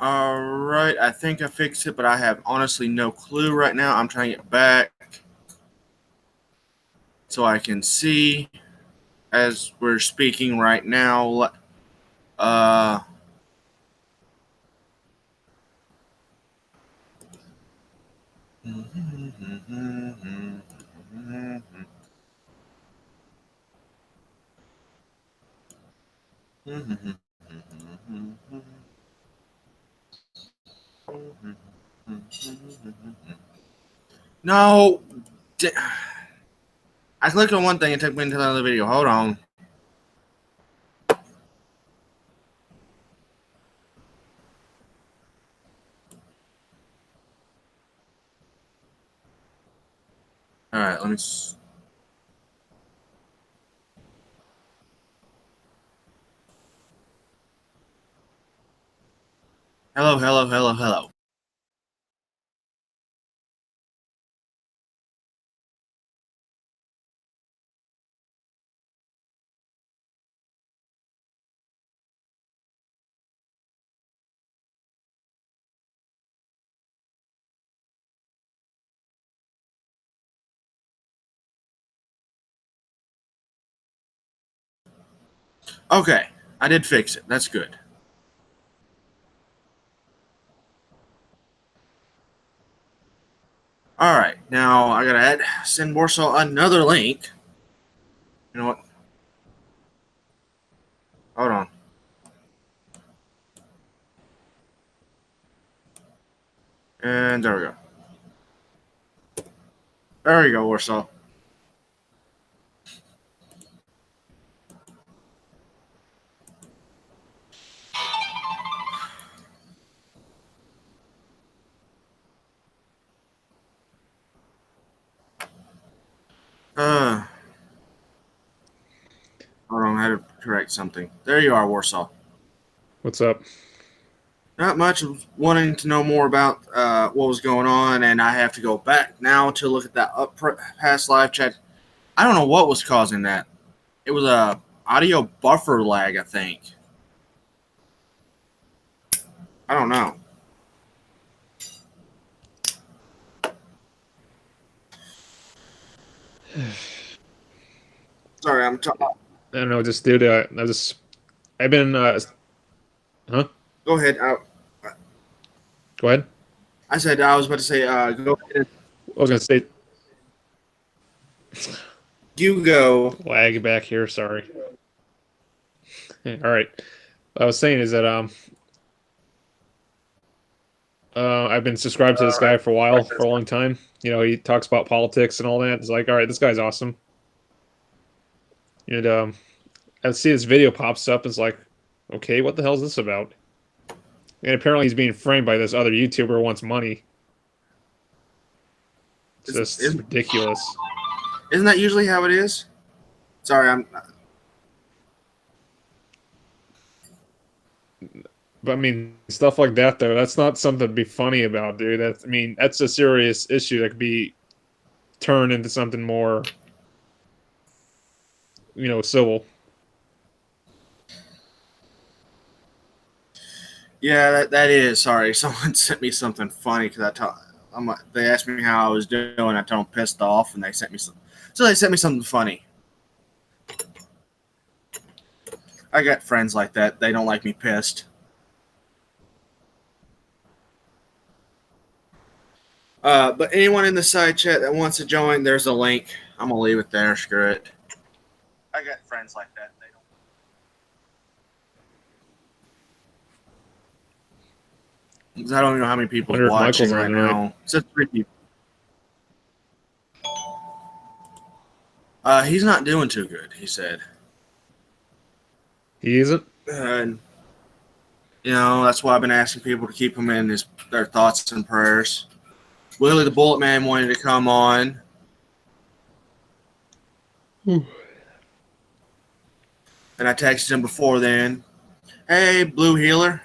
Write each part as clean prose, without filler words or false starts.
All right, I think I fixed it, but I have honestly no clue right now. I'm trying to get back so I can see as we're speaking right now. Uh, no, I clicked on one thing and took me into another video. Hold on. All right, let me. Hello, hello, hello, hello. Okay, I did fix it. That's good. All right, now I gotta send Warsaw another link. You know what? Hold on. And there we go. There you go, Warsaw. Uh, Hold on, I had to correct something. There you are, Warsaw. What's up? Not much. Wanting to know more about what was going on, and I have to go back now to look at that past live chat. I don't know what was causing that. It was a audio buffer lag, I think. I don't know. Sorry, I'm talking. I don't know, just dude. I've been. Huh? Go ahead. Go ahead. I said I was about to say. Go ahead. I was gonna say You go. lag back here. Sorry. All right. What I was saying is that I've been subscribed to this guy for a while, for a long time. You know, he talks about politics and all that. It's like, all right, this guy's awesome. And I see this video pops up. It's like, okay, what the hell is this about? And apparently, he's being framed by this other YouTuber who wants money. It's just ridiculous. Isn't that usually how it is? Sorry, I'm. But I mean, stuff like that though, that's not something to be funny about, dude. That's, I mean, that's a serious issue that could be turned into something more, civil. Yeah, that is. Sorry, someone sent me something funny because they asked me how I was doing. I told them pissed off, and they sent me some. So they sent me something funny. I got friends like that. They don't like me pissed. But anyone in the side chat that wants to join, there's a link. I'm gonna leave it there. Screw it. I got friends like that. They don't. 'Cause I don't even know how many people's Wonder if watching Michael's on right tonight. now. It's just 3 people. He's not doing too good. He said. He isn't. And that's why I've been asking people to keep him in their thoughts and prayers. Willie the Bullet Man wanted to come on. And I texted him before then. Hey, Blue Healer.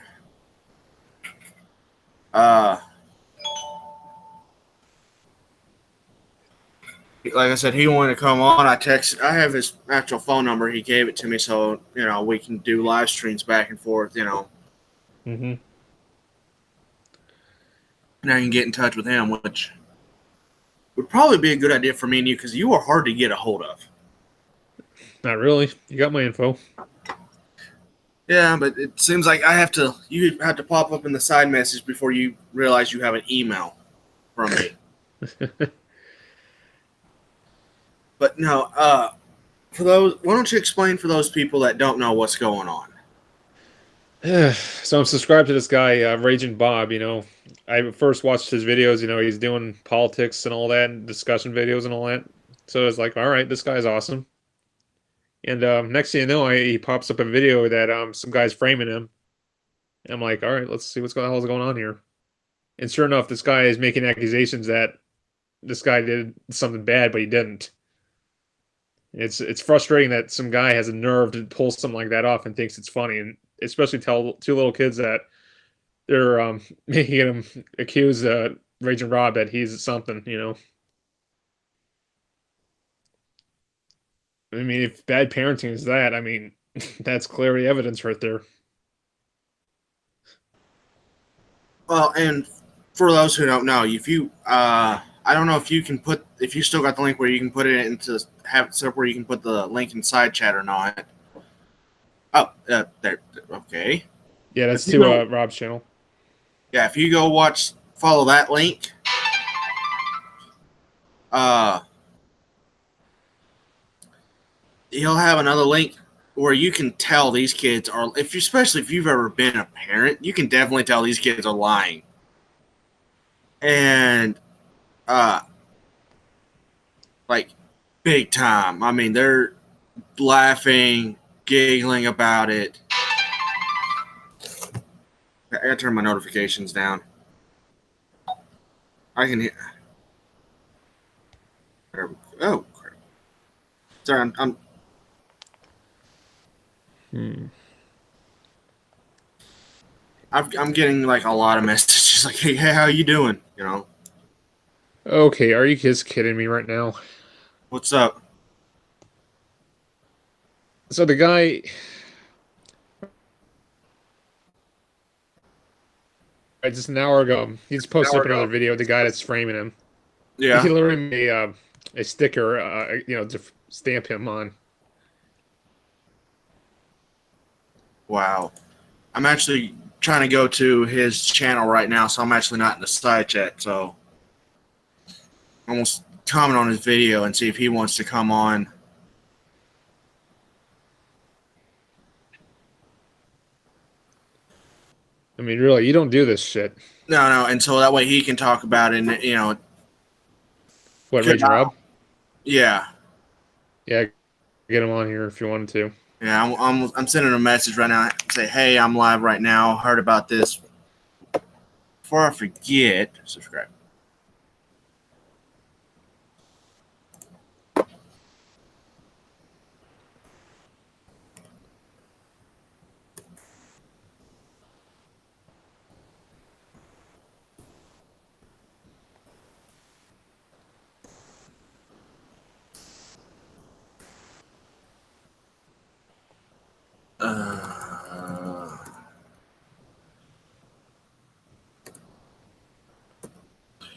Like I said, he wanted to come on. I have his actual phone number. He gave it to me so, we can do live streams back and forth, Mm-hmm. and I can get in touch with him, which would probably be a good idea for me and you because you are hard to get a hold of. Not really. You got my info. Yeah, but it seems like you have to pop up in the side message before you realize you have an email from me. But no, why don't you explain for those people that don't know what's going on? So I'm subscribed to this guy, Raging Bob. I first watched his videos. He's doing politics and all that, and discussion videos and all that. So it's like, all right, this guy's awesome. And next thing you know, he pops up a video that some guy's framing him. And I'm like, all right, let's see what's the hell is going on here. And sure enough, this guy is making accusations that this guy did something bad, but he didn't. It's frustrating that some guy has a nerve to pull something like that off and thinks it's funny, and especially tell two little kids that they're making him accuse Raging Rob that he's something. I mean, if bad parenting is that, I mean, that's clearly evidence right there. Well, and for those who don't know, if you I don't know if you still got the link where you can put it into have it set up where you can put the link inside chat or not. Oh, there. Okay. Yeah, that's to Rob's channel. Yeah, if you go follow that link, he'll have another link where you can tell these kids are, especially if you've ever been a parent, you can definitely tell these kids are lying. And, like, big time. I mean, they're laughing, giggling about it. I gotta turn my notifications down. I can hear. Oh, crap. Sorry, I'm I'm getting like a lot of messages like, hey, how you doing? Okay, are you just kidding me right now? What's up? So the guy, just an hour ago, he's posted up another video of the guy that's framing him. Yeah. He literally made a sticker, to stamp him on. Wow. I'm actually trying to go to his channel right now, so I'm actually not in the side chat. So almost comment on his video and see if he wants to come on. I mean, really, you don't do this shit. No, and so that way he can talk about it. And, What, Raging Rob? Yeah. Yeah, get him on here if you wanted to. Yeah, I'm sending a message right now. Say, hey, I'm live right now. Heard about this. Before I forget, subscribe.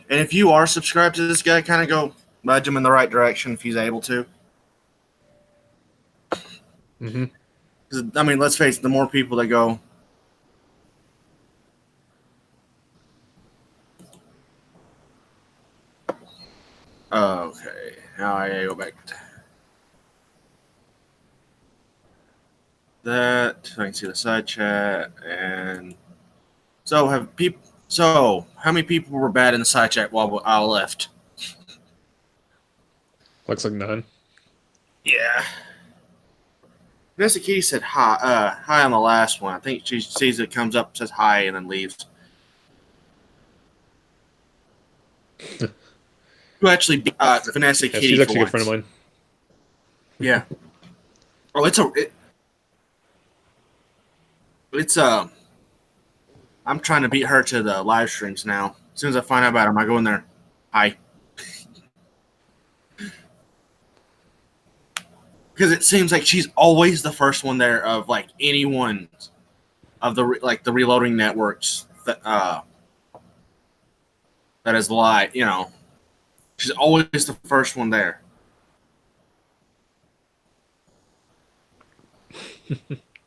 And if you are subscribed to this guy, kind of go nudge him in the right direction if he's able to. Mm-hmm. I mean, let's face it, the more people that go. Okay, now I go back to that. So I can see the side chat. And so how many people were bad in the side chat while I left? Looks like none. Yeah. Vanessa Kitty said hi on the last one. I think she sees it comes up, says hi, and then leaves. Who actually Vanessa Kitty? She's actually a good friend of mine. Yeah. Oh, I'm trying to beat her to the live streams now. As soon as I find out about him, I go in there. Hi. Because it seems like she's always the first one there of like anyone of the Reloading Networks that that is live. You know, she's always the first one there.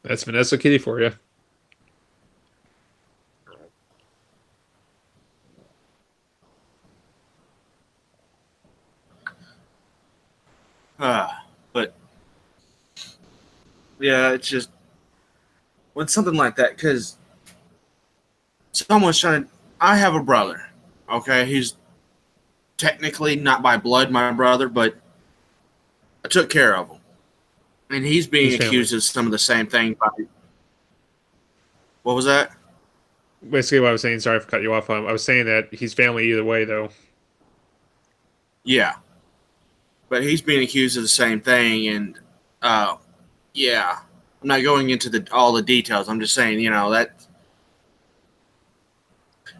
That's Vanessa Kitty for you. But yeah, it's just when something like that, because someone's trying to. I have a brother. Okay, he's technically not by blood my brother, but I took care of him, and he's being He's family. accused of some of the same thing. What was that? Basically, what I was saying. Sorry for cutting you off. I was saying that he's family either way, though. Yeah, but he's being accused of the same thing, and yeah, I'm not going into all the details. I'm just saying, you know, that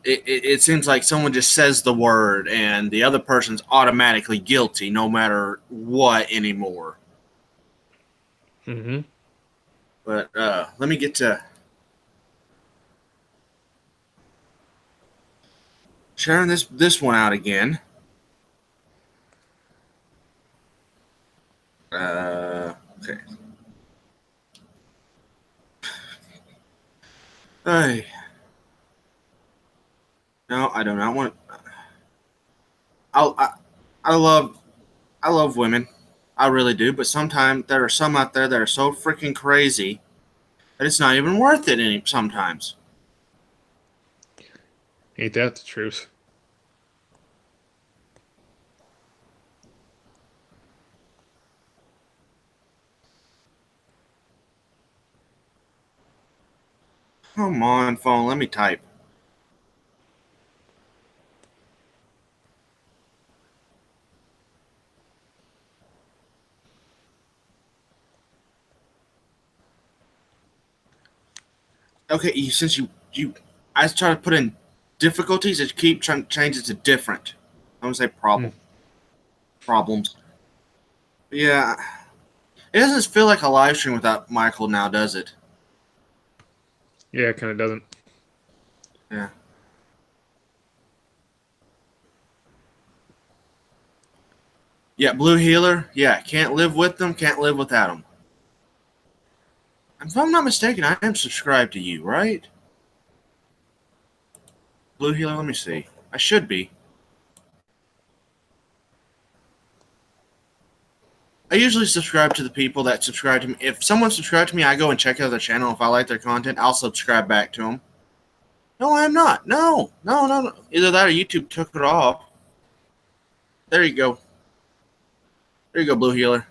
it seems like someone just says the word, and the other person's automatically guilty, no matter what anymore. Mm-hmm. But let me get to sharing this one out again. Okay. Hey. No, I do not want. I I love women, I really do. But sometimes there are some out there that are so freaking crazy that it's not even worth it. Any sometimes. Ain't that the truth? Come on, phone. Let me type. Okay, since I try to put in difficulties, it keep trying to change it to different. I'm gonna say problems. Yeah, it doesn't feel like a live stream without Michael now, does it? Yeah, it kind of doesn't. Yeah. Yeah, Blue Healer. Yeah, can't live with them, can't live without them. If I'm not mistaken, I am subscribed to you, right? Blue Healer, let me see. I should be. I usually subscribe to the people that subscribe to me. If someone subscribed to me, I go and check out their channel. If I like their content, I'll subscribe back to them. No, I am not. No. Either that or YouTube took it off. There you go. There you go, Blue Healer.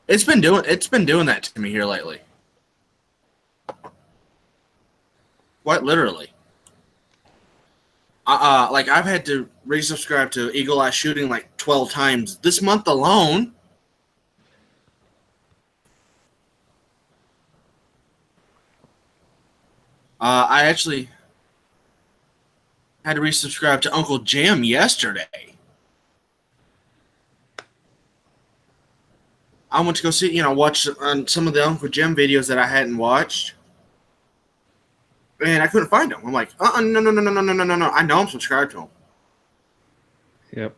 It's been doing that to me here lately. Quite literally. Like I've had to resubscribe to Eagle Eye Shooting like 12 times this month alone. I actually had to resubscribe to Uncle Jim yesterday. I went to go see, watch some of the Uncle Jim videos that I hadn't watched, and I couldn't find them. I'm like, no. I know I'm subscribed to him. Yep.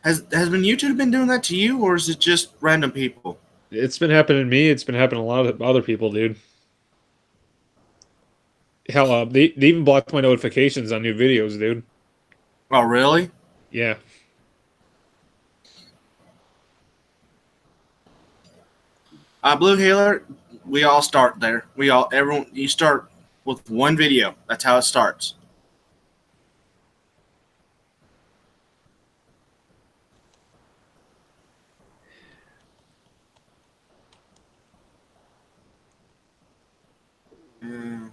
Has been YouTube been doing that to you, or is it just random people? It's been happening to me. It's been happening to a lot of other people, dude. Hell, they even blocked my notifications on new videos, dude. Oh, really? Yeah. Blue Healer, we all start there. Everyone, you start with one video. That's how it starts. Mm.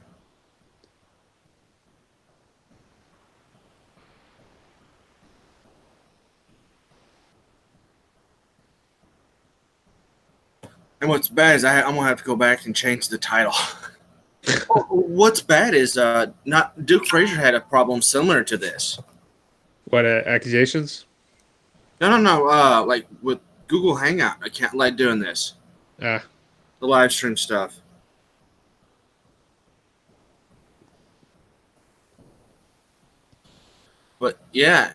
And what's bad is I'm gonna have to go back and change the title. What's bad is not Duke Frazier had a problem similar to this. What accusations? No. Like with Google Hangout, I can't like doing this. Ah, The live stream stuff. But yeah,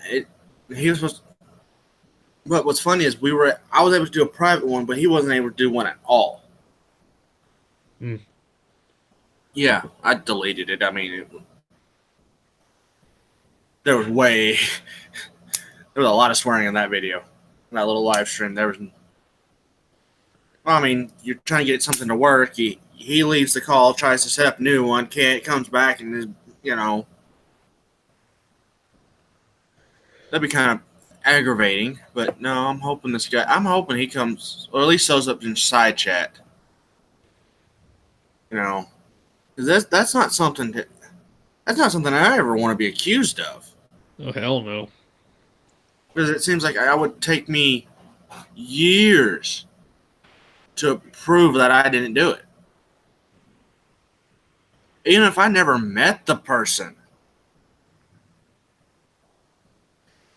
he was supposed. But what's funny is I was able to do a private one, but he wasn't able to do one at all. Hmm. Yeah, I deleted it. I mean, there was way there was a lot of swearing in that video, in that little live stream. There was. Well, I mean, you're trying to get something to work. He leaves the call, tries to set up a new one, can't, comes back, and is, that'd be kind of aggravating. But no, I'm hoping he comes, or at least shows up in side chat. You know, because that's not something I ever want to be accused of. Oh hell no. Because it seems like I would take me years to prove that I didn't do it. Even if I never met the person.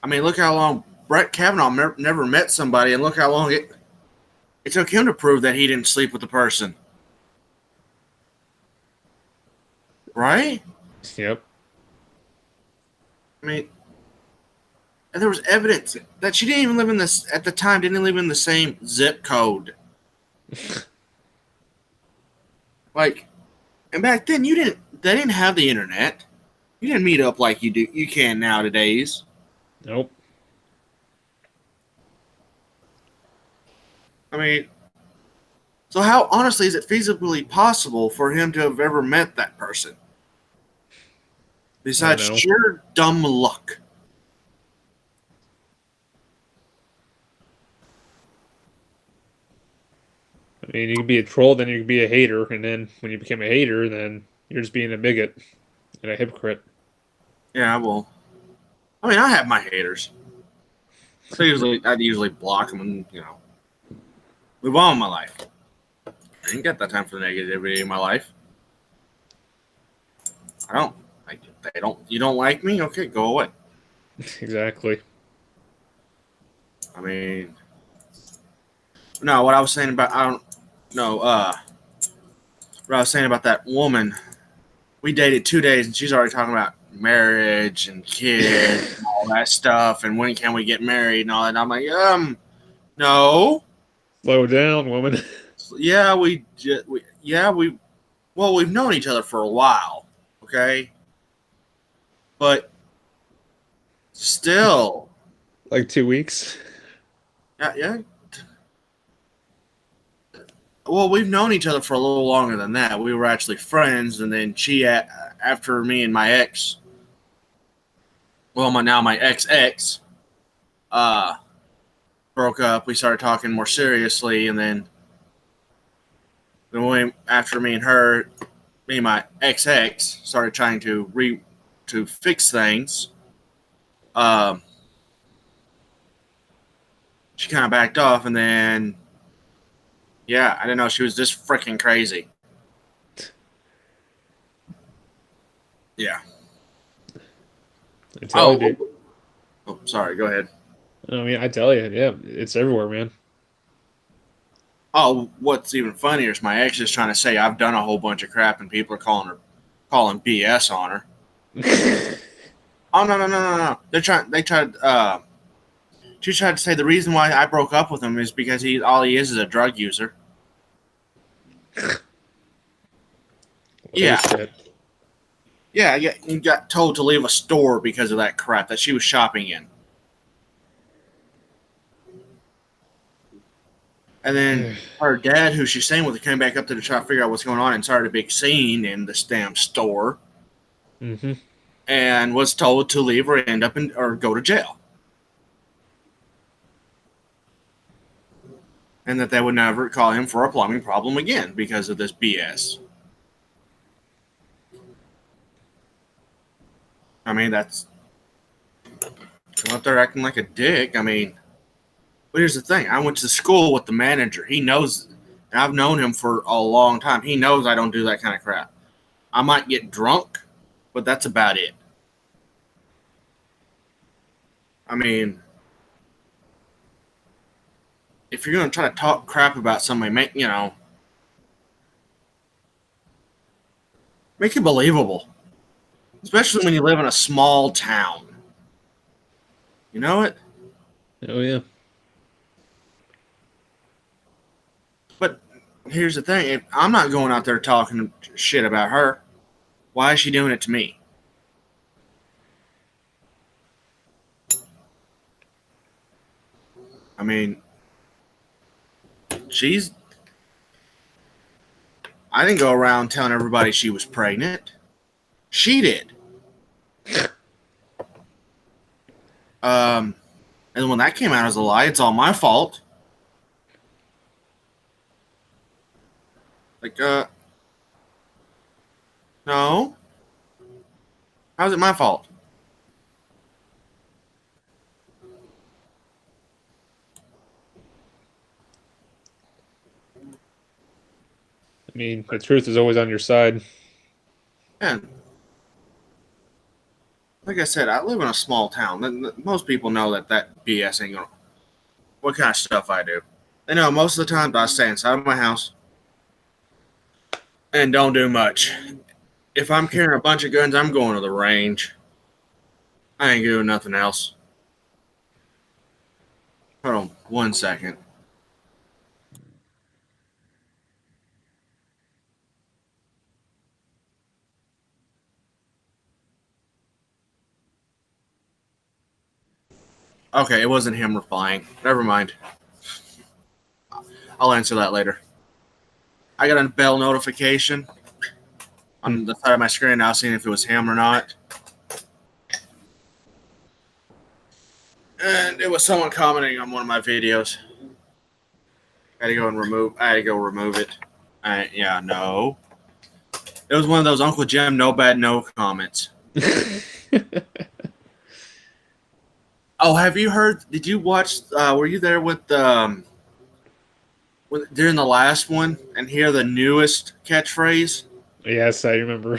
I mean, look how long Brett Kavanaugh never met somebody, and look how long it took him to prove that he didn't sleep with the person. Right? Yep. I mean, and there was evidence that she didn't even live in this, at the time, didn't live in the same zip code. Like, and back then, they didn't have the internet. You didn't meet up like you can nowadays. Nope. I mean, so how, honestly, is it feasibly possible for him to have ever met that person? Besides sheer dumb luck. I mean, you could be a troll, then you could be a hater, and then when you become a hater, then you're just being a bigot and a hypocrite. Yeah, well, I mean, I have my haters. So I'd usually block them and, move on with my life. I ain't got that time for the negativity in my life. I don't. You don't like me? Okay, go away. Exactly. I mean, no, what I was saying about, what I was saying about that woman, we dated 2 days and she's already talking about marriage and kids and all that stuff and when can we get married and all that. And I'm like, no. Slow down, woman. Yeah, we've known each other for a while, okay? But still. Like 2 weeks? Yeah. Well, we've known each other for a little longer than that. We were actually friends, and then after me and my ex, my ex, broke up. We started talking more seriously, and then after me and my ex started trying to fix things. She kind of backed off, and then, yeah, I didn't know she was this freaking crazy. Yeah. Sorry, go ahead. I mean, I tell you, yeah, it's everywhere, man. Oh, what's even funnier is my ex is trying to say I've done a whole bunch of crap, and people are calling BS on her. Oh no! She tried to say the reason why I broke up with him is because all he is a drug user. Yeah. Yeah, he got told to leave a store because of that crap that she was shopping in. And then her dad, who she's staying with, came back up there to try to figure out what's going on and started a big scene in this damn store. Mm-hmm. And was told to leave or or go to jail. And that they would never call him for a plumbing problem again because of this BS. I mean, that's up there acting like a dick. I mean, but here's the thing. I went to school with the manager. He knows, and I've known him for a long time. He knows I don't do that kind of crap. I might get drunk, but that's about it. I mean, if you're going to try to talk crap about somebody, make it believable. Especially when you live in a small town. You know it? Oh yeah. But here's the thing: if I'm not going out there talking shit about her, why is she doing it to me? I mean, she's. I didn't go around telling everybody she was pregnant. She did. And when that came out as a lie, it's all my fault. Like, no. How's it my fault? I mean, the truth is always on your side. And like I said, I live in a small town. Most people know that BS ain't gonna. What kind of stuff I do? They know most of the time I stay inside of my house and don't do much. If I'm carrying a bunch of guns, I'm going to the range. I ain't doing nothing else. Hold on 1 second. Okay, it wasn't him replying. Never mind. I'll answer that later. I got a bell notification on the side of my screen now, seeing if it was him or not. And it was someone commenting on one of my videos. I had to go remove it. Yeah, no. It was one of those Uncle Jim no bad no comments. Oh, have you heard? Did you watch? Were you there with during the last one and hear the newest catchphrase? Yes, I remember.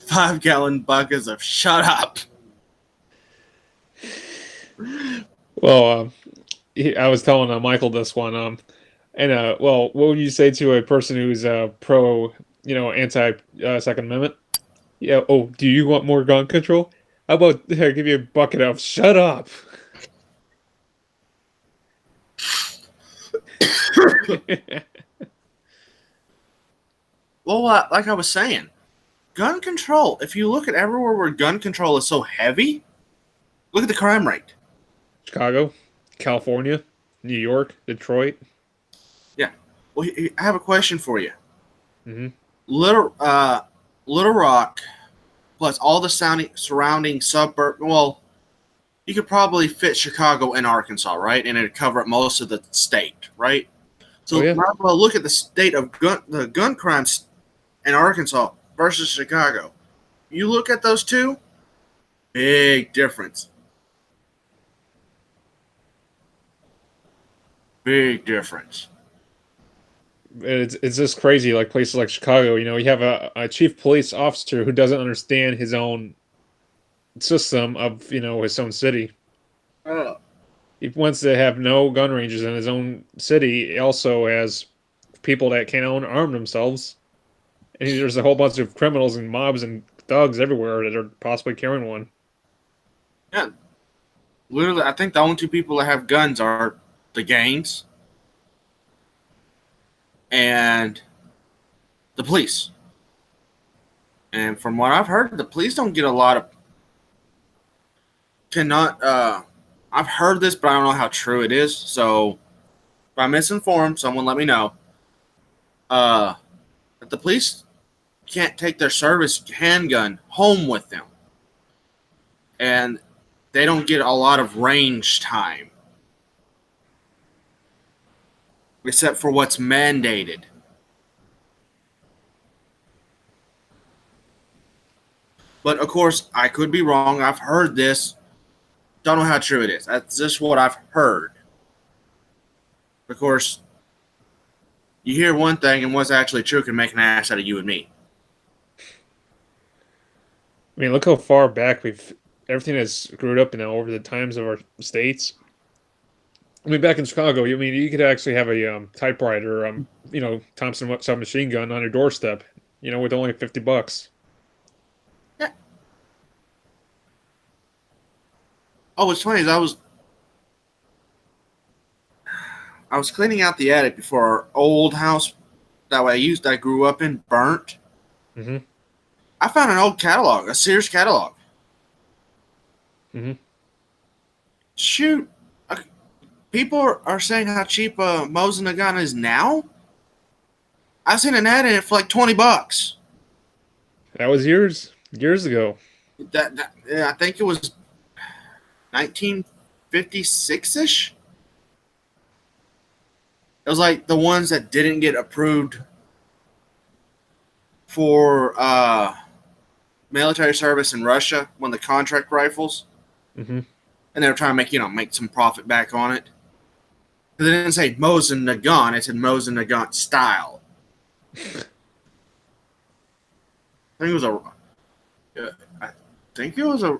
5-gallon buckets of shut up. Well, I was telling Michael this one. Well, what would you say to a person who's pro, anti Second Amendment? Yeah. Oh, do you want more gun control? How about I give you a bucket of shut up? Well, like I was saying, gun control. If you look at everywhere where gun control is so heavy, look at the crime rate. Chicago, California, New York, Detroit. Yeah. Well, I have a question for you. Mm-hmm. Little Rock, plus all the surrounding suburb. Well, you could probably fit Chicago and Arkansas, right? And it'd cover up most of the state, right? Oh So yeah. might as well look at the state of the gun crimes in Arkansas versus Chicago. You look at those two, big difference. Big difference. It's just crazy. Like places like Chicago, you have a chief police officer who doesn't understand his own system of his own city. Uh, He wants to have no gun ranges in his own city. He also has people that can't arm themselves, and there's a whole bunch of criminals and mobs and thugs everywhere that are possibly carrying one. yeah, literally, I think the only two people that have guns are the gangs and the police. And from what I've heard, the police don't get a lot of cannot. I've heard this, but I don't know how true it is. So if I'm misinformed, someone let me know. That the police can't take their service handgun home with them, and they don't get a lot of range time, except for what's mandated. But of course, I could be wrong. I've heard this. Don't know how true it is. That's just what I've heard. Of course, you hear one thing and what's actually true can make an ass out of you and me. I mean, look how far back everything has screwed up now over the times of our states. I mean, back in Chicago, you could actually have a typewriter, Thompson submachine gun on your doorstep, with only $50. Yeah. Oh, what's funny is I was cleaning out the attic before our old house that I grew up in burnt. Mm-hmm. I found an old catalog, a Sears catalog. Mm-hmm. Shoot, uh, people are saying how cheap Mosin Nagant is now. I seen an ad in it for like $20. That was years ago. Yeah, I think it was 1956 ish. It was like the ones that didn't get approved for military service in Russia, one of the contract rifles, Mm-hmm. and they were trying to make some profit back on it. They didn't say Mosin Nagant; it said Mosin Nagant style. I think it was I think it was a.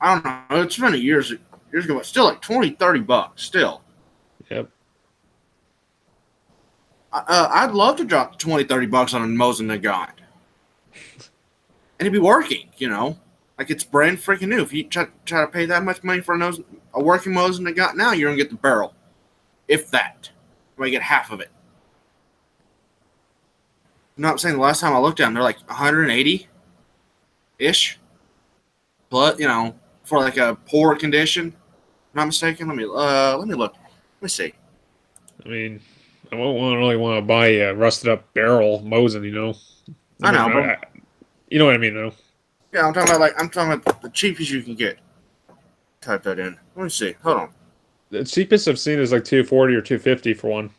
I don't know. It's been years ago, but still like $20-$30 still. Yep. I'd love to drop $20-$30 on a Mosin Nagant. And it'd be working. Like it's brand freaking new. If you try to pay that much money for a working Mosin Nagant now, you're going to get the barrel. If that. You might get half of it. You know what I'm saying? The last time I looked at them, they're like 180-ish. But, for like a poor condition. If I'm not mistaken. Let me look. Let me see. I mean, I won't really want to buy a rusted up barrel Mosin, you know. I know, but You know what I mean, though. yeah, I'm talking about the cheapest you can get. Type that in. Let me see. Hold on. The cheapest I've seen is like 240 or 250 for one.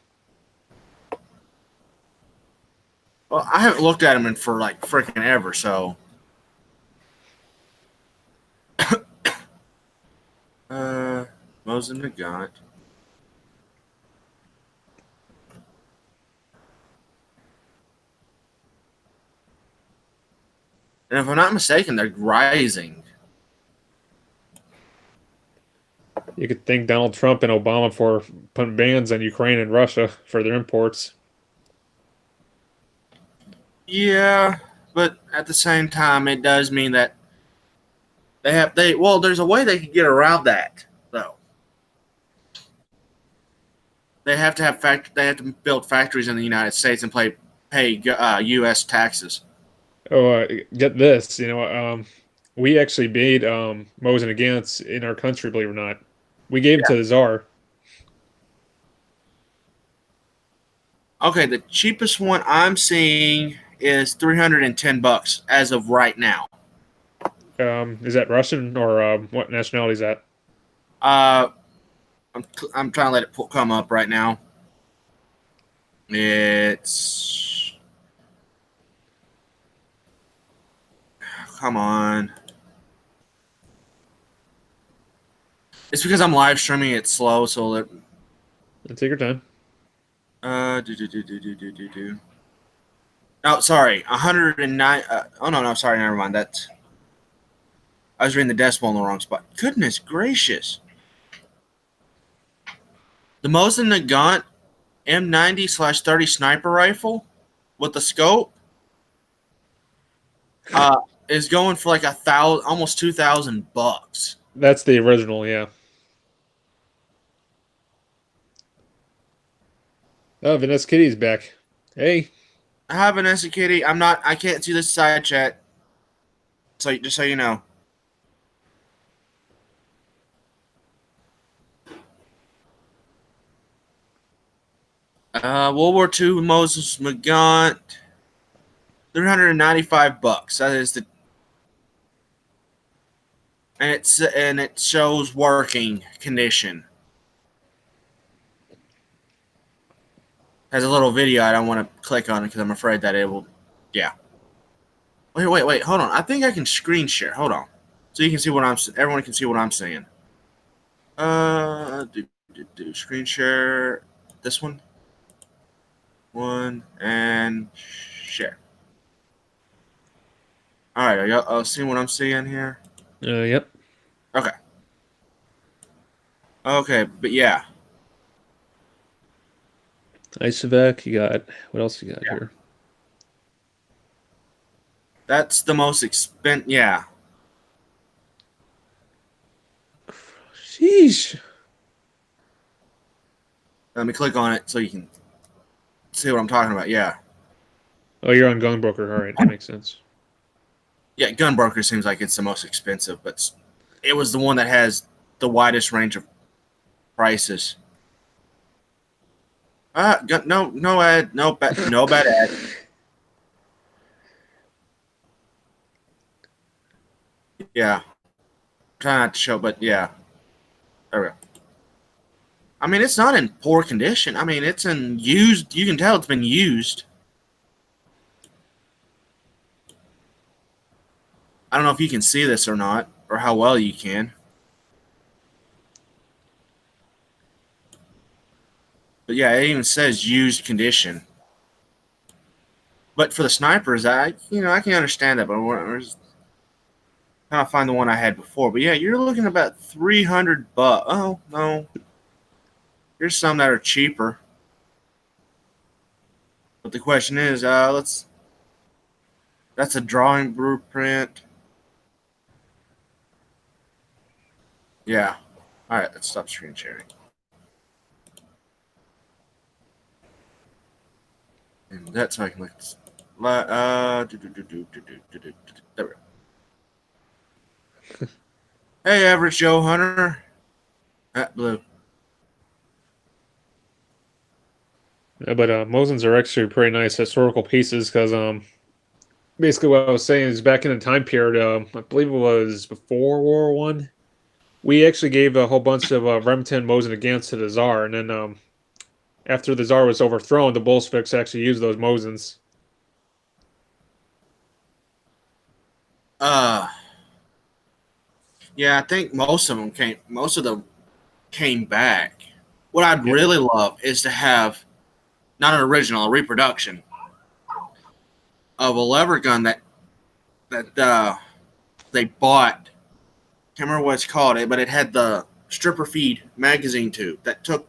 Well, I haven't looked at them in for like freaking ever, so. Mosin Nagant. And if I'm not mistaken, they're rising. You could thank Donald Trump and Obama for putting bans on Ukraine and Russia for their imports. Yeah, but at the same time, it does mean that there's a way they can get around that though. They have to they have to build factories in the United States and pay U.S. taxes. Oh, get this, we actually made Mosin Nagants in our country, believe it or not. We gave them to the Tsar. Okay, the cheapest one I'm seeing is $310 as of right now. Is that Russian or what nationality is that? Uh, I'm trying to let it come up right now. It's come on. It's because I'm live streaming. It's slow, so that. Take your time. Do. Oh, sorry. 109. Oh no, sorry. Never mind. I was reading the decimal in the wrong spot. Goodness gracious. The Mosin Nagant M90/30 sniper rifle with the scope is going for like almost $2,000. That's the original, yeah. Oh, Vanessa Kitty's back. Hey. Hi, Vanessa Kitty. I can't see this side chat. So just so you know. World War II Moses Nagant, $395. That is and it shows working condition. Has a little video. I don't want to click on it because I'm afraid that it will. Yeah. Wait. Hold on. I think I can screen share. Hold on, so you can see everyone can see what I'm saying. Screen share. This one. And share. All right, are y'all seeing what I'm seeing here? Yep. Okay, but yeah. Isovac, you got what else you got here? That's the most expensive. Yeah. Sheesh. Let me click on it so you can see what I'm talking about. Yeah. Oh, you're on Gunbroker. All right, that makes sense. Yeah, Gunbroker seems like it's the most expensive, but it was the one that has the widest range of prices. No ad, no bad ad. Yeah, try not to show, but yeah, there we go. I mean, it's not in poor condition. I mean, it's in used. You can tell it's been used. I don't know if you can see this or not, or how well you can. But yeah, it even says used condition. But for the snipers, I can understand that. But we're just trying to find the one I had before. But yeah, you're looking about $300. Oh no, here's some that are cheaper. But the question is, that's a drawing blueprint. Yeah. All right, let's stop screen sharing. And that's how I can look at this. There we go. Hey, Average Joe Hunter. Blue. Yeah, but Mosins are actually pretty nice historical pieces because basically what I was saying is back in the time period, I believe it was before World War One, we actually gave a whole bunch of Remington Mosin against to the Tsar, and then after the Tsar was overthrown, the Bolsheviks actually used those Mosins. Uh, yeah, I think most of them came. Most of them came back. What I'd Yeah. really love is to have not an original, a reproduction of a lever gun that they bought. Can't remember what it's called, but it had the stripper feed magazine tube that took,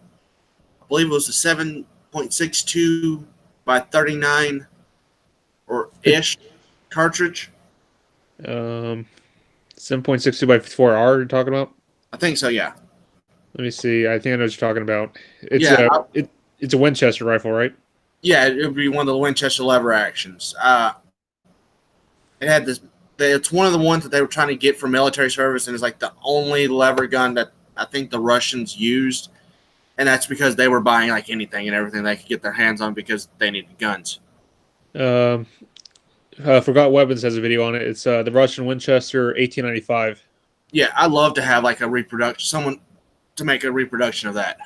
I believe it was a 7.62 by 39 or ish cartridge. 7.62 by 4R you're talking about? I think so. Yeah. Let me see. I think I know what you're talking about. It's Yeah. it's a Winchester rifle, right? Yeah, it would be one of the Winchester lever actions. It had this. It's one of the ones that they were trying to get for military service, and it's like the only lever gun that I think the Russians used, and that's because they were buying like anything and everything they could get their hands on because they needed guns. Um, Forgot Weapons has a video on it. It's the Russian Winchester 1895. Yeah, I'd love to have like a reproduction, someone to make a reproduction of that.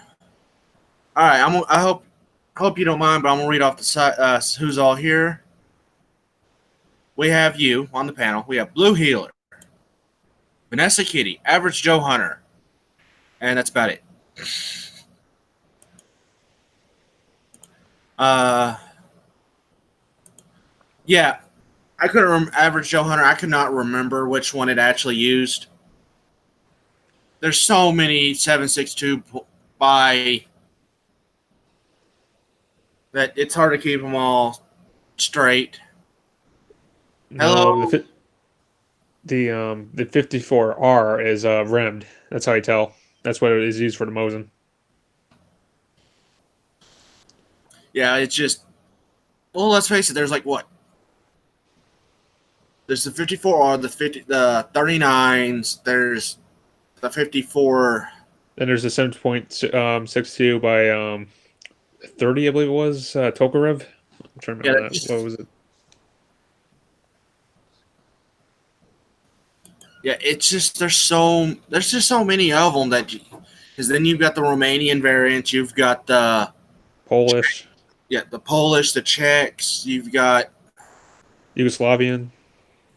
All right, I hope you don't mind, but I'm gonna read off the side who's all here. We have you on the panel. We have Blue Healer, Vanessa Kitty, Average Joe Hunter, and that's about it. Yeah, I couldn't Average Joe Hunter. I could not remember which one it actually used. There's so many 7.62 by that it's hard to keep them all straight. Hello. No, the 54R is rimmed. That's how you tell. That's what it is used for the Mosin. Yeah, it's just. Well, let's face it. There's like what? There's the 54R, the 39s. There's the 54. Then there's the 7.62 by 30, I believe it was Tokarev. I'm trying to remember that. What was it? Yeah, it's just there's just so many of them because then you've got the Romanian variant, you've got the Polish. Yeah, the Polish, the Czechs, you've got Yugoslavian.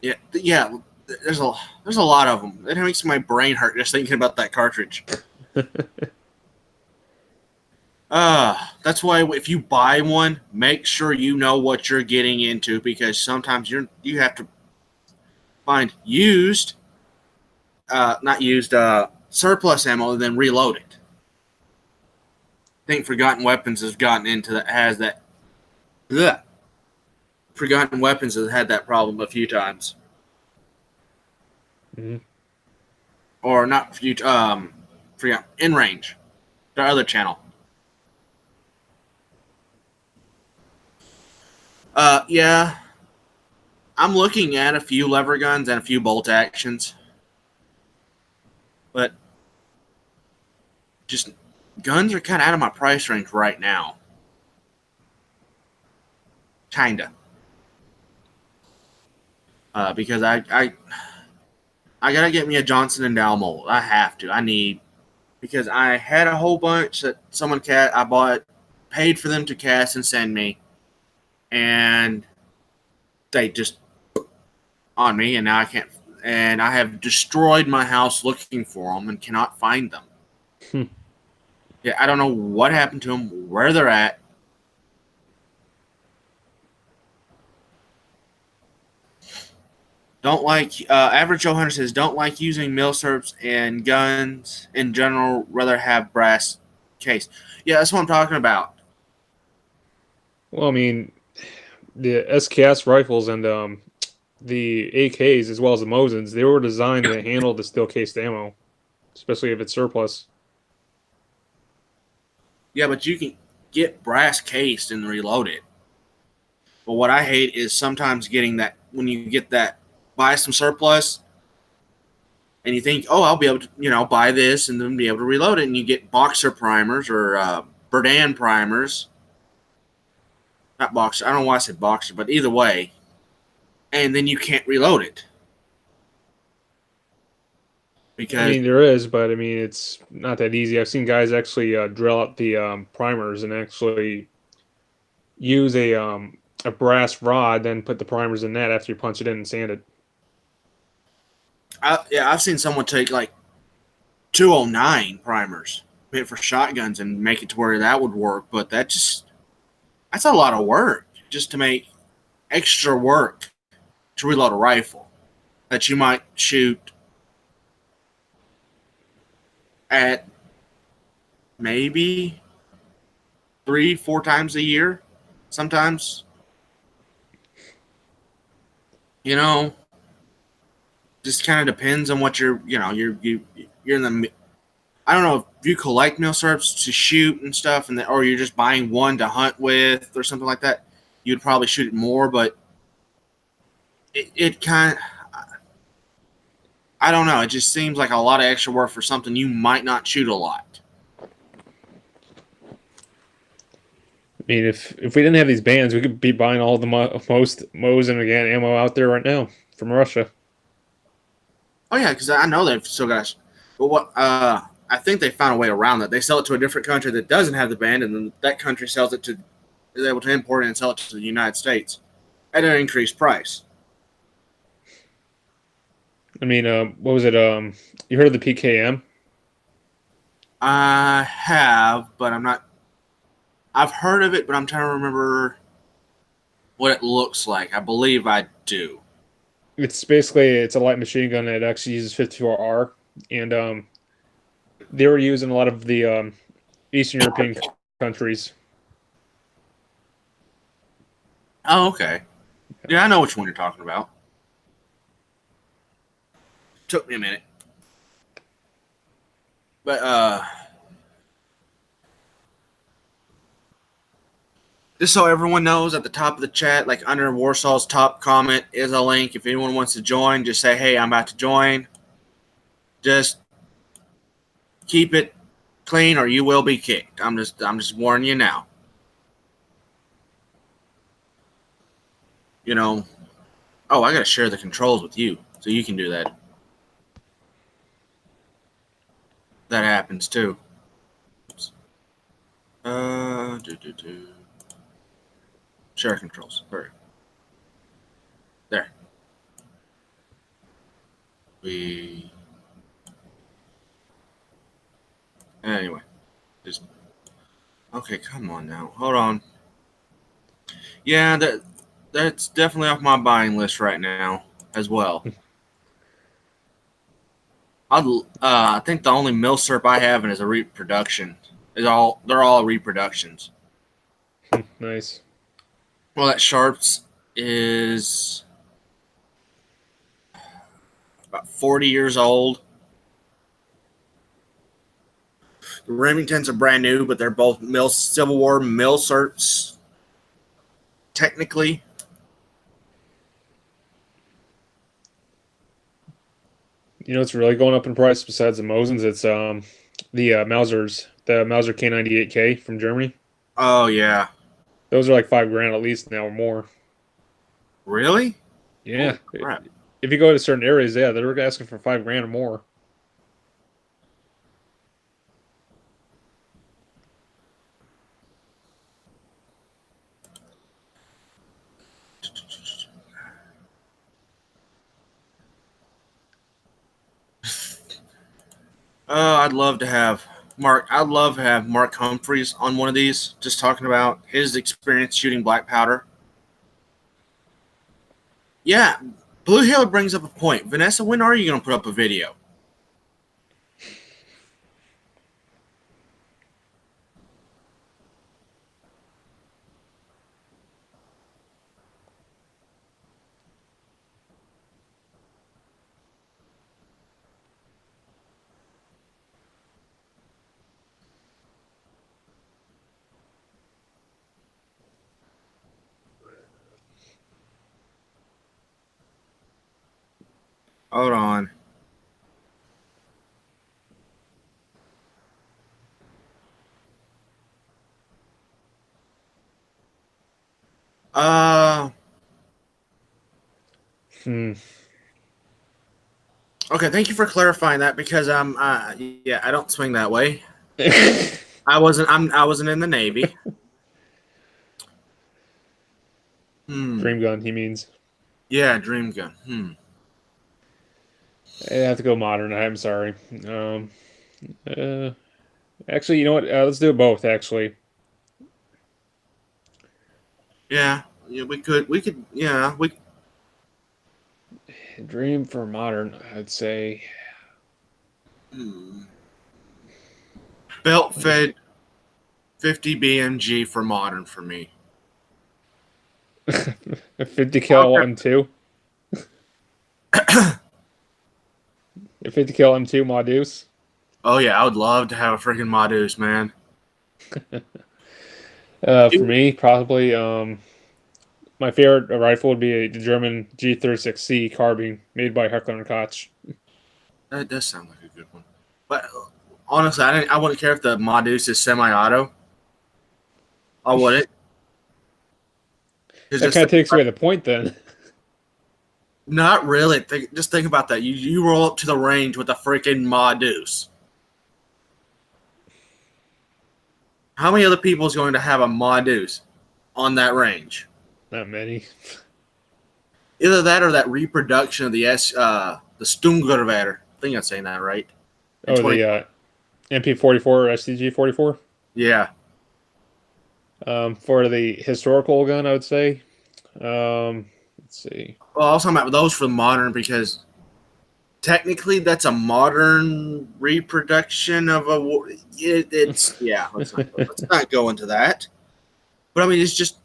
Yeah. There's a lot of them. It makes my brain hurt just thinking about that cartridge. That's why if you buy one, make sure you know what you're getting into because sometimes you have to find surplus ammo and then reload it. I think Forgotten Weapons has gotten into that. Has that? Ugh. Forgotten Weapons has had that problem a few times. Mm-hmm. Or not few. for in range. The other channel. Yeah, I'm looking at a few lever guns and a few bolt actions, but just guns are kind of out of my price range right now. Kinda, because I gotta get me a Johnson and Dow mold. I have to. I need because I had a whole bunch that someone I bought, paid for them to cast and send me, and they just on me, and now I can't. And I have destroyed my house looking for them and cannot find them. Hmm. Yeah, I don't know what happened to them, where they're at. Don't like average Joe Hunter says don't like using milsurps and guns in general. Rather have brass case. Yeah, that's what I'm talking about. Well, I mean, the SKS rifles and the AKs as well as the Mosins, they were designed to handle the steel cased ammo, especially if it's surplus. Yeah, but you can get brass cased and reload it. But what I hate is sometimes getting that when you get that buy some surplus and you think, oh, I'll be able to, buy this and then be able to reload it, and you get boxer primers or Berdan primers. Not boxer. I don't know why I said boxer, but either way, and then you can't reload it I because mean, there is, but I mean, it's not that easy. I've seen guys actually drill out the primers and actually use a brass rod, then put the primers in that after you punch it in and sand it. I've seen someone take like 209 primers meant for shotguns and make it to where that would work, but that's a lot of work just to make extra work to reload a rifle that you might shoot at maybe 3-4 times a year sometimes. You know, just kind of depends on what you're in the. I don't know if you collect milsurps to shoot and stuff, or you're just buying one to hunt with or something like that. You'd probably shoot it more, but it kind of. I don't know. It just seems like a lot of extra work for something you might not shoot a lot. I mean, if we didn't have these bans, we could be buying all the most Mosin again ammo out there right now from Russia. Oh yeah, because I know they've still got. But what I think they found a way around that. They sell it to a different country that doesn't have the ban, and then that country sells it to is able to import it and sell it to the United States at an increased price. I mean, what was it? You heard of the PKM? I have, but I'm not. I've heard of it, but I'm trying to remember what it looks like. I believe I do. It's a light machine gun that actually uses 54R, and they were used in a lot of the Eastern European countries. Oh, okay. Yeah, I know which one you're talking about. Took me a minute. But just so everyone knows, at the top of the chat, like under Warsaw's top comment, is a link. If anyone wants to join, just say, "Hey, I'm about to join." Just keep it clean, or you will be kicked. I'm just warning you now. You know. Oh, I gotta share the controls with you, so you can do that. That happens too. Oops. Share controls. Hurry. There. Anyway, just okay. Come on now. Hold on. Yeah, that's definitely off my buying list right now as well. I think the only milsurp I have is a reproduction. They're all reproductions. Nice. Well, that Sharps is about 40 years old. The Remingtons are brand new, but they're both Civil War mill certs. Technically, You know, it's really going up in price besides the Mosins. It's the Mausers, the Mauser K98K from Germany. oh yeah, Those are like $5,000 at least now or more. really? Yeah. Oh, crap. If you go to certain areas, yeah, they're asking for $5,000 or more. I'd love to have Mark. I'd love to have Mark Humphreys on one of these, just talking about his experience shooting black powder. Yeah, Blue Hill brings up a point. Vanessa, when are you going to put up a video? Hold on. Uh, Hmm. okay. Thank you for clarifying that because yeah, I don't swing that way. I wasn't in the Navy. Dream gun, he means. Yeah, Dream Gun. I have to go modern. I'm sorry. Uh, actually, you know what? Let's do it both. Actually, Yeah, yeah, we could, yeah, we. dream for modern. I'd say Hmm. Belt fed 50 BMG for modern for me. a 50 cal Okay. M2. A 50 cal M2 Modus. Oh yeah, I would love to have a freaking Modus, man. For me, probably my favorite rifle would be the German G36C carbine made by Heckler and Koch. That does sound like a good one. But honestly, I wouldn't care if the Modus is semi-auto. I wouldn't. It's That just kind of takes away the point then. not really. Just think about that. You roll up to the range with a freaking Modus. How many other people is going to have a Modus on that range? Not many. Either that or that reproduction of the the Sturmgewehr. I think I'm saying that right. In Oh, 20, the MP44 or STG-44. yeah. For the historical gun, I would say. Let's see. Well, I was talking about those for modern because technically that's a modern reproduction of a it's yeah, let's not go into that. But I mean, it's just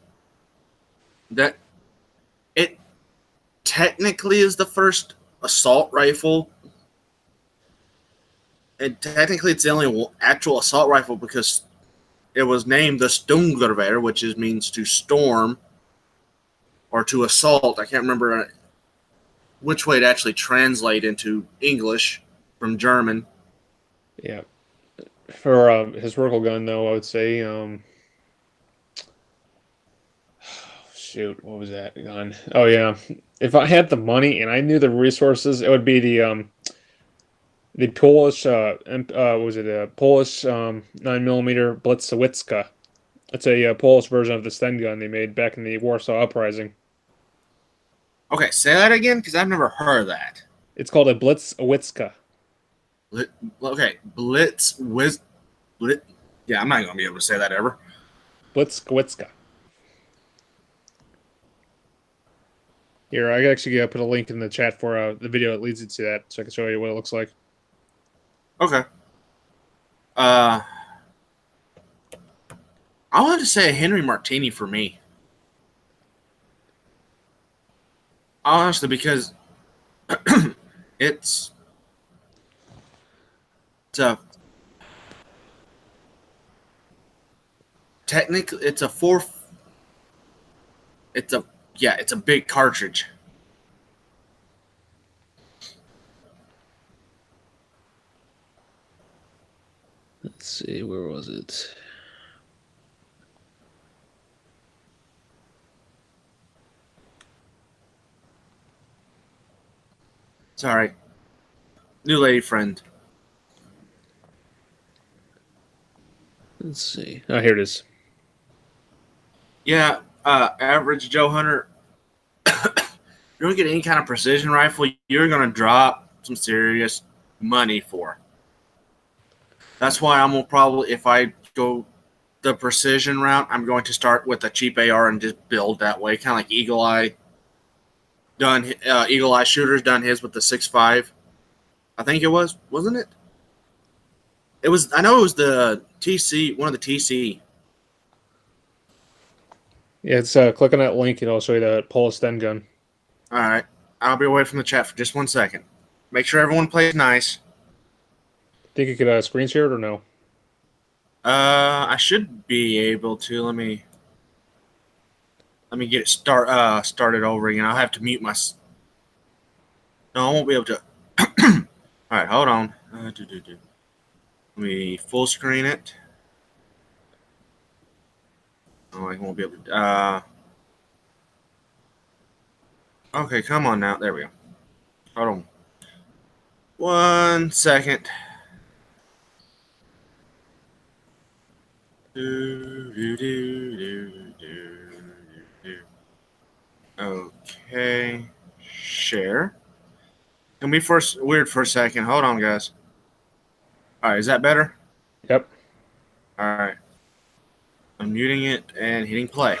that it technically is the first assault rifle, and technically it's the only actual assault rifle because it was named the Sturmgewehr, which means to storm or to assault. I can't remember which way it actually translate into English from German. Yeah. For historical gun, though, I would say. Shoot, what was that gun? Oh yeah, if I had the money and I knew the resources, it would be the Polish. Was it a Polish 9mm Blitzowicka? It's a Polish version of the Sten gun they made back in the Warsaw Uprising. Okay, say that again because I've never heard of that. It's called a Blitzowicka. Okay, Blitz. Yeah, I'm not gonna be able to say that ever. Blitzowicka. Here, I actually put a link in the chat for the video that leads into that, so I can show you what it looks like. Okay. I wanted to say a Henry Martini for me. Honestly, because it's a technically it's a four. It's a yeah, it's a big cartridge. Let's see, where was it? Sorry, new lady friend. Let's see. Oh, here it is. Yeah, average Joe Hunter. You're gonna get any kind of precision rifle, you're gonna drop some serious money for. That's why I'm gonna probably, if I go the precision route, I'm going to start with a cheap AR and just build that way, kind of like Eagle Eye. Eagle Eye Shooters done his with the 6.5. I think it was, wasn't it? It was. I know it was the TC, one of the TC. Yeah, it's click on that link and I'll show you the Pulse Sten gun. All right, I'll be away from the chat for just 1 second. Make sure everyone plays nice. Think you could screen share it or no? I should be able to. Let me get it started over again. I'll have to mute my. No, I won't be able to. All right, hold on. Let me full screen it. Oh, I won't be able to. Okay, come on now. There we go. Hold on. 1 second. Okay. Share. Can be weird for a second. Hold on, guys. All right, is that better? Yep. All right. I'm muting it and hitting play.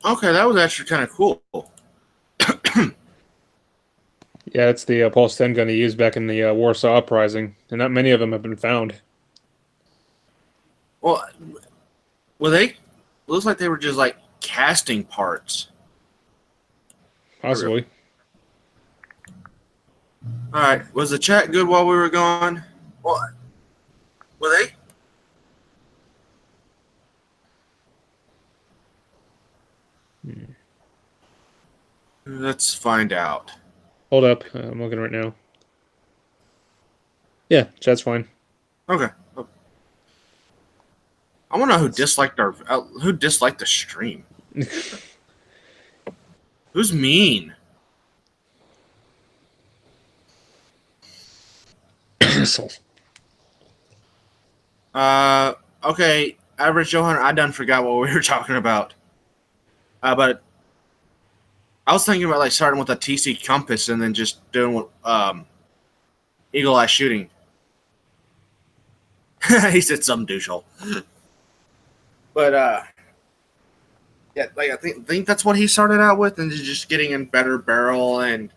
Okay, that was actually kind of cool. Yeah, it's the Pulse Sten gun he used back in the Warsaw Uprising, and not many of them have been found. Well, were they? Looks like they were just like casting parts. Possibly. All right, was the chat good while we were gone? What? Were they? Let's find out. Hold up. I'm looking right now. Yeah, chat's fine. Okay. I want to know who disliked the stream. Who's mean? Okay. Average Joe Hunter, I done forgot what we were talking about. But I was thinking about like starting with a TC Compass and then just doing what Eagle Eye Shooting. He said some douchehole. But yeah, like I think that's what he started out with, and just getting in better barrel and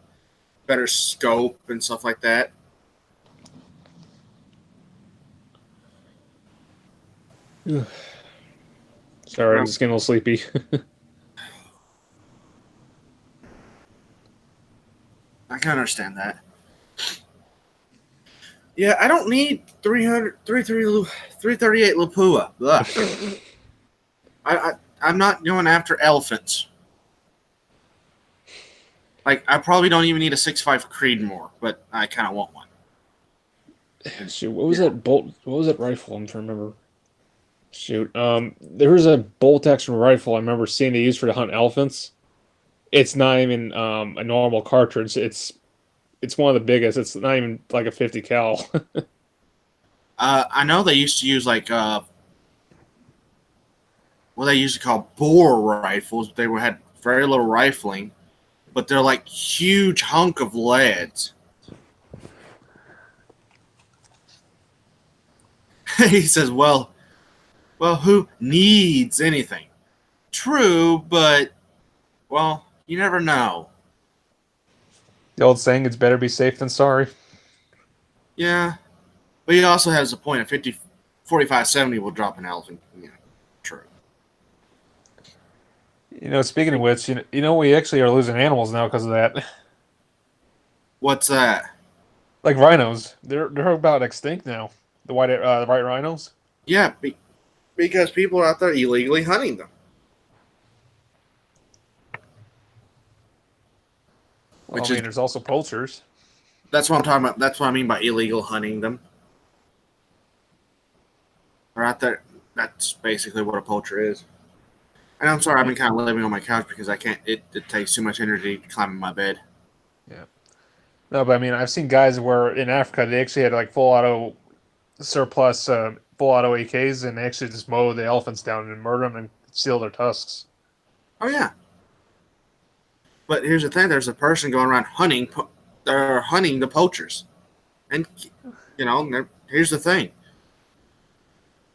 better scope and stuff like that. Sorry, I'm just getting a little sleepy. I can understand that. Yeah, I don't need 338 Lapua. I'm not going after elephants. Like, I probably don't even need a 6.5 Creedmoor, but I kind of want one. Shoot, what was that bolt? What was that rifle? I'm trying to remember. Shoot, there was a bolt action rifle I remember seeing they used for to hunt elephants, It's not even a normal cartridge. It's one of the biggest. It's not even like a 50 cal. I know they used to use like what they used to call bore rifles. They had very little rifling, but they're like huge hunk of leads. He says, well, who needs anything? True, but well, you never know. The old saying, "It's better be safe than sorry." Yeah, but he also has a point of 50, 45, 70 will drop an elephant. Yeah, true. Speaking of which, we actually are losing animals now because of that. What's that? Like rhinos, they're about extinct now. The white rhinos. Yeah, because people are out there illegally hunting them. Well, Which I is mean, there's also poachers. that's what I'm talking about. That's what I mean by illegal hunting them. They're out there. That's basically what a poacher is. And I'm sorry, I've been kind of living on my couch because I can't. It takes too much energy to climb in my bed. Yeah. No, but I mean, I've seen guys where in Africa they actually had like full auto surplus, full auto AKs, and they actually just mow the elephants down and murder them and steal their tusks. Oh yeah. But here's the thing: there's a person going around hunting. They're hunting the poachers, and here's the thing: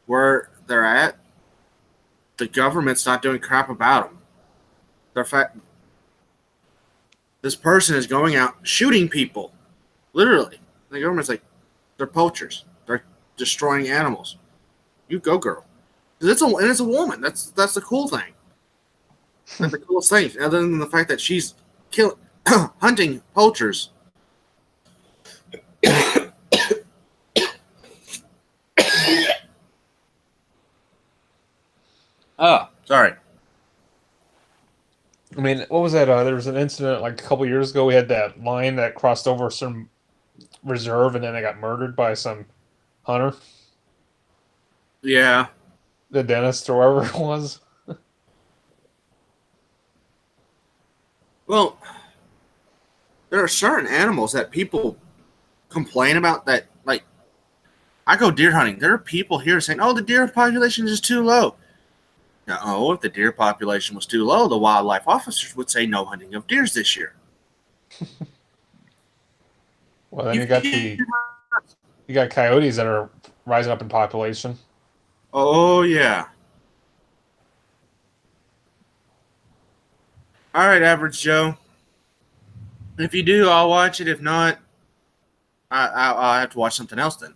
where they're at, the government's not doing crap about them. This person is going out shooting people, literally. The government's like, they're poachers. They're destroying animals. You go, girl. It's a woman. That's the cool thing. That's the coolest thing. Other than the fact that she's hunting poachers. Oh, sorry. I mean, what was that? There was an incident like a couple years ago. We had that lion that crossed over some reserve, and then they got murdered by some hunter, Yeah. the dentist or whoever it was. Well, there are certain animals that people complain about that, like, I go deer hunting. There are people here saying, oh, the deer population is too low. No, if the deer population was too low, the wildlife officers would say no hunting of deers this year. Well, then you got coyotes that are rising up in population. Oh, yeah. All right, Average Joe. If you do, I'll watch it. If not, I'll have to watch something else then.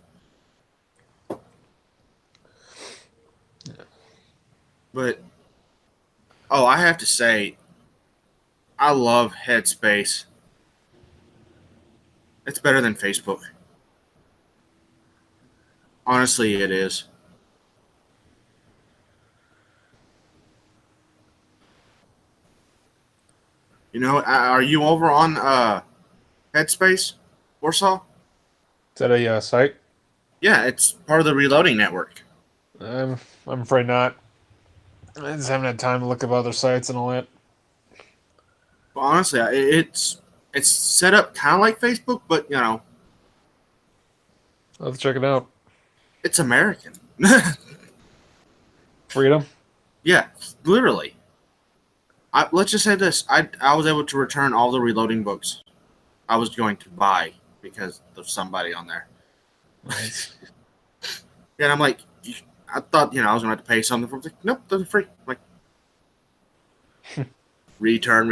But, oh, I have to say, I love Headspace. It's better than Facebook. Honestly, it is. Are you over on Headspace, Warsaw? Is that a site? Yeah, it's part of the Reloading Network. I'm afraid not. I just haven't had time to look up other sites and all that. But honestly, it's set up kind of like Facebook, but I'll have to check it out. it's American. Freedom. Yeah, literally. Let's just say this: I was able to return all the Reloading books I was going to buy because of somebody on there. Nice. And I'm like, I thought I was going to have to pay something for it. Like, nope, they're free. I'm like, return.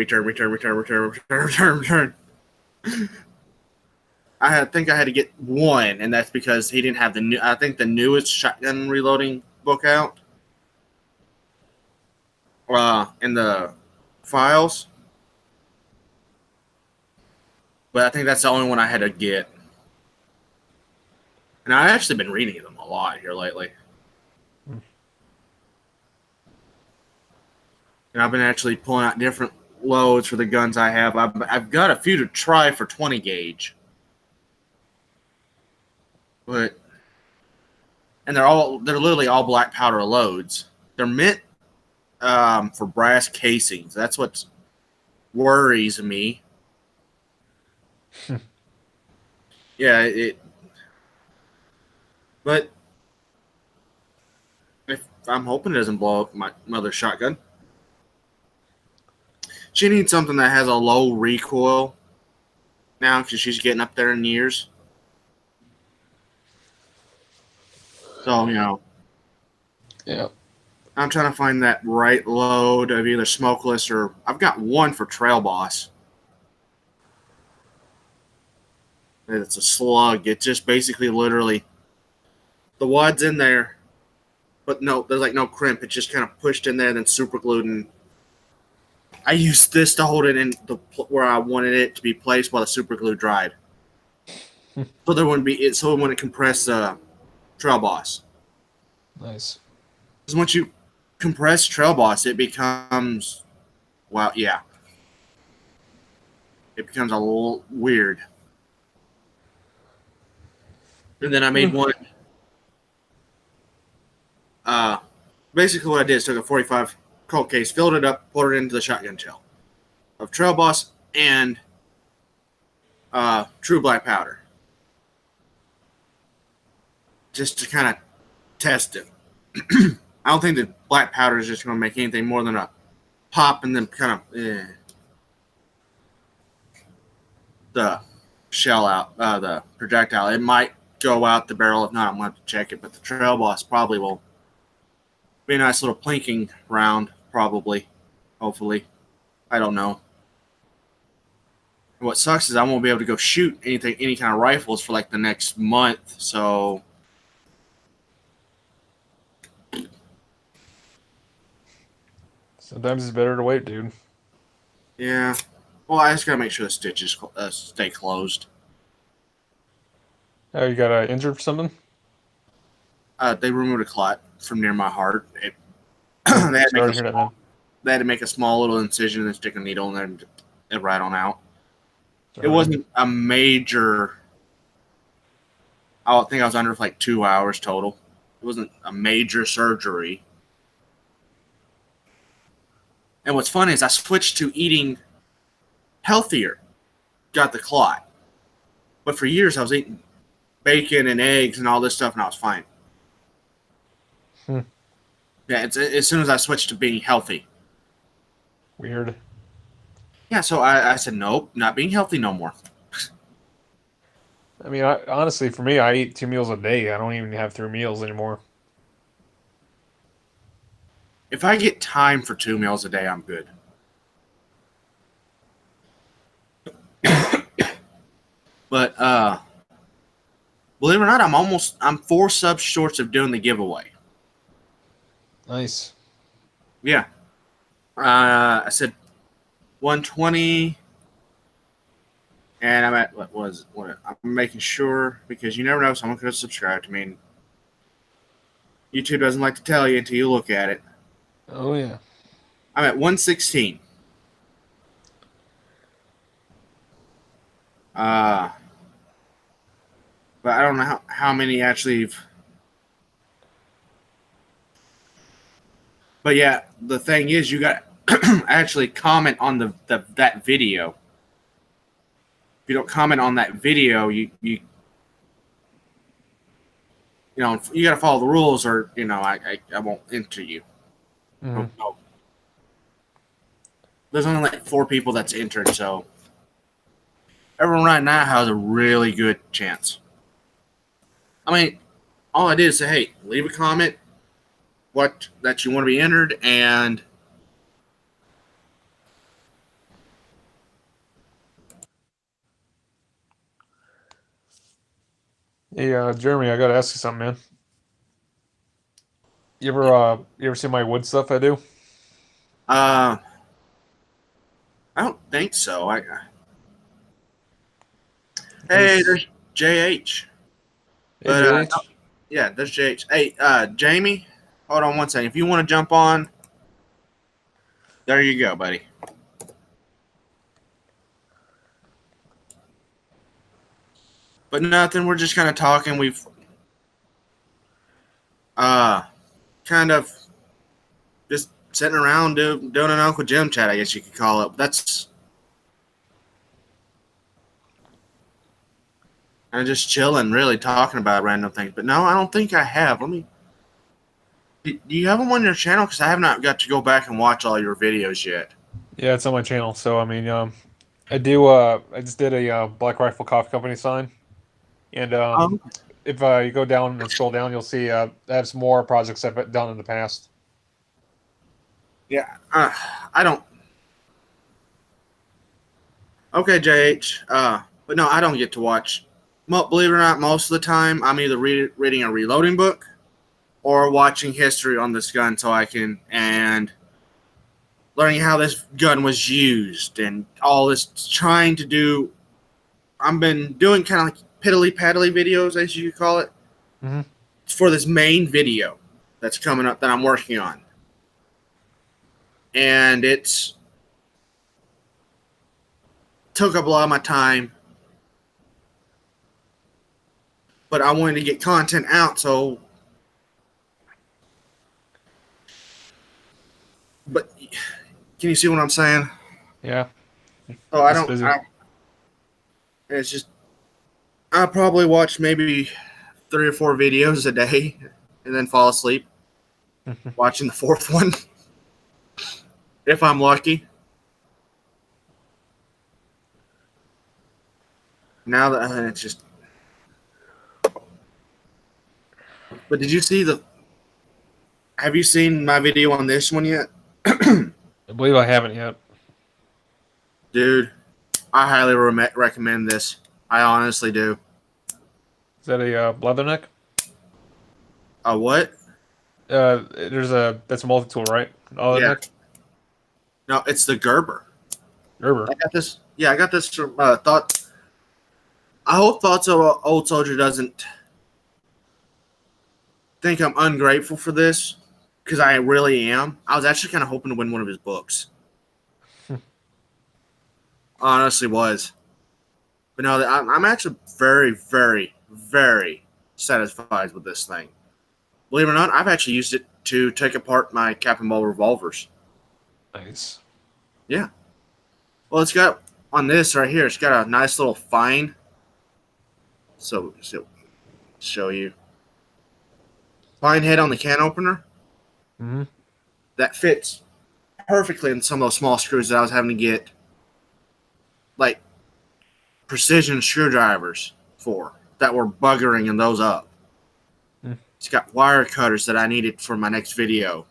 I think I had to get one, and that's because he didn't have the new. I think the newest shotgun reloading book out. In the files, but I think that's the only one I had to get. And I've actually been reading them a lot here lately. And I've been actually pulling out different loads for the guns I have. I've got a few to try for 20 gauge. And they're literally all black powder loads. They're meant for brass casings. That's what's worries me. Yeah, but if I'm hoping it doesn't blow up my mother's shotgun. She needs something that has a low recoil now because she's getting up there in years. So, Yeah. I'm trying to find that right load of either smokeless or I've got one for Trail Boss. It's a slug. It's just basically literally the wad's in there, but no, there's like no crimp. It's just kind of pushed in there and then super glued. And I used this to hold it in where I wanted it to be placed while the super glue dried. So there wouldn't be it. So it wouldn't compress Trail Boss. Nice. Because once you compress Trail Boss, it becomes, well, yeah, it becomes a little weird. And then I made one. Basically, what I did is took a 45 Colt case, filled it up, poured it into the shotgun shell of Trail Boss and True Black Powder, just to kind of test it. I don't think that black powder is just going to make anything more than a pop and then kind of the shell out, the projectile. It might go out the barrel. If not, I'm going to have to check it. But the Trail Boss probably will be a nice little plinking round, probably, hopefully. I don't know. What sucks is I won't be able to go shoot any kind of rifles for like the next month. So Sometimes it's better to wait, dude. yeah. Well, I just gotta make sure the stitches stay closed. Oh, you got injured for something? They removed a clot from near my heart. They Sorry had to to make hear that, man. they had to make a small little incision and stick a needle in there and right on out. Sorry. It wasn't a major. I think I was under for like 2 hours total. It wasn't a major surgery. And what's funny is I switched to eating healthier. Got the clot. But for years I was eating bacon and eggs and all this stuff and I was fine. Yeah, it's as soon as I switched to being healthy. Weird. Yeah, so I said, nope, not being healthy no more. I mean, honestly, for me, I eat 2 meals a day. I don't even have 3 meals anymore. If I get time for 2 meals a day, I'm good. But believe it or not, I'm 4 subs shorts of doing the giveaway. Nice. Yeah. I said 120, and I'm at what? I'm making sure because you never know, someone could have subscribed to me. And YouTube doesn't like to tell you until you look at it. Oh yeah. I'm at 116. But I don't know how many actually. But yeah, the thing is, you got actually comment on that video. If you don't comment on that video, you got to follow the rules, or I won't enter you. Mm-hmm. Oh. There's only like 4 people that's entered, so everyone right now has a really good chance. I mean, all I did is say, hey, leave a comment, what that you want to be entered, and Hey, Jeremy, I gotta ask you something, man. You ever see my wood stuff I do? I don't think so. Hey, there's JH. Hey, But JH. yeah, there's JH. Hey, Jamie, hold on one second. If you want to jump on, there you go, buddy. But nothing. We're just kind of talking. We've kind of just sitting around doing an Uncle Jim chat, I guess you could call it. That's and just chilling, really talking about random things. But no, I don't think I have. Let me. Do you have them on your channel? Because I have not got to go back and watch all your videos yet. Yeah, it's on my channel. So I mean, I do. I just did a Black Rifle Coffee Company sign, and Um, if you go down and scroll down, you'll see I have some more projects I've done in the past. yeah, I don't. Okay, JH. But no, I don't get to watch. Believe it or not, most of the time I'm either reading a reloading book or watching history on this gun, so I can and learning how this gun was used and all this trying to do. I've been doing kind of like piddly paddly videos, as you call it, Mm-hmm. for this main video that's coming up that I'm working on, and it's took up a lot of my time, but I wanted to get content out, so. But can you see what I'm saying? Yeah, So I just don't. busy. It's just I probably watch maybe 3 or 4 videos a day, and then fall asleep watching the fourth one if I'm lucky. Now that it's just. But did you see the? Have you seen my video on this one yet, I believe I haven't yet. dude? I highly recommend this. I honestly do. Is that a Leatherneck? A what? That's a multi tool, right? Yeah. Leatherneck. No, it's the Gerber. Gerber. I got this. Yeah, I got this from Thought. I hope Thoughts of an Old Soldier doesn't think I'm ungrateful for this, because I really am. I was actually kind of hoping to win one of his books. Honestly, was. But no, I'm actually very, very, very satisfied with this thing. Believe it or not, I've actually used it to take apart my Captain Ball revolvers. Nice. Yeah. Well, it's got on this right here. It's got a nice little fine. So show you fine head on the can opener Mm-hmm. that fits perfectly in some of those small screws that I was having to get, like precision screwdrivers for that were buggering in those up. Mm. It's got wire cutters that I needed for my next video.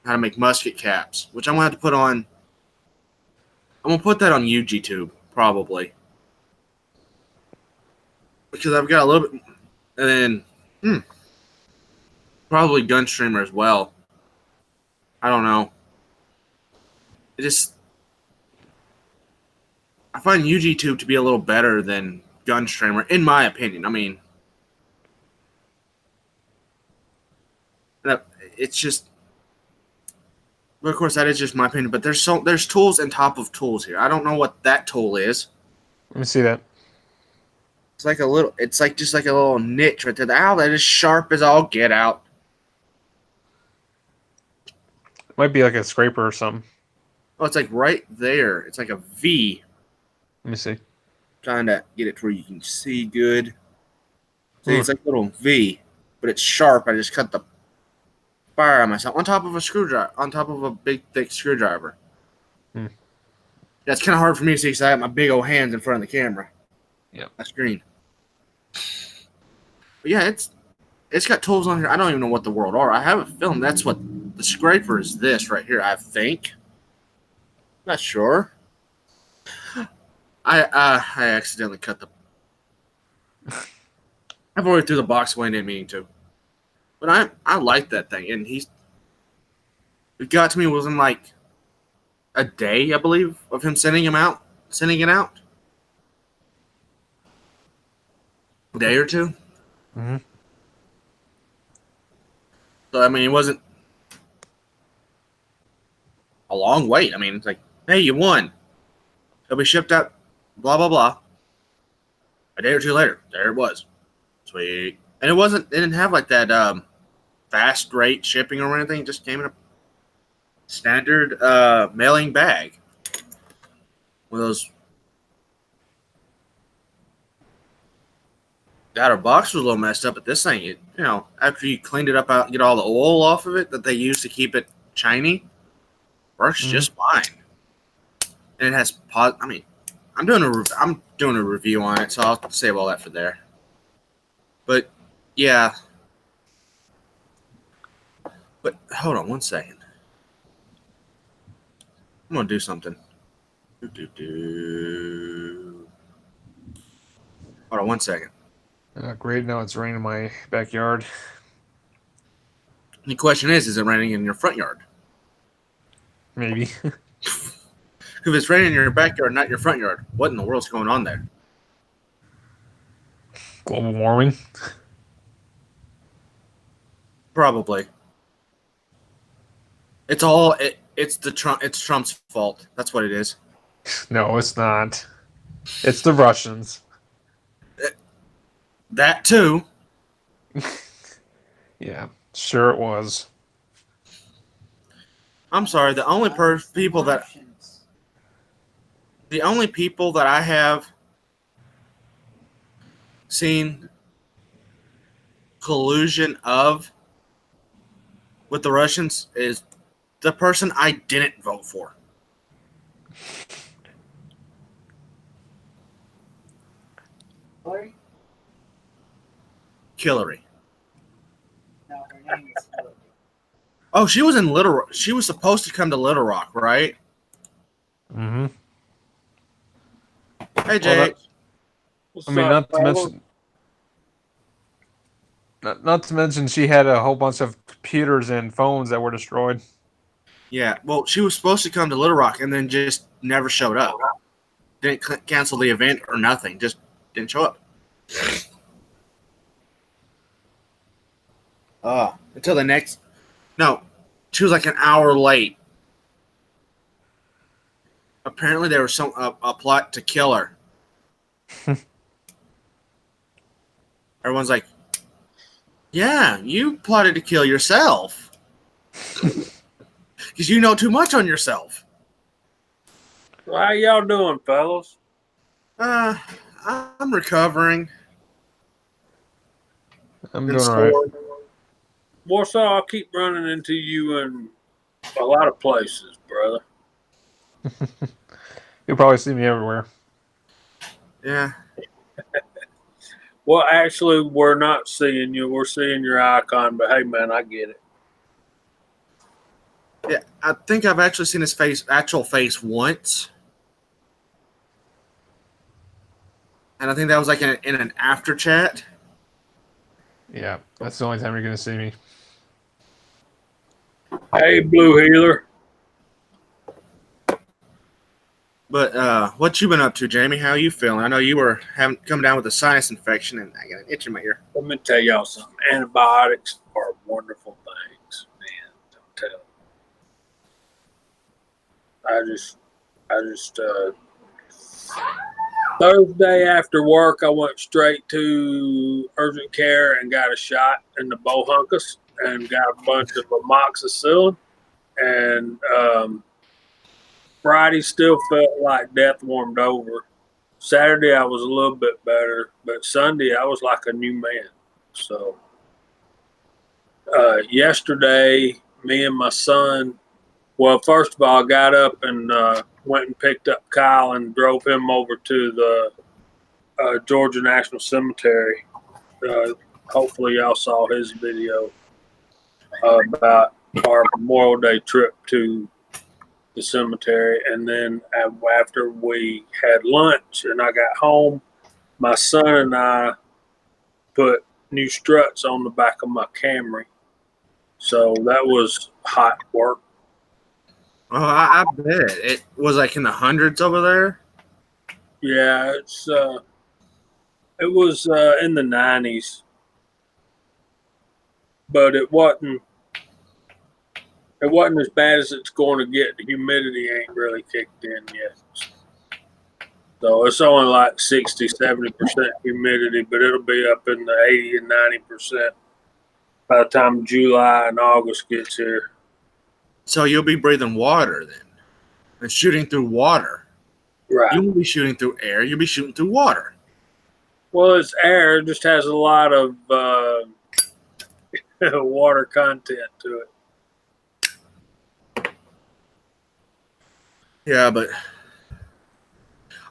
How to make musket caps, which I'm gonna have to put on. I'm gonna put that on UGTube probably, because I've got a little bit, and then probably Gunstreamer as well. I don't know. It just I find UGTube to be a little better than Gunstreamer, in my opinion. I mean, it's just. But of course, that is just my opinion. But there's tools on top of tools here. I don't know what that tool is. Let me see that. It's like a little. It's like just like a little niche right there. Ow, that is sharp as all get out. Might be like a scraper or something. Oh, it's like right there. It's like a V. Let me see. Trying to get it to where you can see good. See, Hmm. it's like a little V, but it's sharp. I just cut the fire on myself on top of a screwdriver, on top of a big thick screwdriver. Hmm. Yeah, it's kind of hard for me to see because I have my big old hands in front of the camera. Yep. My screen. But yeah, it's got tools on here. I don't even know what the world are. I haven't filmed. That's what the scraper is. This right here, I think. Not sure. I accidentally cut the. I've already threw the box away and didn't mean to. But I like that thing, and it got to me within like a day, I believe, of him sending it out. A day or two. Mm-hmm. So I mean, it wasn't a long wait. I mean, it's like, hey, you won. It'll be shipped out. Blah blah blah. A day or two later, there it was. Sweet. And it wasn't. It didn't have like that fast rate shipping or anything. It just came in a standard mailing bag. One of those. that our box was a little messed up, but this thing, after you cleaned it up out, get all the oil off of it that they use to keep it shiny, works just fine. And it has I mean, I'm doing a review on it, so I'll save all that for there. But yeah. But hold on one second. I'm gonna do something. Hold on one second. Great. Now it's raining in my backyard. The question is it raining in your front yard? Maybe. If it's raining in your backyard, not your front yard, what in the world's going on there? Global warming. Probably. It's Trump's fault. That's what it is. No, it's not. It's the Russians. That too. Yeah, sure it was. I'm sorry. The only people that I have seen collusion of with the Russians is the person I didn't vote for. Hillary. No, her name is Hillary. Oh, she was in Little Rock. She was supposed to come to Little Rock, right? Mm-hmm. Hey, Jake. Not to mention she had a whole bunch of computers and phones that were destroyed. Yeah, well, she was supposed to come to Little Rock and then just never showed up. Didn't cancel the event or nothing. Just didn't show up. Until the next. No, she was like an hour late. Apparently, there was a plot to kill her. Everyone's like, "Yeah, you plotted to kill yourself because you know too much on yourself." Well, how y'all doing, fellas? I'm recovering. I'm doing all right. Warsaw, I keep running into you in a lot of places, brother. You'll probably see me everywhere. Yeah. Well, actually, we're not seeing you. We're seeing your icon, but hey, man, I get it. Yeah, I think I've actually seen his actual face once. And I think that was like in an after chat. Yeah, that's the only time you're going to see me. Hey, Blue Healer. But what you been up to, Jamie? How you feeling? I know you were come down with a sinus infection and I got an itch in my ear. Let me tell y'all something. Antibiotics are wonderful things, man. Don't tell. Thursday after work, I went straight to urgent care and got a shot in the bohunkus and got a bunch of amoxicillin. And Friday still felt like death warmed over. Saturday, I was a little bit better, but Sunday, I was like a new man. So yesterday, me and my son, well, first of all, I got up and went and picked up Kyle and drove him over to the Georgia National Cemetery. Hopefully, y'all saw his video about our Memorial Day trip to the cemetery. And then after we had lunch and I got home, my son and I put new struts on the back of my Camry. So that was hot work. Oh, I bet it was like in the hundreds over there. Yeah, it was in the 90s, but it wasn't as bad as it's going to get. The humidity ain't really kicked in yet. So it's only like 60, 70% humidity, but it'll be up in the 80 and 90% by the time July and August gets here. So you'll be breathing water then and shooting through water. Right. You won't be shooting through air. You'll be shooting through water. Well, it's air. It just has a lot of water content to it. Yeah, but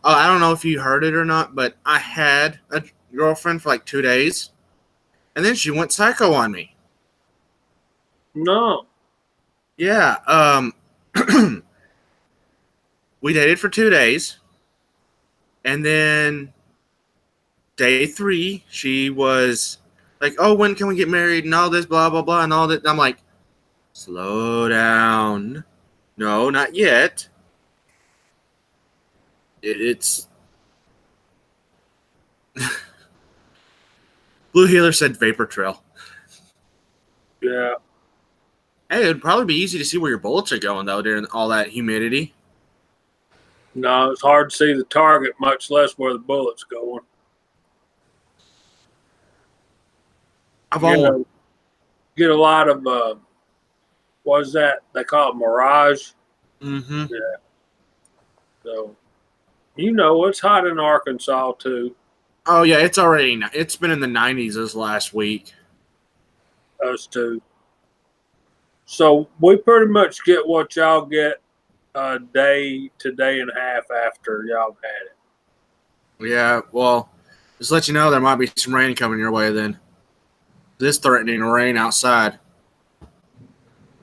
I don't know if you heard it or not, but I had a girlfriend for like 2 days, and then she went psycho on me. No. Yeah, we dated for 2 days, and then day 3, she was like, "Oh, when can we get married?" and all this, blah blah blah, and all that. I'm like, "Slow down, no, not yet. It's." Blue Healer said vapor trail. Yeah. Hey, it'd probably be easy to see where your bullets are going though during all that humidity. No, it's hard to see the target, much less where the bullet's going. I've You always know, get a lot of what is that? They call it mirage. Mm-hmm. Yeah. So it's hot in Arkansas too. Oh yeah, it's been in the 90s this last week. Us too. So we pretty much get what y'all get a day to day and a half after y'all had it. Yeah, well, just let you know there might be some rain coming your way then. This threatening rain outside.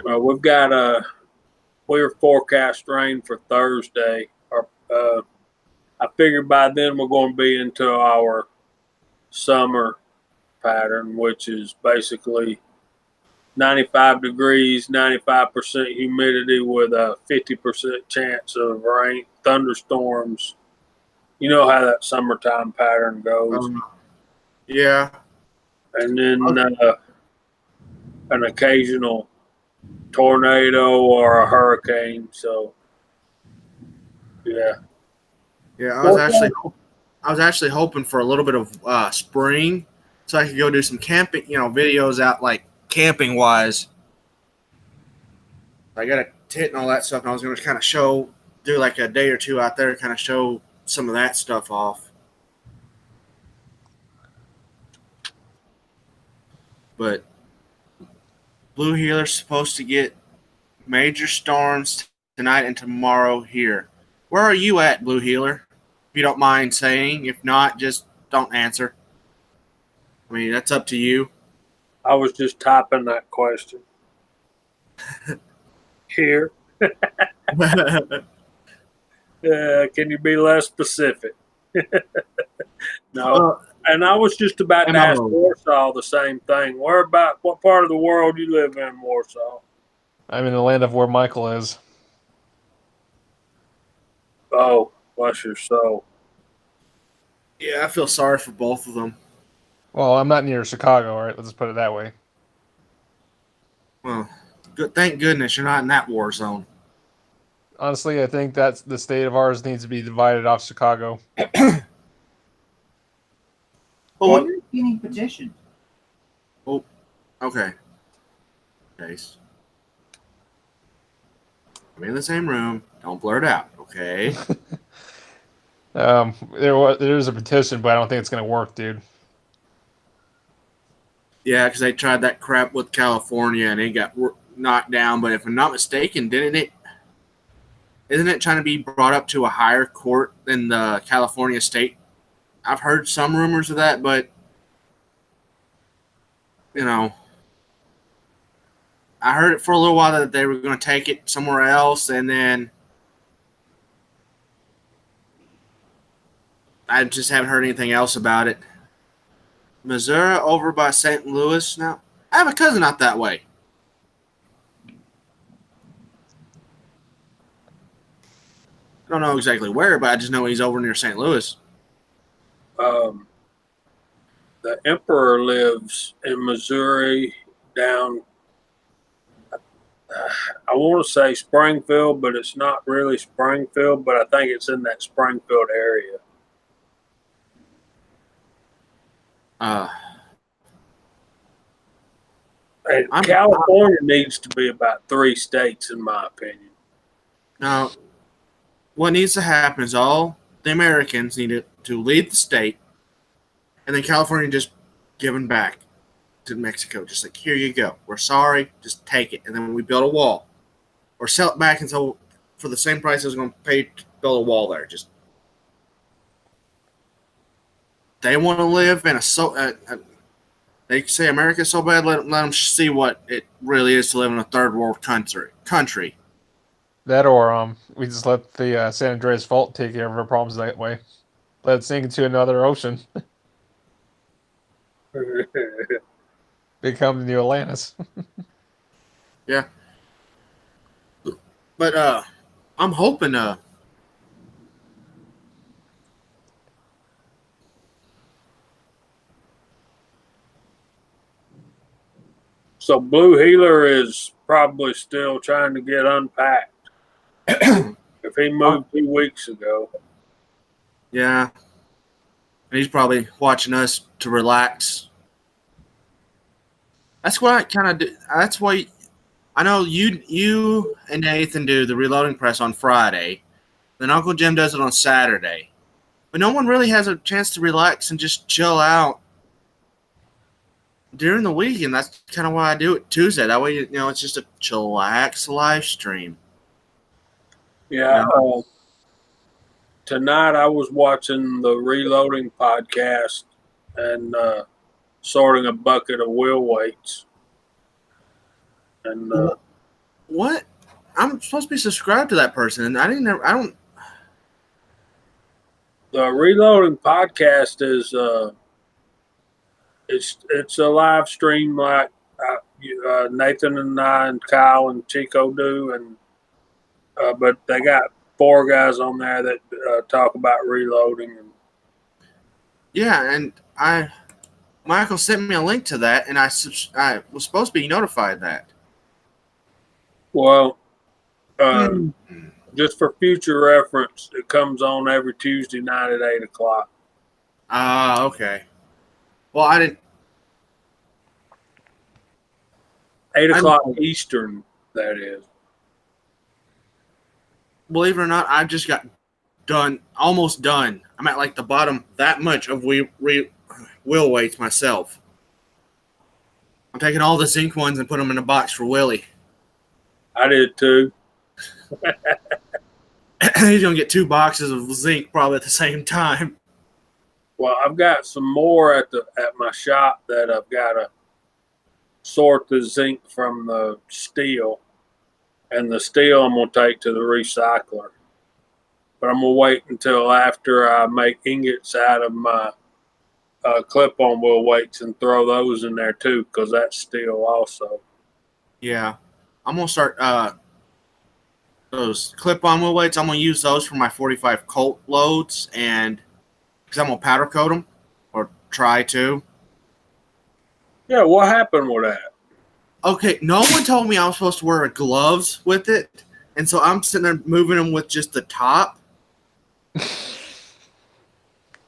We've got we're forecast rain for Thursday. I figure by then we're going to be into our summer pattern, which is basically 95 degrees, 95% humidity with a 50% chance of rain, thunderstorms. You know how that summertime pattern goes. Yeah. And then an occasional tornado or a hurricane. So, yeah. Yeah, I was actually hoping for a little bit of spring so I could go do some camping, videos out like camping wise. I got a tent and all that stuff, and I was going to kind of do like a day or two out there, kind of show some of that stuff off. But Blue Healer's supposed to get major storms tonight and tomorrow here. Where are you at, Blue Healer? If you don't mind saying. If not, just don't answer. I mean, that's up to you. I was just typing that question. Here. Can you be less specific? No. And I was just about to ask Warsaw the same thing. What part of the world you live in, Warsaw? I'm in the land of where Michael is. Oh, bless your soul. Yeah, I feel sorry for both of them. Well, I'm not near Chicago, all right? Let's just put it that way. Well, good. Thank goodness you're not in that war zone. Honestly, I think that's the state of ours needs to be divided off Chicago. Well, you're getting petitioned. Oh, okay. Case. I'm in the same room. Don't blurt out, okay? There's a petition, but I don't think it's going to work, dude. Yeah, because they tried that crap with California and it got knocked down. But if I'm not mistaken, isn't it trying to be brought up to a higher court than the California state? I've heard some rumors of that, but I heard it for a little while that they were going to take it somewhere else, and then I just haven't heard anything else about it. Missouri over by St. Louis now. I have a cousin out that way. I don't know exactly where, but I just know he's over near St. Louis. The Emperor lives in Missouri down, I want to say Springfield, but it's not really Springfield, but I think it's in that Springfield area. And California needs to be about 3 states, in my opinion. Now, what needs to happen is all the Americans need to leave the state and then California just giving back to Mexico, just like, here you go. We're sorry, just take it, and then we build a wall, or sell it back until for the same price I was going to pay to build a wall there. Just they want to live in they say America's so bad. Let them see what it really is to live in a third world country. That or we just let the San Andreas Fault take care of our problems that way. Let it sink into another ocean. Become the new Atlantis. Yeah. But I'm hoping So Blue Healer is probably still trying to get unpacked. If he moved 2 weeks ago. yeah. And he's probably watching us to relax. That's what I kind of do. That's why I know you and Nathan do the reloading press on Friday. Then Uncle Jim does it on Saturday. But no one really has a chance to relax and just chill out during the week, and that's kind of why I do it Tuesday. That way, it's just a chillax live stream. Yeah. Tonight I was watching the Reloading podcast and sorting a bucket of wheel weights. And What? I'm supposed to be subscribed to that person, and I don't. the Reloading podcast is it's a live stream like Nathan and I and Kyle and Chico do, and but they got 4 guys on there that talk about reloading. And Yeah, and Michael sent me a link to that, and I was supposed to be notified that. well, just for future reference, it comes on every Tuesday night at 8:00. Ah, okay. Well, I didn't. 8:00 Eastern, that is. Believe it or not, I just got almost done. I'm at like the bottom that much of wheel weights myself. I'm taking all the zinc ones and put them in a box for Willie. I did too. He's gonna get 2 boxes of zinc probably at the same time. Well, I've got some more at my shop that I've got to sort the zinc from the steel, and the steel I'm gonna take to the recycler. But I'm gonna wait until after I make ingots out of my clip-on wheel weights and throw those in there too, because that's steel also. Yeah, I'm gonna start those clip-on wheel weights. I'm gonna use those for my 45 Colt loads, and because I'm gonna powder coat them or try to. Yeah, what happened with that? Okay, no one told me I was supposed to wear gloves with it, and so I'm sitting there moving them with just the top.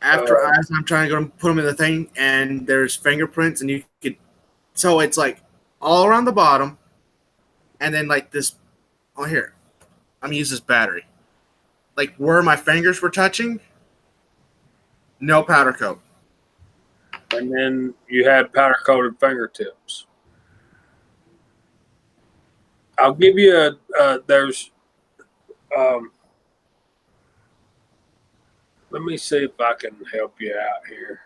As I'm trying to go put them in the thing, and there's fingerprints, and you could, so it's like all around the bottom, and then like this. Oh, here, I'm gonna use this battery. Like where my fingers were touching, no powder coat. And then you had powder-coated fingertips. I'll give you there's let me see if I can help you out here.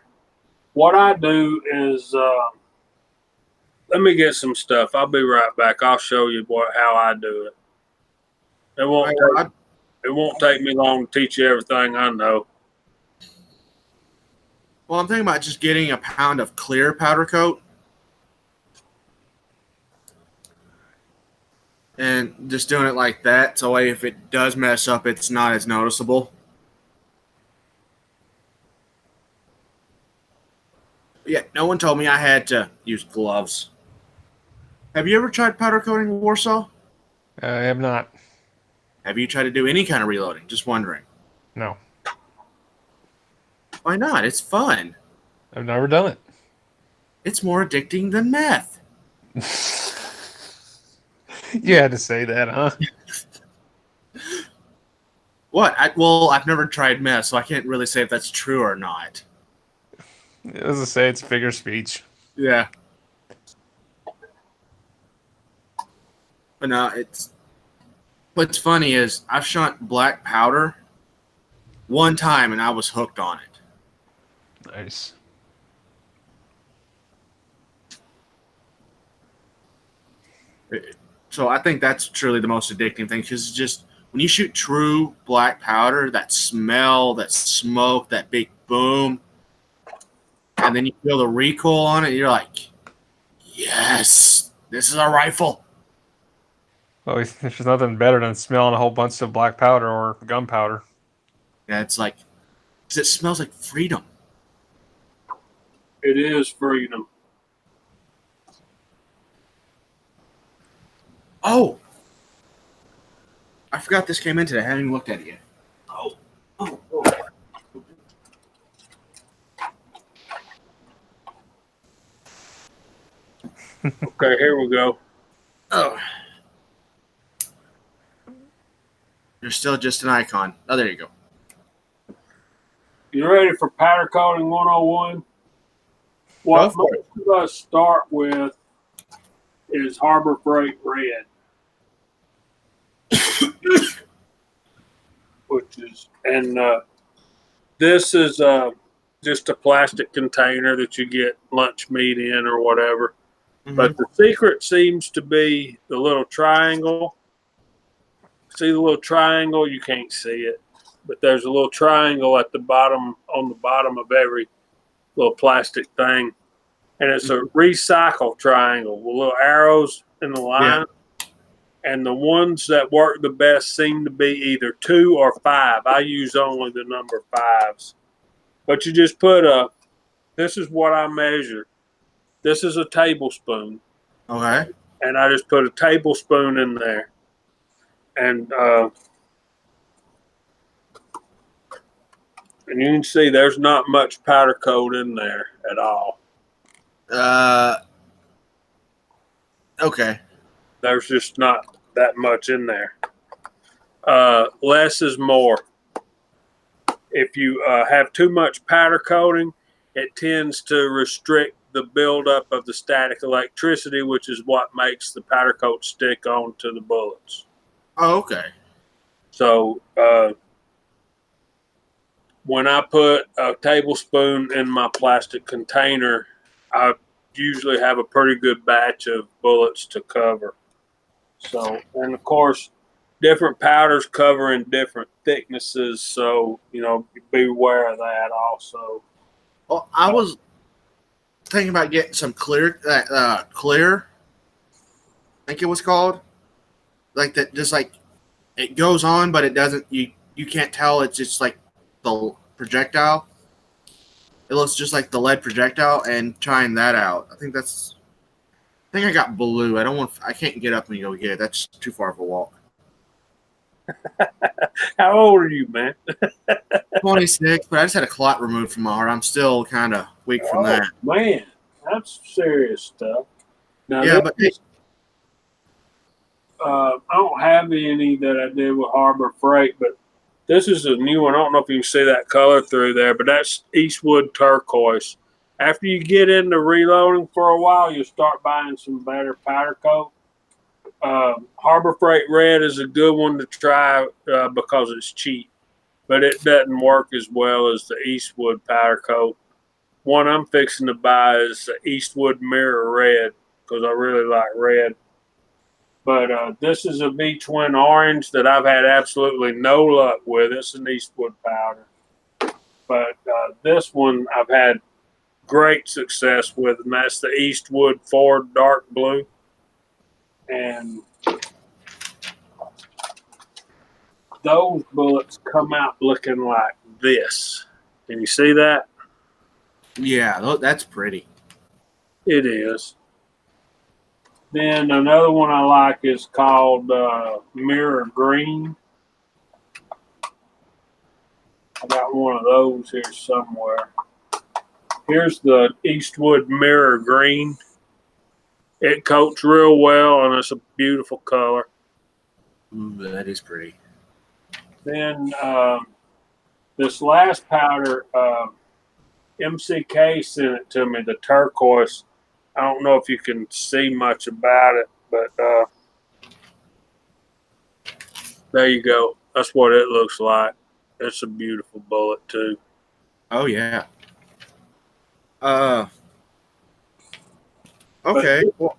What I do is let me get some stuff. I'll be right back. I'll show you how I do it. It won't take me long to teach you everything I know. Well, I'm thinking about just getting a pound of clear powder coat and just doing it like that, so if it does mess up, it's not as noticeable. Yeah, no one told me I had to use gloves. Have you ever tried powder coating Warsaw? I have not. Have you tried to do any kind of reloading? Just wondering. No. Why not? It's fun. I've never done it. It's more addicting than meth. You had to say that, huh? What? I've never tried meth, so I can't really say if that's true or not. As I say, it's figure speech. Yeah. But no, it's what's funny is I've shot black powder one time and I was hooked on it. Nice. So I think that's truly the most addicting thing because it's just when you shoot true black powder, that smell, that smoke, that big boom, and then you feel the recoil on it, you're like, yes, this is a rifle. Well, there's nothing better than smelling a whole bunch of black powder or gunpowder. Yeah, it's like, 'cause it smells like freedom. It is freedom. Oh, I forgot this came in today. I haven't even looked at it yet. Oh. Okay, here we go. Oh. You're still just an icon. Oh, there you go. You ready for powder coating 101? What most of us start with is Harbor Freight Red, which is, and this is just a plastic container that you get lunch meat in or whatever. Mm-hmm. But the secret seems to be the little triangle. See the little triangle? You can't see it, but there's a little triangle at the bottom, on the bottom of every little plastic thing. And it's a recycle triangle with little arrows in the line. Yeah. And the ones that work the best seem to be either 2 or 5. I use only the number 5s. But you just put this is what I measure. This is a tablespoon. Okay. And I just put a tablespoon in there. And you can see there's not much powder coat in there at all. Okay. There's just not that much in there. Less is more. If you have too much powder coating, it tends to restrict the buildup of the static electricity, which is what makes the powder coat stick onto the bullets. Oh, okay. So when I put a tablespoon in my plastic container, I usually have a pretty good batch of bullets to cover. So, and of course, different powders cover in different thicknesses. So, be aware of that also. Well, I was thinking about getting some clear, clear, I think it was called. Like that, just like it goes on, but it doesn't, you can't tell it's just like the projectile. It looks just like the lead projectile, and trying that out. I think I got blue. I can't get up and go get it. That's too far of a walk. How old are you, man? 26, but I just had a clot removed from my heart. I'm still kind of weak from that. Man, that's serious stuff. Now, yeah, but I don't have any that I did with Harbor Freight, but this is a new one. I don't know if you can see that color through there, but that's Eastwood turquoise. After you get into reloading for a while, you'll start buying some better powder coat. Harbor Freight Red is a good one to try because it's cheap, but it doesn't work as well as the Eastwood powder coat. One I'm fixing to buy is the Eastwood Mirror Red because I really like red. But this is a V-Twin Orange that I've had absolutely no luck with. It's an Eastwood powder. But this one I've had great success with, and that's the Eastwood Ford Dark Blue. And those bullets come out looking like this. Can you see that? Yeah, that's pretty. It is. Then another one I like is called Mirror Green. I got one of those here somewhere. Here's the Eastwood Mirror Green. It coats real well, and it's a beautiful color. Ooh, that is pretty. Then this last powder, MCK sent it to me, the turquoise. I don't know if you can see much about it, but there you go. That's what it looks like. It's a beautiful bullet too. Oh yeah. Okay. Well,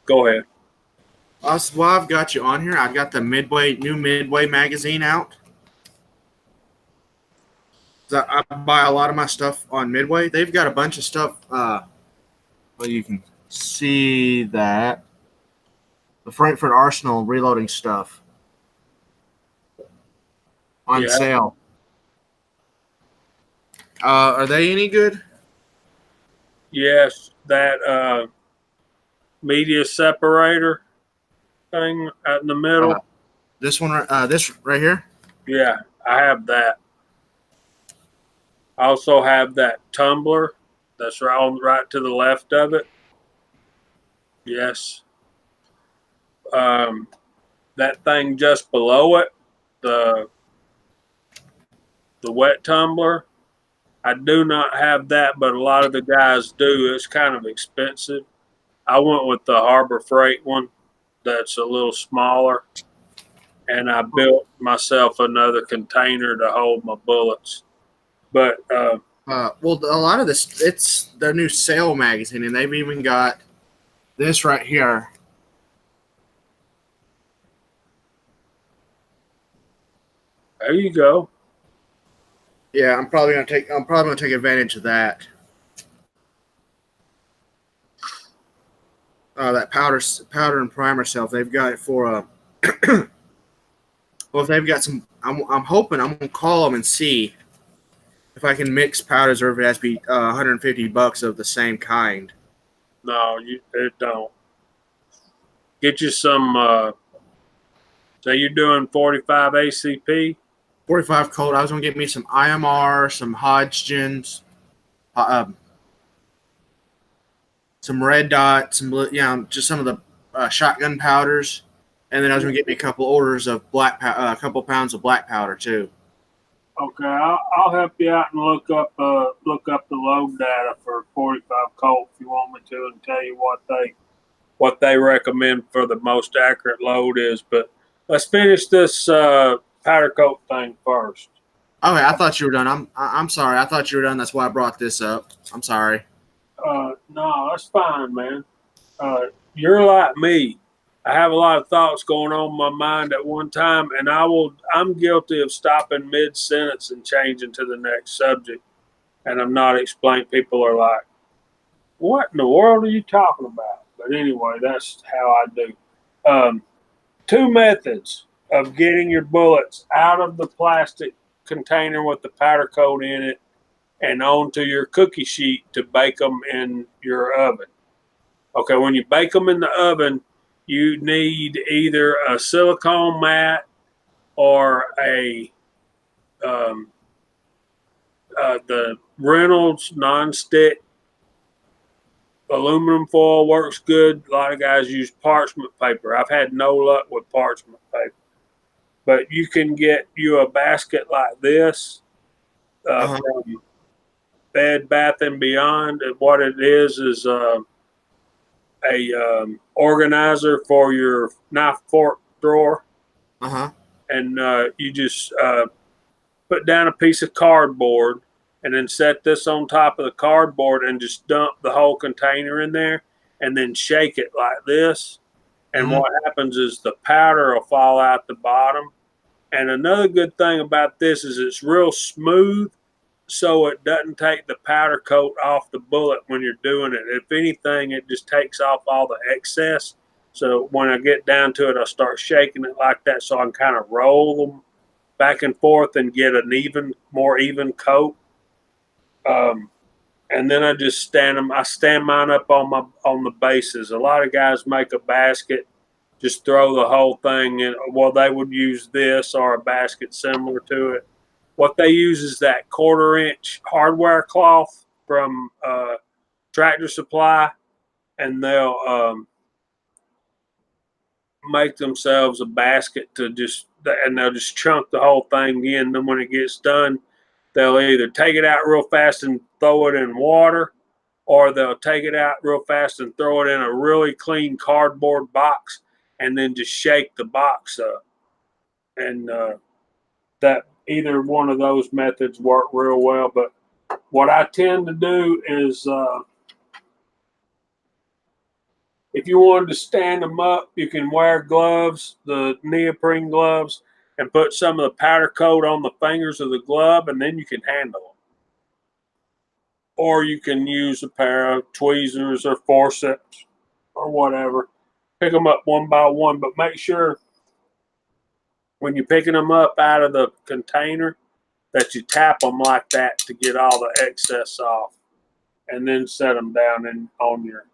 Go ahead. while I've got you on here, I've got the new Midway magazine out. I buy a lot of my stuff on Midway. They've got a bunch of stuff. Well, you can see that the Frankfurt Arsenal reloading stuff on sale. Are they any good? Yes, that media separator thing out in the middle. This one, this right here. Yeah, I have that. I also have that tumbler that's right to the left of it. Yes. That thing just below it, the wet tumbler. I do not have that, but a lot of the guys do. It's kind of expensive. I went with the Harbor Freight one that's a little smaller, and I built myself another container to hold my bullets. But well, a lot of this, it's their new sale magazine, and they've even got this right here. There you go. Yeah, I'm probably gonna take advantage of that. That powder and primer self. They've got it for well, if they've got some, I'm hoping I'm gonna call them and see if I can mix powders or if it has to be $150 of the same kind. No, it don't. Get you some. Say you're doing 45 ACP. 45 Colt. I was gonna get me some IMR, some Hodgins, some Red Dot, just some of the shotgun powders, and then I was gonna get me a couple orders of a couple pounds of black powder too. Okay, I'll help you out and look up the load data for 45 Colt if you want me to, and tell you what they recommend for the most accurate load is. But let's finish this powder coat thing first. Okay, I thought you were done. I'm sorry. I thought you were done. That's why I brought this up. I'm sorry. No, that's fine, man. You're like me. I have a lot of thoughts going on in my mind at one time, and I'm guilty of stopping mid-sentence and changing to the next subject, and I'm not explaining. People are like, what in the world are you talking about? But anyway, that's how I do. Two methods of getting your bullets out of the plastic container with the powder coat in it and onto your cookie sheet to bake them in your oven. Okay, when you bake them in the oven, you need either a silicone mat or the Reynolds nonstick aluminum foil works good. A lot of guys use parchment paper. I've had no luck with parchment paper, but you can get you a basket like this from Bed Bath and Beyond. And what it is a organizer for your knife fork drawer. And you just put down a piece of cardboard and then set this on top of the cardboard and just dump the whole container in there and then shake it like this. And what happens is the powder will fall out the bottom. And another good thing about this is it's real smooth, so it doesn't take the powder coat off the bullet when you're doing it. If anything, it just takes off all the excess. So when I get down to it, I'll start shaking it like that so I can kind of roll them back and forth and get an more even coat. And then I just stand mine up on the bases. A lot of guys make a basket, just throw the whole thing in. Well, they would use this or a basket similar to it. What they use is that 1/4-inch hardware cloth from Tractor Supply, and they'll make themselves a basket and they'll just chunk the whole thing in. Then when it gets done, they'll either take it out real fast and throw it in water, or they'll take it out real fast and throw it in a really clean cardboard box and then just shake the box up. And that either one of those methods work real well. But what I tend to do is if you wanted to stand them up, you can wear gloves, the neoprene gloves, and put some of the powder coat on the fingers of the glove, and then you can handle them. Or you can use a pair of tweezers or forceps or whatever. Pick them up one by one, but make sure when you're picking them up out of the container that you tap them like that to get all the excess off, and then set them down on your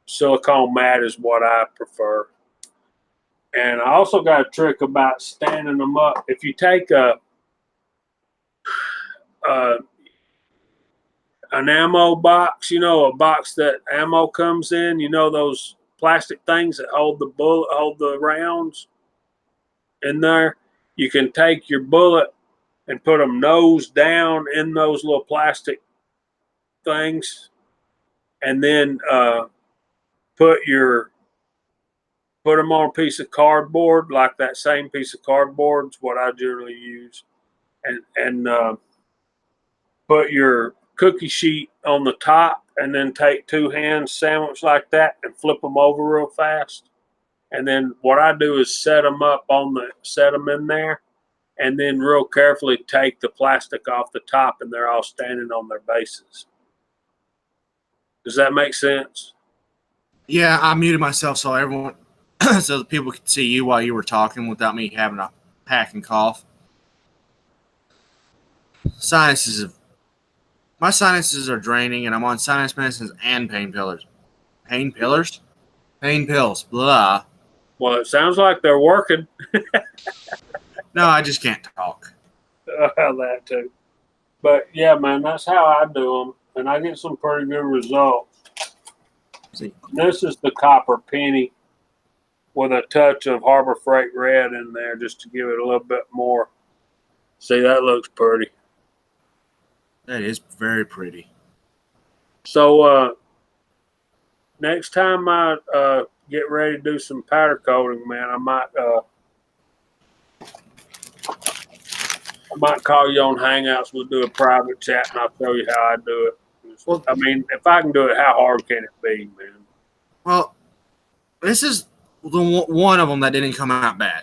silicone mat is what I prefer. And I also got a trick about standing them up. If you take an ammo box, a box that ammo comes in, those plastic things that hold the rounds in there, you can take your bullet and put them nose down in those little plastic things, and then put them on a piece of cardboard, like that same piece of cardboard is what I generally use, and put your cookie sheet on the top, and then take two hands sandwiched like that and flip them over real fast. And then what I do is set them in there, and then real carefully take the plastic off the top, and they're all standing on their bases. Does that make sense? Yeah, I muted myself so everyone, so the people could see you while you were talking without me having a hacking cough. My sinuses are draining, and I'm on sinus medicines and painkillers. Painkillers? Pain pills. Blah. Well, it sounds like they're working. No, I just can't talk. That too. But yeah, man, that's how I do them, and I get some pretty good results. See. This is the Copper Penny with a touch of Harbor Freight Red in there just to give it a little bit more. See, that looks pretty. That is very pretty. So next time I get ready to do some powder coating, man, I might call you on Hangouts. We'll do a private chat, and I'll show you how I do it. Well, I mean, if I can do it, how hard can it be, man? Well, this is the one of them that didn't come out bad.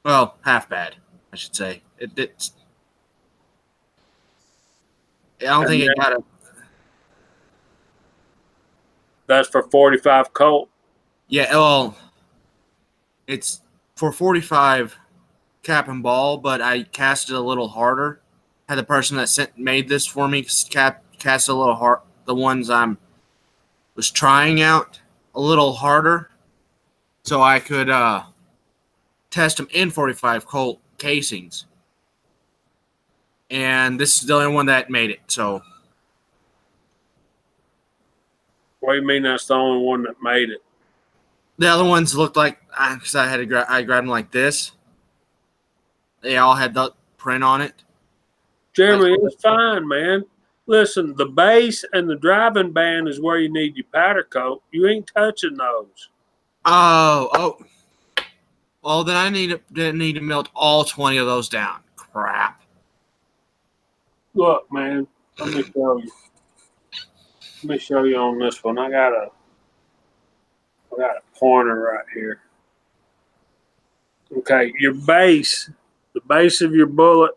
Well, half bad, I should say. It's. I don't think it got a. That's for 45 Colt. Yeah, well, it's for 45 cap and ball, but I cast it a little harder. Had the person that made this for me cast a little hard. The ones was trying out a little harder, so I could test them in 45 Colt casings. And this is the only one that made it. So, what do you mean that's the only one that made it? the other ones looked like, because I grabbed them like this. They all had the print on it. Jeremy, it's fine, man. Listen, the base and the driving band is where you need your powder coat. You ain't touching those. Oh. Well, then I need to melt all 20 of those down. Crap. Look, man, let me show you. Let me show you on this one. I got a pointer right here. Okay, your base, the base of your bullet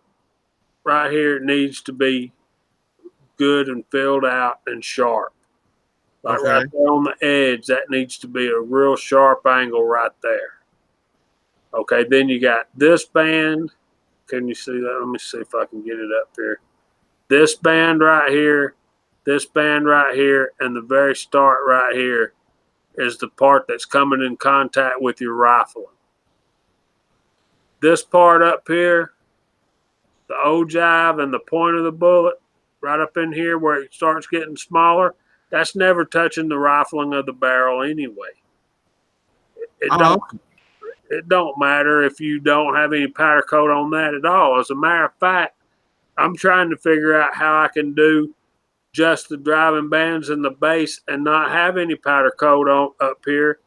right here needs to be good and filled out and sharp. Like Okay. right there on the edge, that needs to be a real sharp angle right there. Okay, then you got this band. Can you see that? Let me see if I can get it up here. This band right here, this band right here, and the very start right here is the part that's coming in contact with your rifle. This part up here, the ogive and the point of the bullet, right up in here where it starts getting smaller, that's never touching the rifling of the barrel anyway. It it don't matter if you don't have any powder coat on that at all. As a matter of fact, I'm trying to figure out how I can do just the driving bands and the base and not have any powder coat on up here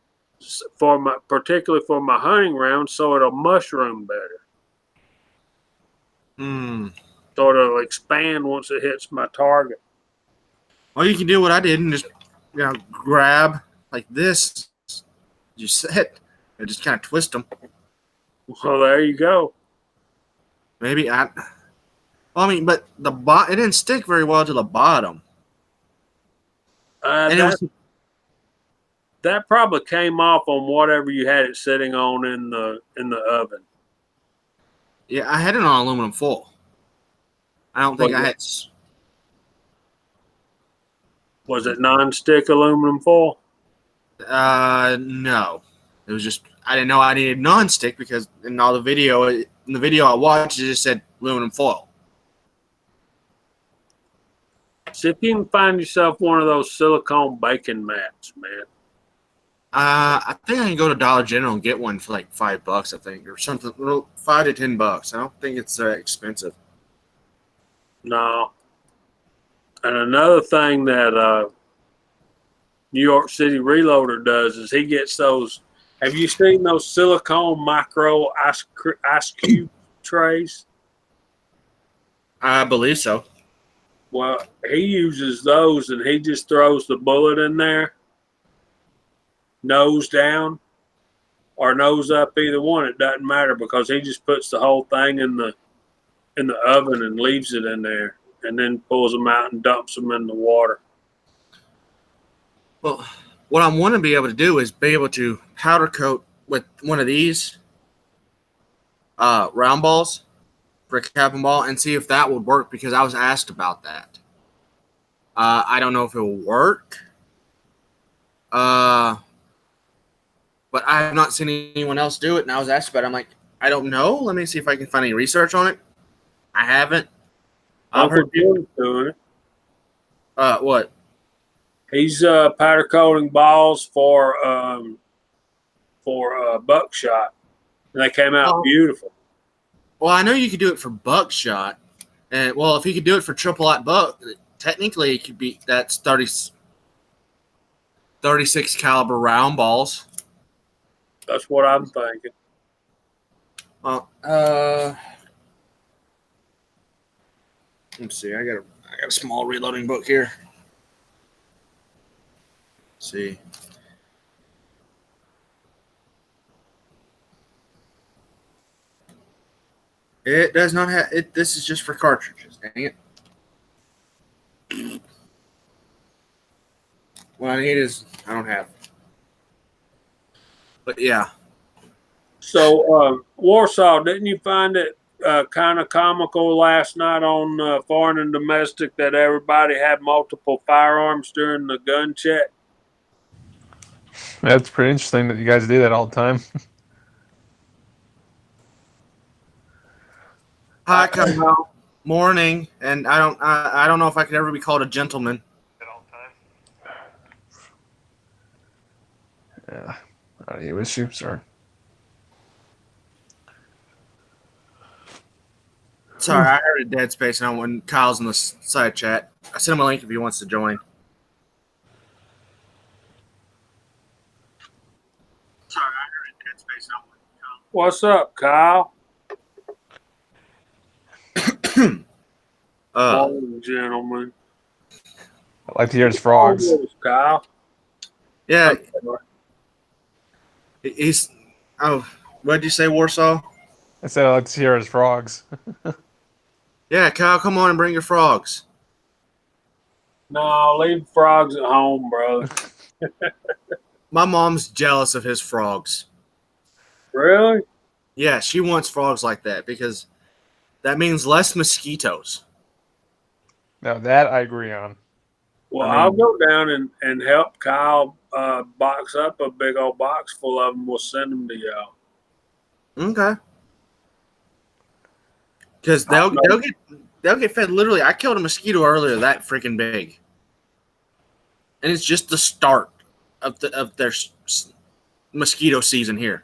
for my, particularly for my hunting rounds, so it'll mushroom better. So it'll expand once it hits my target. Well, you can do what I did and just, grab like this. You said, and just kind of twist them. Well, there you go. Maybe I. Well, I mean, but it didn't stick very well to the bottom. And that probably came off on whatever you had it sitting on in the oven. Yeah, I had it on aluminum foil. I don't think I had. Was it non-stick aluminum foil? No. It was just I didn't know I needed non-stick because in the video I watched, it just said aluminum foil. See if you can find yourself one of those silicone baking mats, man. I think I can go to Dollar General and get one for like $5, I think, or something. $5 to $10. I don't think it's expensive. No. And another thing that New York City Reloader does is he gets those. Have you seen those silicone micro ice cube trays? I believe so. Well, he uses those and he just throws the bullet in there, nose down or nose up, either one. It doesn't matter because he just puts the whole thing in the oven and leaves it in there and then pulls them out and dumps them in the water. Well, what I want to be able to do is be able to powder coat with one of these round balls for a capping ball and see if that would work because I was asked about that. I don't know if it will work. But I have not seen anyone else do it, and I was asked about it. I'm like, I don't know. Let me see if I can find any research on it. I haven't. I've heard people doing it. What? He's powder coating balls for buckshot, and they came out beautiful. Well, I know you could do it for buckshot, and well, if he could do it for triple-aught buck, technically it could be that's 36 caliber round balls. That's what I'm thinking. Well, let's see. I got a small reloading book here. Let's see. It does not have it. This is just for cartridges. Dang it. What I need is I don't have. But yeah. So Warsaw, didn't you find it kind of comical last night on Foreign and Domestic that everybody had multiple firearms during the gun check? That's pretty interesting that you guys do that all the time. Hi, Kyle. Morning, and I don't know if I could ever be called a gentleman. Yeah, audio issue. Sorry. Sorry, I heard a dead space, and when Kyle's in the side chat, I sent him a link if he wants to join. Sorry, I heard a dead space. What's up, Kyle? Morning, gentlemen. I like to hear his frogs. Kyle. Yeah. He's. Oh, what did you say, Warsaw? I said I like to hear his frogs. Yeah, Kyle, come on and bring your frogs. No, leave frogs at home, brother. My mom's jealous of his frogs. Really? Yeah, she wants frogs like that because that means less mosquitoes. Now that I agree on. Well, I'll go down and help Kyle box up a big old box full of them. We'll send them to y'all. Okay. Because they'll get fed. Literally, I killed a mosquito earlier that freaking big, and it's just the start of their mosquito season here.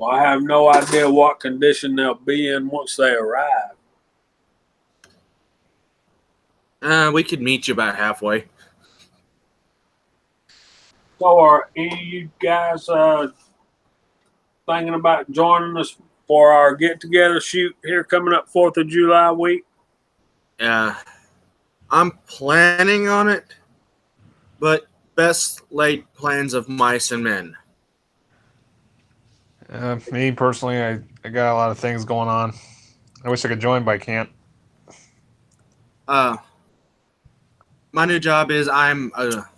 Well, I have no idea what condition they'll be in once they arrive. We could meet you about halfway. So are any of you guys thinking about joining us for our get-together shoot here coming up 4th of July week? I'm planning on it, but best laid plans of mice and men. Me personally, I got a lot of things going on. I wish I could join, but I can't. My new job is I'm a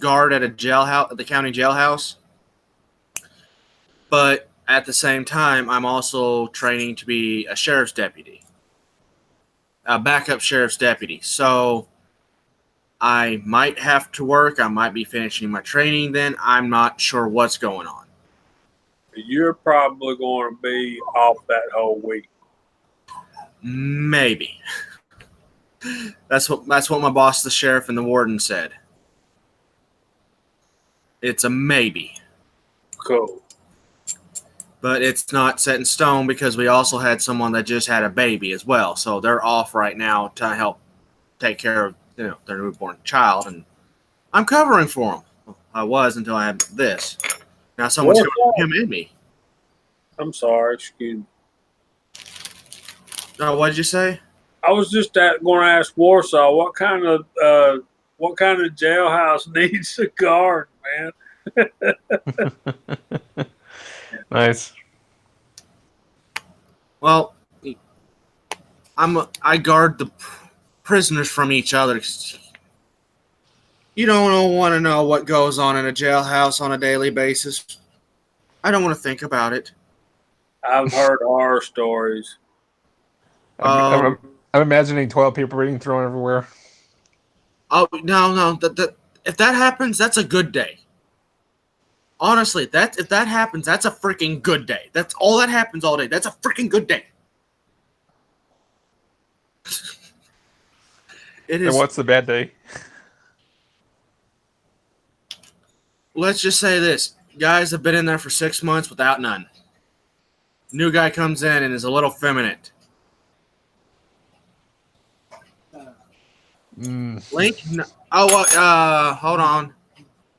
guard at a jailhouse, at the county jailhouse. But at the same time, I'm also training to be a sheriff's deputy, a backup sheriff's deputy. So I might have to work. I might be finishing my training then. I'm not sure what's going on. You're probably going to be off that whole week. Maybe. That's what my boss, the sheriff, and the warden said. It's a maybe. Cool. But it's not set in stone because we also had someone that just had a baby as well. So they're off right now to help take care of their newborn child. And I'm covering for them. I was until I had this. Now someone's going to him and me. I'm sorry, excuse me. Oh, what did you say? I was just going to ask Warsaw what kind of jailhouse needs a guard, man. Nice. Well, I guard the prisoners from each other. You don't want to know what goes on in a jailhouse on a daily basis. I don't want to think about it. I've heard horror stories. I'm imagining toilet paper being thrown everywhere. Oh no! If that happens, that's a good day. Honestly, if that happens, that's a freaking good day. That's all that happens all day. That's a freaking good day. It is. And what's the bad day? Let's just say this: guys have been in there for 6 months without none. New guy comes in and is a little feminine. Link? No, hold on.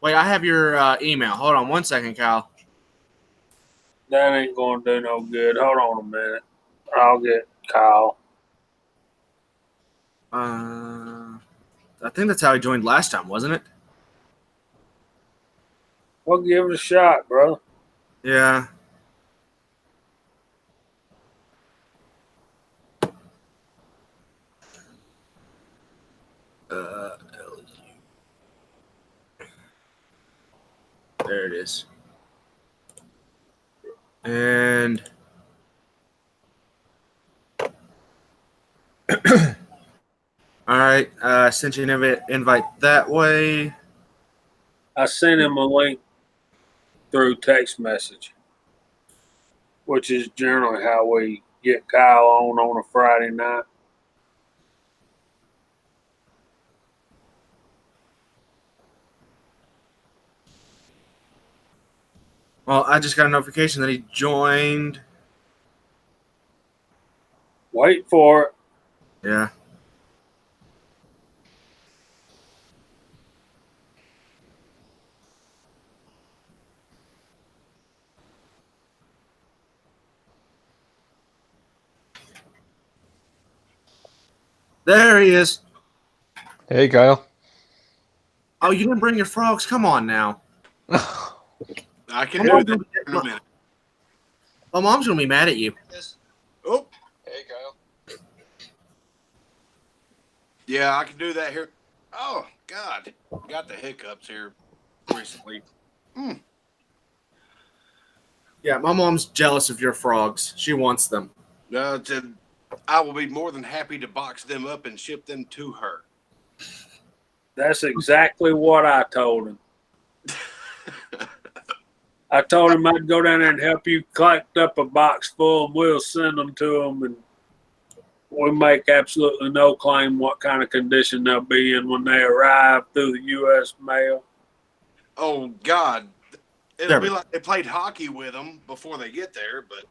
Wait, I have your email. Hold on 1 second, Kyle. That ain't going to do no good. Hold on a minute. I'll get Kyle. I think that's how he joined last time, wasn't it? Well, give it a shot, brother. Yeah. There it is. And all right, sent you an invite that way. I sent him a link through text message, which is generally how we get Kyle on a Friday night. Well, I just got a notification that he joined. Wait for it. Yeah. There he is. Hey, Kyle. Oh, you didn't bring your frogs? Come on now. I can do that in a minute. My mom's going to be mad at you. Oh, Hey, Kyle. yeah, I can do that here. Oh, God. Got the hiccups here recently. Yeah, my mom's jealous of your frogs. She wants them. I will be more than happy to box them up and ship them to her. That's exactly what I told him. I told him I'd go down there and help you collect up a box full, and we'll send them to them, and we make absolutely no claim what kind of condition they'll be in when they arrive through the U.S. mail. Oh, God. it'll be like they played hockey with them before they get there. But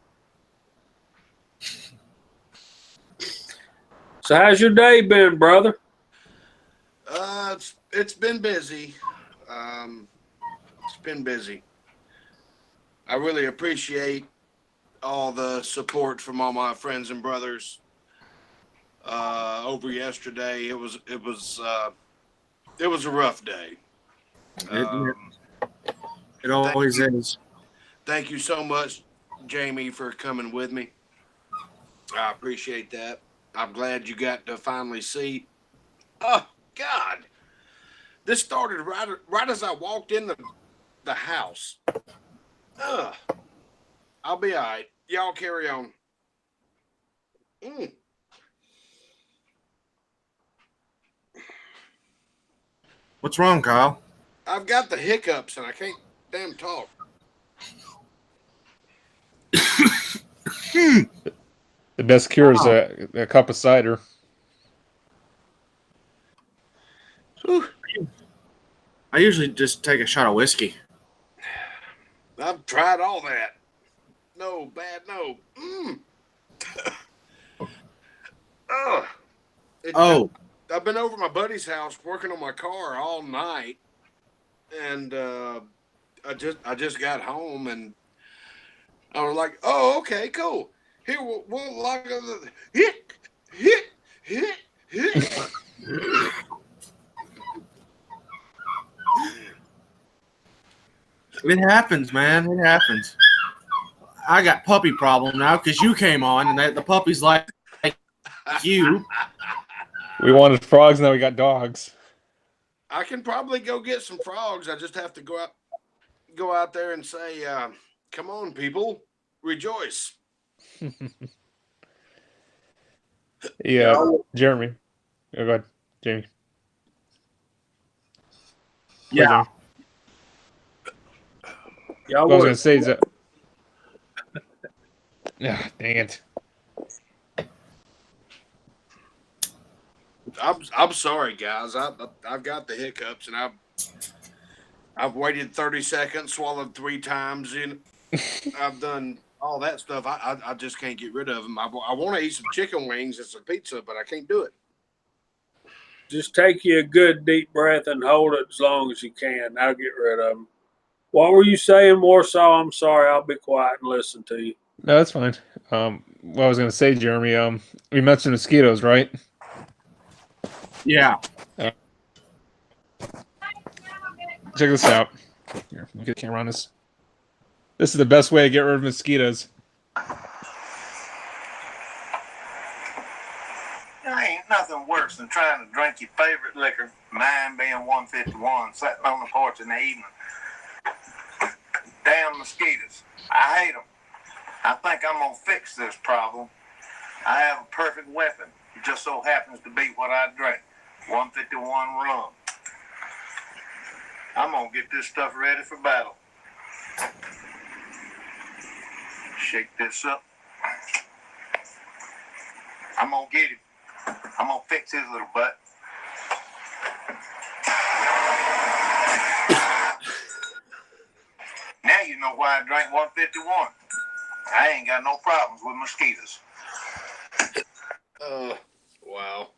So how's your day been, brother? it's been busy. It's been busy. I really appreciate all the support from all my friends and brothers over yesterday. It was a rough day. It always is. Thank you so much, Jamie, for coming with me. I appreciate that. I'm glad you got to finally see. Oh God, this started right as I walked in the house. I'll be all right. Y'all carry on. What's wrong, Kyle? I've got the hiccups and I can't damn talk. The best cure is a cup of cider. I usually just take a shot of whiskey. I've tried all that. No, bad, no. I've been over my buddy's house working on my car all night, and I just got home, and I was like, "Oh, okay, cool. Here, we'll lock up the hit." It happens, man. It happens. I got puppy problem now because you came on, and the puppy's like you. We wanted frogs, now we got dogs. I can probably go get some frogs. I just have to go out there and say, "Come on, people, rejoice." Yeah, Jeremy. Oh, go ahead, Jamie. Yeah. Y'all What I was would. gonna say is that. Yeah, dang it. I'm sorry, guys. I've got the hiccups, and I've waited 30 seconds, swallowed 3 times, and I've done all that stuff. I just can't get rid of them. I want to eat some chicken wings and some pizza, but I can't do it. Just take you a good deep breath and hold it as long as you can. I'll get rid of them. What were you saying, Warsaw? I'm sorry. I'll be quiet and listen to you. No, that's fine. What I was gonna say, Jeremy. We mentioned mosquitoes, right? Yeah. Check this out. Here, let me get the camera on this. This is the best way to get rid of mosquitoes. There ain't nothing worse than trying to drink your favorite liquor, mine being 151, sitting on the porch in the evening. Damn mosquitoes. I hate them. I think I'm going to fix this problem. I have a perfect weapon. It just so happens to be what I drink. 151 rum. I'm going to get this stuff ready for battle. Shake this up. I'm going to get him. I'm going to fix his little butt. Now you know why I drank 151. I ain't got no problems with mosquitoes. Wow.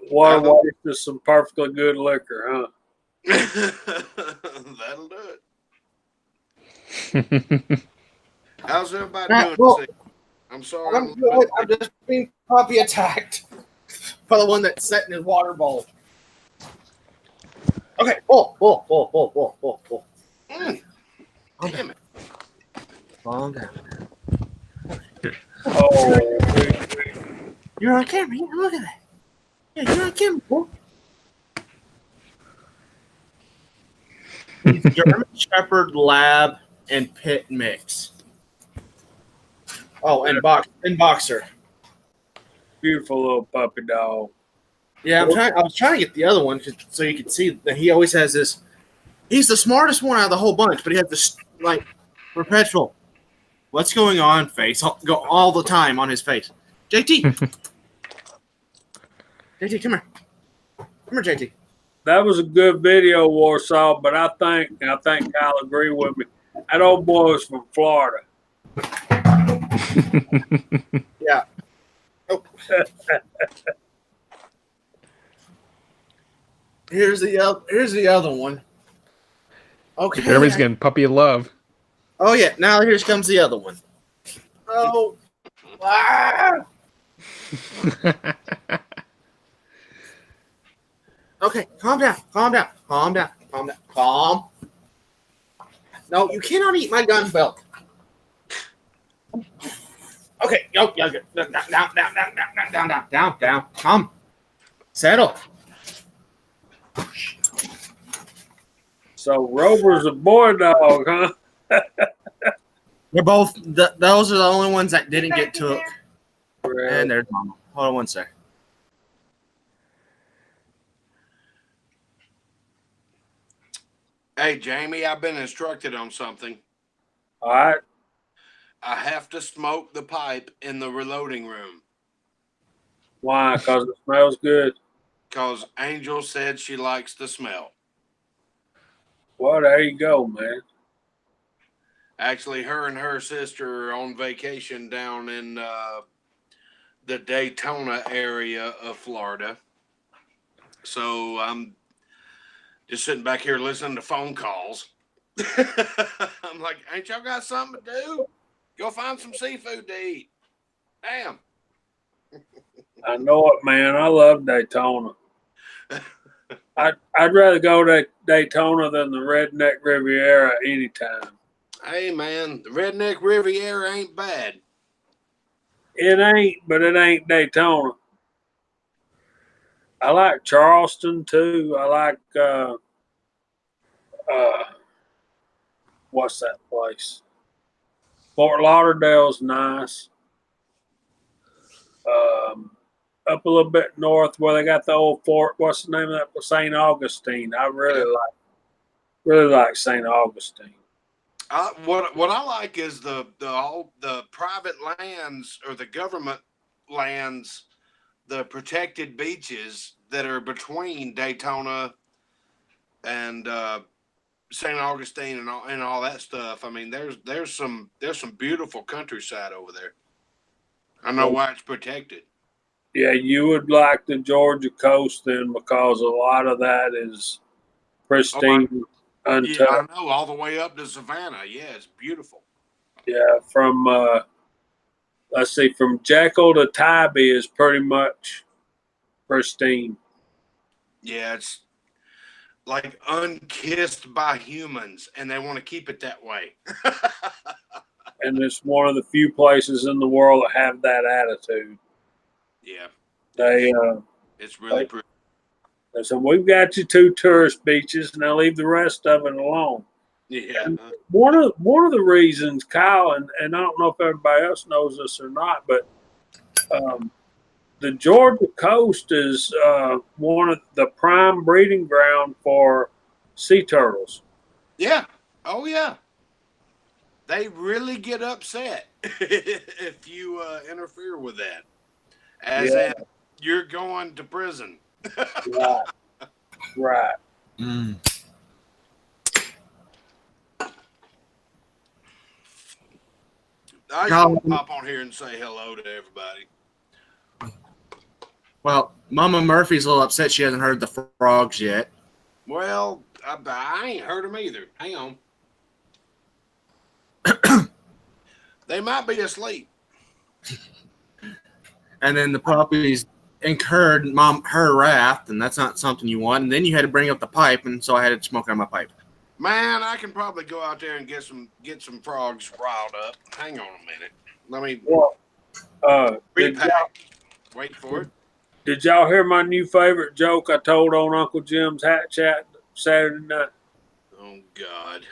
What a waste of some perfectly good liquor, huh? That'll do it. How's everybody doing? Well, I'm sorry. I'm good. I'm just being puppy attacked by the one that's set in his water bowl. Okay. Oh. Damn it. Calm down. Oh, You're on camera. Yeah, look at that. Yeah, you're on camera, boy. German Shepherd Lab and Pit mix. Oh, and boxer. beautiful little puppy dog. Yeah, I was trying to get the other one so you could see that he always has this. He's the smartest one out of the whole bunch, but he has this like perpetual "what's going on" face go all the time on his face. JT, JT, come here, JT. that was a good video, Warsaw. But I think Kyle agree with me. That old boy was from Florida. Yeah. Oh. Here's the other one. Okay. Everybody's getting puppy love. Oh yeah. Now here comes the other one. Oh. Ah! Okay. Calm down. Calm. No, you cannot eat my gun belt. Okay. Down. Calm. Settle. So Rover's a boy dog, huh? They're both. Those are the only ones that didn't get took. And there's Mama. Hold on one sec. Hey, Jamie, I've been instructed on something. All right. I have to smoke the pipe in the reloading room Why? Because it smells good. because Angel said she likes the smell. Well, there you go, man. Actually, her and her sister are on vacation down in the Daytona area of Florida. So I'm just sitting back here listening to phone calls. I'm like, ain't y'all got something to do? Go find some seafood to eat. Damn. I know it, man. I love Daytona. I'd rather go to Daytona than the Redneck Riviera anytime. Hey, man, the Redneck Riviera ain't bad. It ain't, but it ain't Daytona. I like Charleston too. I like what's that place? Fort Lauderdale's nice. Up a little bit north where they got the old fort. What's the name of that? St. Augustine. I really like St. Augustine. What I like is the private lands or the government lands, the protected beaches that are between Daytona and St. Augustine and all that stuff. I mean, there's some beautiful countryside over there. I know why it's protected. Yeah, you would like the Georgia coast then because a lot of that is pristine, untouched. Yeah, I know, all the way up to Savannah. Yeah, it's beautiful. Yeah, from let's see, from Jekyll to Tybee is pretty much pristine. Yeah, it's like unkissed by humans, and they want to keep it that way. And it's one of the few places in the world that have that attitude. Yeah, It's really pretty. They said, we've got you 2 tourist beaches, now leave the rest of it alone. Yeah. One of the reasons, Kyle, and I don't know if everybody else knows this or not, but the Georgia coast is one of the prime breeding ground for sea turtles. Yeah. Oh, yeah. They really get upset if you interfere with that. As in, you're going to prison. Right. Mm. I just want to pop on here and say hello to everybody. Well, Mama Murphy's a little upset she hasn't heard the frogs yet. Well, I ain't heard them either. Hang on. They might be asleep. And then the puppies incurred her wrath, and that's not something you want. And then you had to bring up the pipe, and so I had to smoke on my pipe. Man, I can probably go out there and get some frogs riled up. Hang on a minute. Let me repack. Wait for it. Did y'all hear my new favorite joke I told on Uncle Jim's Hat Chat Saturday night? Oh, God.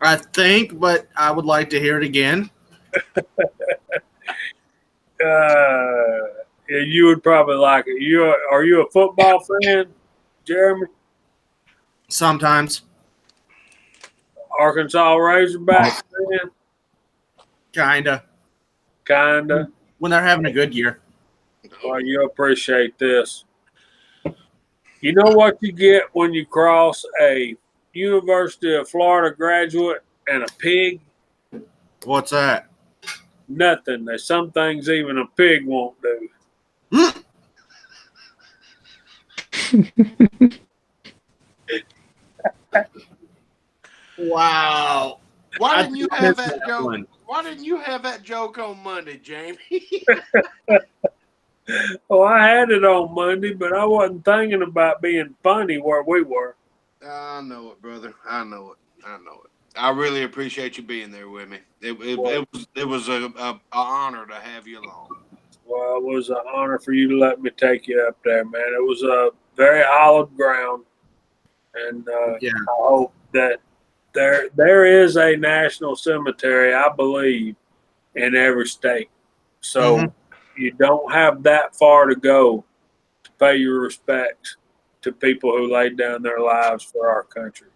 I think, but I would like to hear it again. Yeah, you would probably like it. Are you a football fan, Jeremy? Sometimes. Arkansas Razorbacks fan? Kinda. When they're having a good year. Well, you appreciate this. You know what you get when you cross a University of Florida graduate and a pig? What's that? Nothing. There's some things even a pig won't do. Wow. Why didn't you I have missed that joke? one. Why didn't you have that joke on Monday, Jamie? Oh, I had it on Monday, but I wasn't thinking about being funny where we were. I know it, brother. I know it. I know it. I really appreciate you being there with me. It was a honor to have you along. Well, it was an honor for you to let me take you up there, man. It was a very hallowed ground, and Yeah. I hope that there is a national cemetery, I believe, in every state. So Mhm. you don't have that far to go to pay your respects to people who laid down their lives for our country.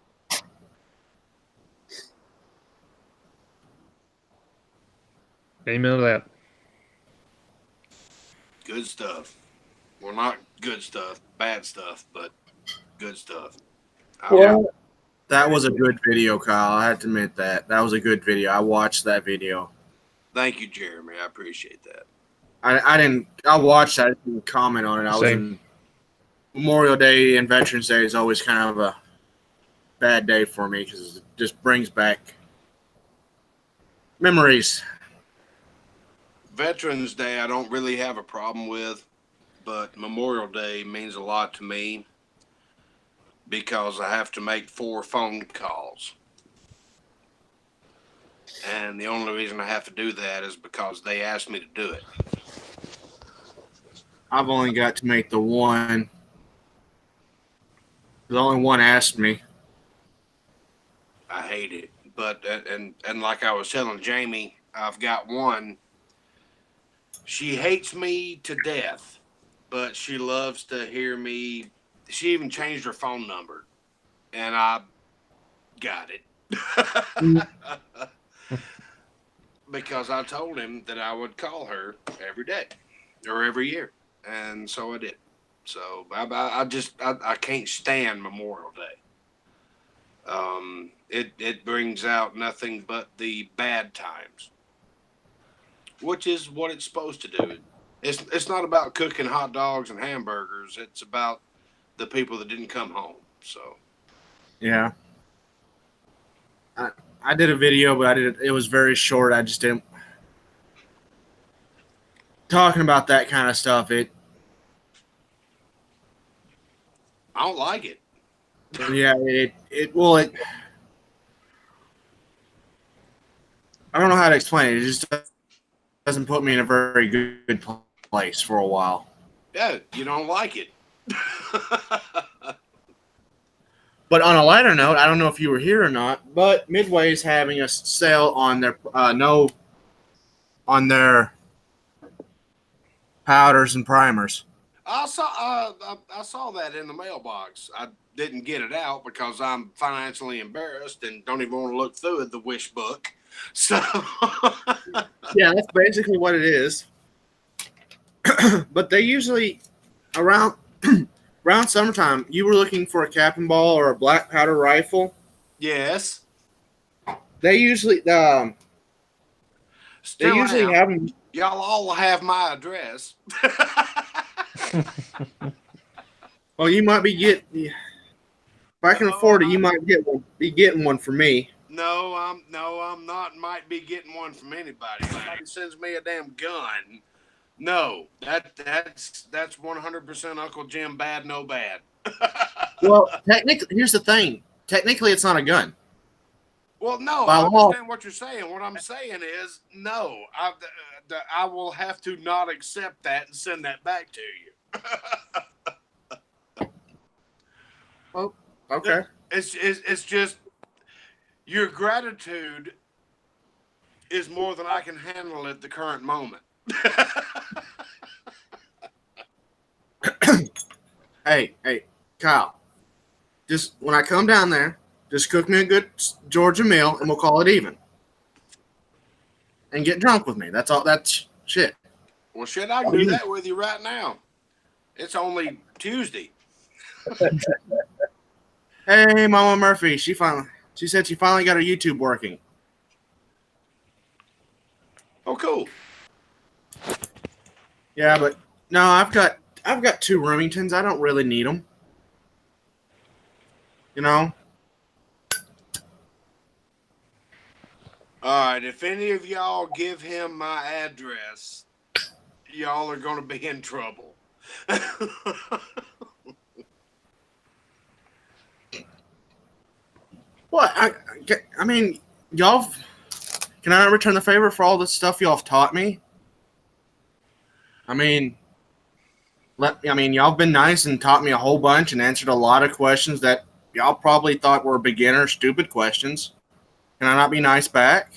Amen to that. Good stuff. Well, not good stuff, bad stuff, but good stuff. Well, That was a good video, Kyle. I have to admit that. That was a good video. I watched that video. Thank you, Jeremy. I appreciate that. I watched that. I didn't comment on it. I was Same. in Memorial Day and Veterans Day is always kind of a bad day for me because it just brings back memories. Veterans Day, I don't really have a problem with, but Memorial Day means a lot to me because I have to make 4 phone calls. And the only reason I have to do that is because they asked me to do it. I've only got to make the one. The only one asked me. I hate it. But, and like I was telling Jamie, I've got one. She hates me to death, but she loves to hear me. She even changed her phone number, and I got it. Because I told him that I would call her every day or every year, and so I did. So I can't stand Memorial Day. It brings out nothing but the bad times, which is what it's supposed to do. It's not about cooking hot dogs and hamburgers. It's about the people that didn't come home. So Yeah. I did a video, but it was very short. I just didn't talking about that kind of stuff. I don't like it. I don't know how to explain it. It just doesn't put me in a very good place for a while. Yeah, you don't like it. But on a lighter note, I don't know if you were here or not, but Midway is having a sale on their on their powders and primers. I saw that in the mailbox. I didn't get it out because I'm financially embarrassed and don't even want to look through the wish book. So Yeah, that's basically what it is. But they usually around summertime, you were looking for a cap and ball or a black powder rifle. yes, They usually still am. have them. Y'all all have my address. Well, you might be getting. If I can afford it, you might be getting one for me. No, I'm not. Might be getting one from anybody. Somebody sends me a damn gun. No, that's 100% Uncle Jim bad, no bad. Well, technically, here's the thing. Technically, it's not a gun. Well, no, By I law- understand what you're saying. What I'm saying is, no, I will have to not accept that and send that back to you. Okay. It's just your gratitude is more than I can handle at the current moment. Hey, Kyle. Just when I come down there, just cook me a good Georgia meal, and we'll call it even. And get drunk with me. That's all. That's shit. Well, shit, I can do that with you right now. It's only Tuesday. Hey, Mama Murphy. She said she finally got her YouTube working. Oh, cool. Yeah, but no, I've got 2 Remingtons. I don't really need them. You know? All right. If any of y'all give him my address, y'all are going to be in trouble. What? I mean, y'all. Can I return the favor for all the stuff y'all have taught me? I mean, y'all have been nice and taught me a whole bunch and answered a lot of questions that y'all probably thought were beginner, stupid questions. Can I not be nice back?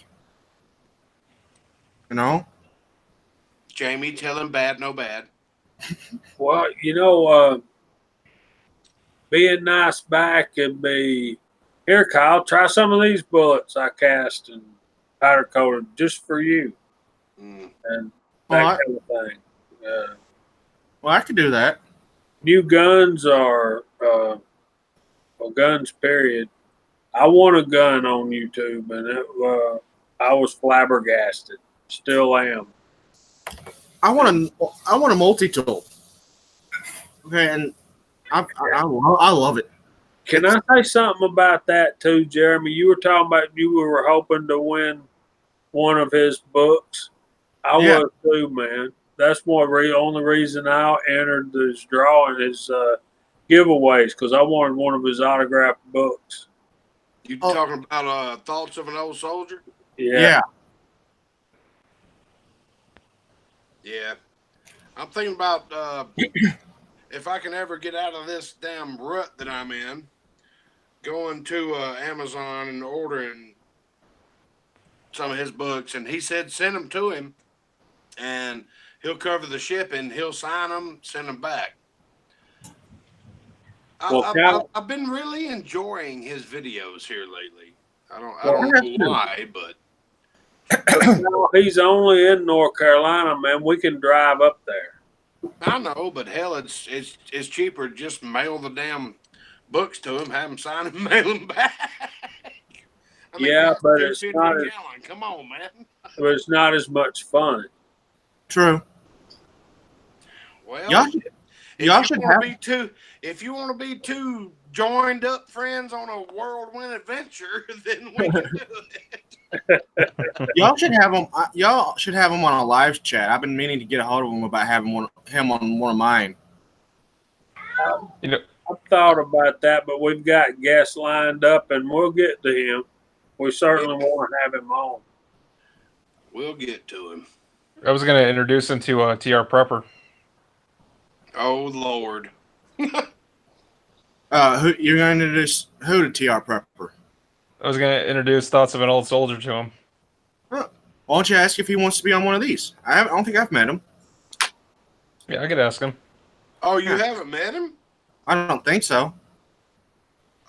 You know? Jamie, tell him bad, no bad. Well, being nice back and be, here, Kyle, try some of these bullets I cast and powder coated just for you, Mm. and Well, that kind of thing. Well, I could do that. New guns are, well, guns, period. I won a gun on YouTube, and I was flabbergasted. Still am. I want a multi-tool. Okay, and I love it. Can I say something about that too, Jeremy? You were talking about you were hoping to win one of his books. I was too, man. That's only reason I entered this drawing is giveaways, because I wanted one of his autographed books. You talking about Thoughts of an Old Soldier? Yeah. Yeah. I'm thinking about if I can ever get out of this damn rut that I'm in, going to Amazon and ordering some of his books. And he said send them to him, and he'll cover the shipping. He'll sign them, send them back. I've been really enjoying his videos here lately. I don't know why, but He's only in North Carolina, man. We can drive up there. I know. But hell, it's cheaper to just mail the damn books to him, have him sign them, mail them back. I mean, Yeah, but it's $2.50 not a as, gallon. Come on, man. but it's not as much fun. True. Well, y'all should have. If you want to be two joined up friends on a whirlwind adventure, then we can do it. Y'all should have him. Y'all should have him on a live chat. I've been meaning to get a hold of him about having him on one of mine. I've thought about that, but we've got guests lined up, and we'll get to him. We certainly want to have him on. We'll get to him. I was going to introduce him to TR Prepper. Oh Lord. Who you're going to introduce? Who to TR Prepper? I was going to introduce Thoughts of an Old Soldier to him. Why don't you ask if he wants to be on one of these? I don't think I've met him. Yeah, I could ask him. Oh, you haven't met him? I don't think so.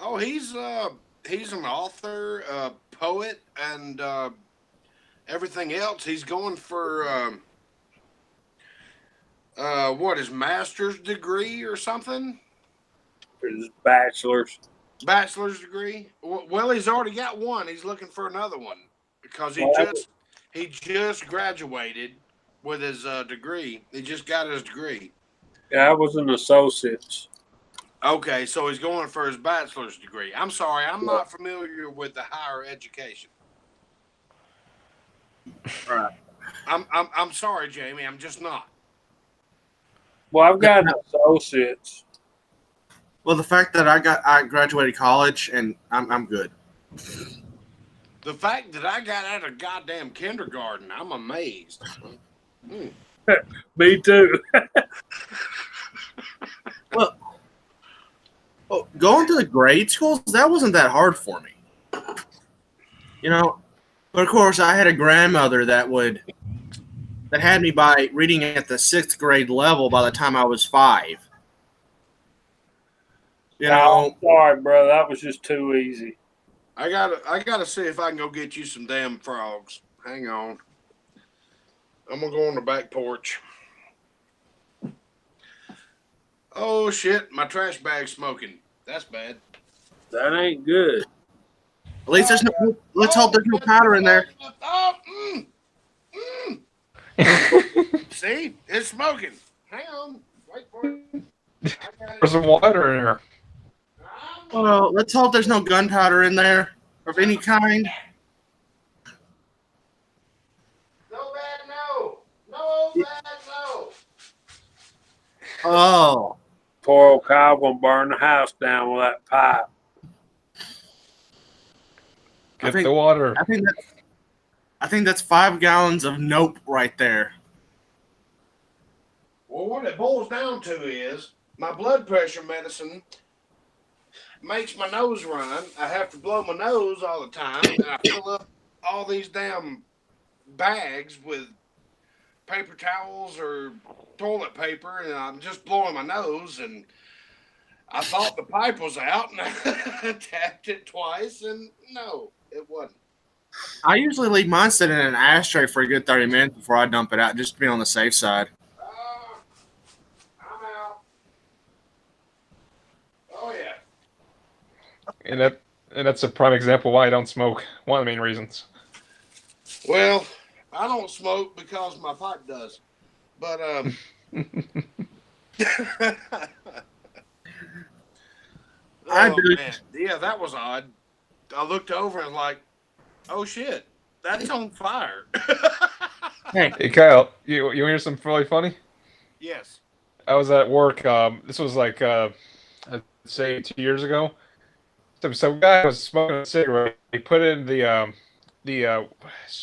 Oh, he's an author, poet, and everything else. He's going for his master's degree or something? His bachelor's degree. Well, he's already got one. He's looking for another one because he just graduated with his degree. He just got his degree. Yeah, I was an associate's. Okay, so he's going for his bachelor's degree. I'm sorry, I'm not familiar with the higher education. Right. I'm sorry, Jamie. I'm just not. Well, I've got an associate's. Well, the fact that I graduated college and I'm good. The fact that I got out of goddamn kindergarten, I'm amazed. Me too. Well, going to the grade schools, that wasn't that hard for me. But of course, I had a grandmother that had me by reading at the 6th grade level by the time I was 5. I'm sorry, bro. That was just too easy. I gotta see if I can go get you some damn frogs. Hang on. I'm gonna go on the back porch. Oh shit, my trash bag's smoking. That's bad. That ain't good. At least there's no. Let's hope there's no powder in there. Oh, mm. See, it's smoking. Hang on, wait for it. I got There's some water in there. Well, let's hope there's no gunpowder in there of any kind. No bad, no. No bad, no. Oh, Poor old Kyle gonna burn the house down with that pipe. Get think- the water. I think that's 5 gallons of nope right there. Well, what it boils down to is my blood pressure medicine makes my nose run. I have to blow my nose all the time, and I fill up all these damn bags with paper towels or toilet paper, and I'm just blowing my nose. And I thought the pipe was out, and I tapped it twice, and no, it wasn't. I usually leave mine sitting in an ashtray for a good 30 minutes before I dump it out, just to be on the safe side. I'm out. Oh yeah. And that's a prime example why I don't smoke. One of the main reasons. Well, I don't smoke because my pipe does. But I oh, do. man. Yeah, that was odd. I looked over and like, oh shit, that's on fire. Hey, Hey Kyle, you want to hear something really funny? Yes. I was at work. This was like I'd say 2 years ago. Some guy was smoking a cigarette. He put it in the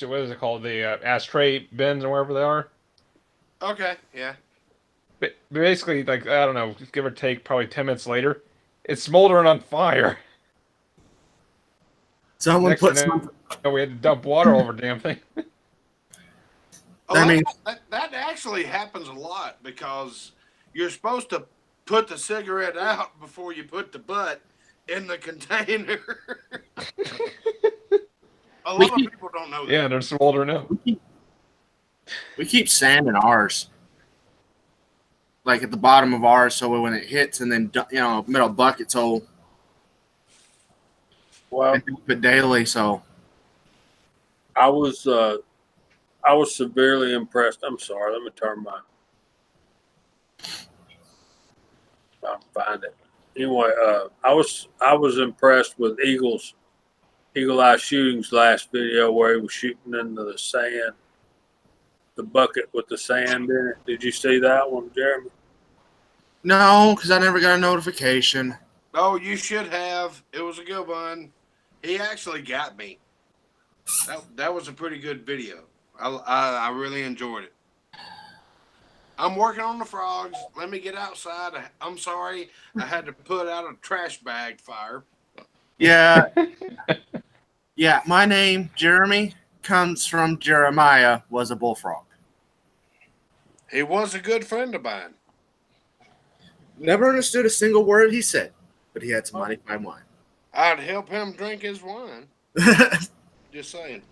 what is it called? The ashtray bins or wherever they are. Okay. Yeah. But basically, like I don't know, give or take, probably 10 minutes later, it's smoldering on fire. someone Next put thing some. we had to dump water all over the damn thing. Oh, I mean- that actually happens a lot because you're supposed to put the cigarette out before you put the butt in the container. A lot of people don't know that. Yeah, they're smoldering out. We keep sand in ours, like at the bottom of ours, so when it hits, and then middle bucket, so Well, I dump it daily. So I was severely impressed. I'm sorry. Let me turn my. I'll find it. Anyway, I was impressed with Eagle Eye Shooting's last video where he was shooting into the sand, the bucket with the sand in it. Did you see that one, Jeremy? no, because I never got a notification. Oh, you should have. It was a good one. He actually got me. That was a pretty good video. I really enjoyed it. I'm working on the frogs. Let me get outside. I'm sorry. I had to put out a trash bag fire. Yeah, yeah. My name, Jeremy, comes from Jeremiah was a bullfrog. He was a good friend of mine. Never understood a single word he said, but he had some mighty fine wine. I'd help him drink his wine. Just saying.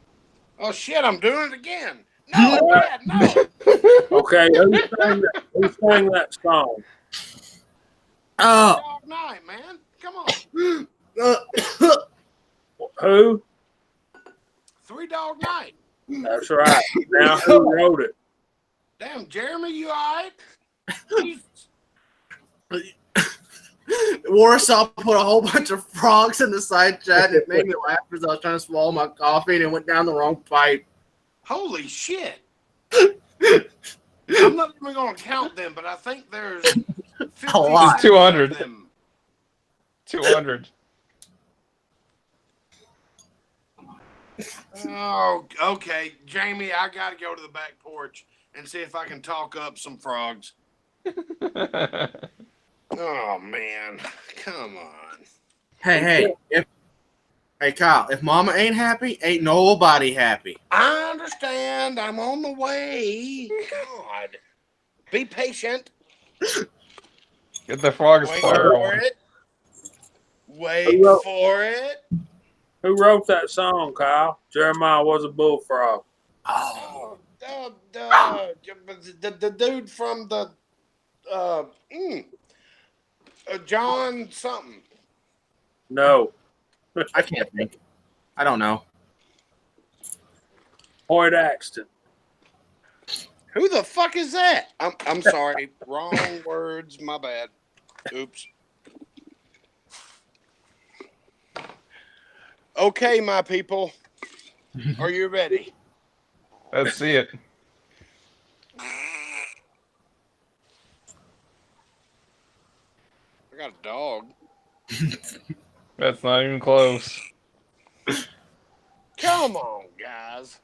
Oh shit! I'm doing it again. No, Dad, no. Okay, who sang that song? Oh, Dog night, man. Come on. Who? 3 Dog Night. That's right. Now who wrote it? Damn, Jeremy, you alright? Warsaw put a whole bunch of frogs in the side chat, and it made me laugh because I was trying to swallow my coffee and it went down the wrong pipe. Holy shit. I'm not even going to count them, but I think there's 50 A lot. 200. of them. 200. Oh, okay. Jamie, I got to go to the back porch and see if I can talk up some frogs. Oh, man. Come on. Hey, Kyle, if mama ain't happy, ain't nobody happy. I understand. I'm on the way. God. Be patient. Get the frogs Wait fire for on. it. Wait for it. Who wrote that song, Kyle? Jeremiah was a bullfrog. Oh, the dude from the John something. No. I can't think. I don't know. Hoyt Axton. Who the fuck is that? I'm sorry. Wrong words. My bad. Oops. Okay, my people. Are you ready? Let's see it. I got a dog. That's not even close. Come on, guys.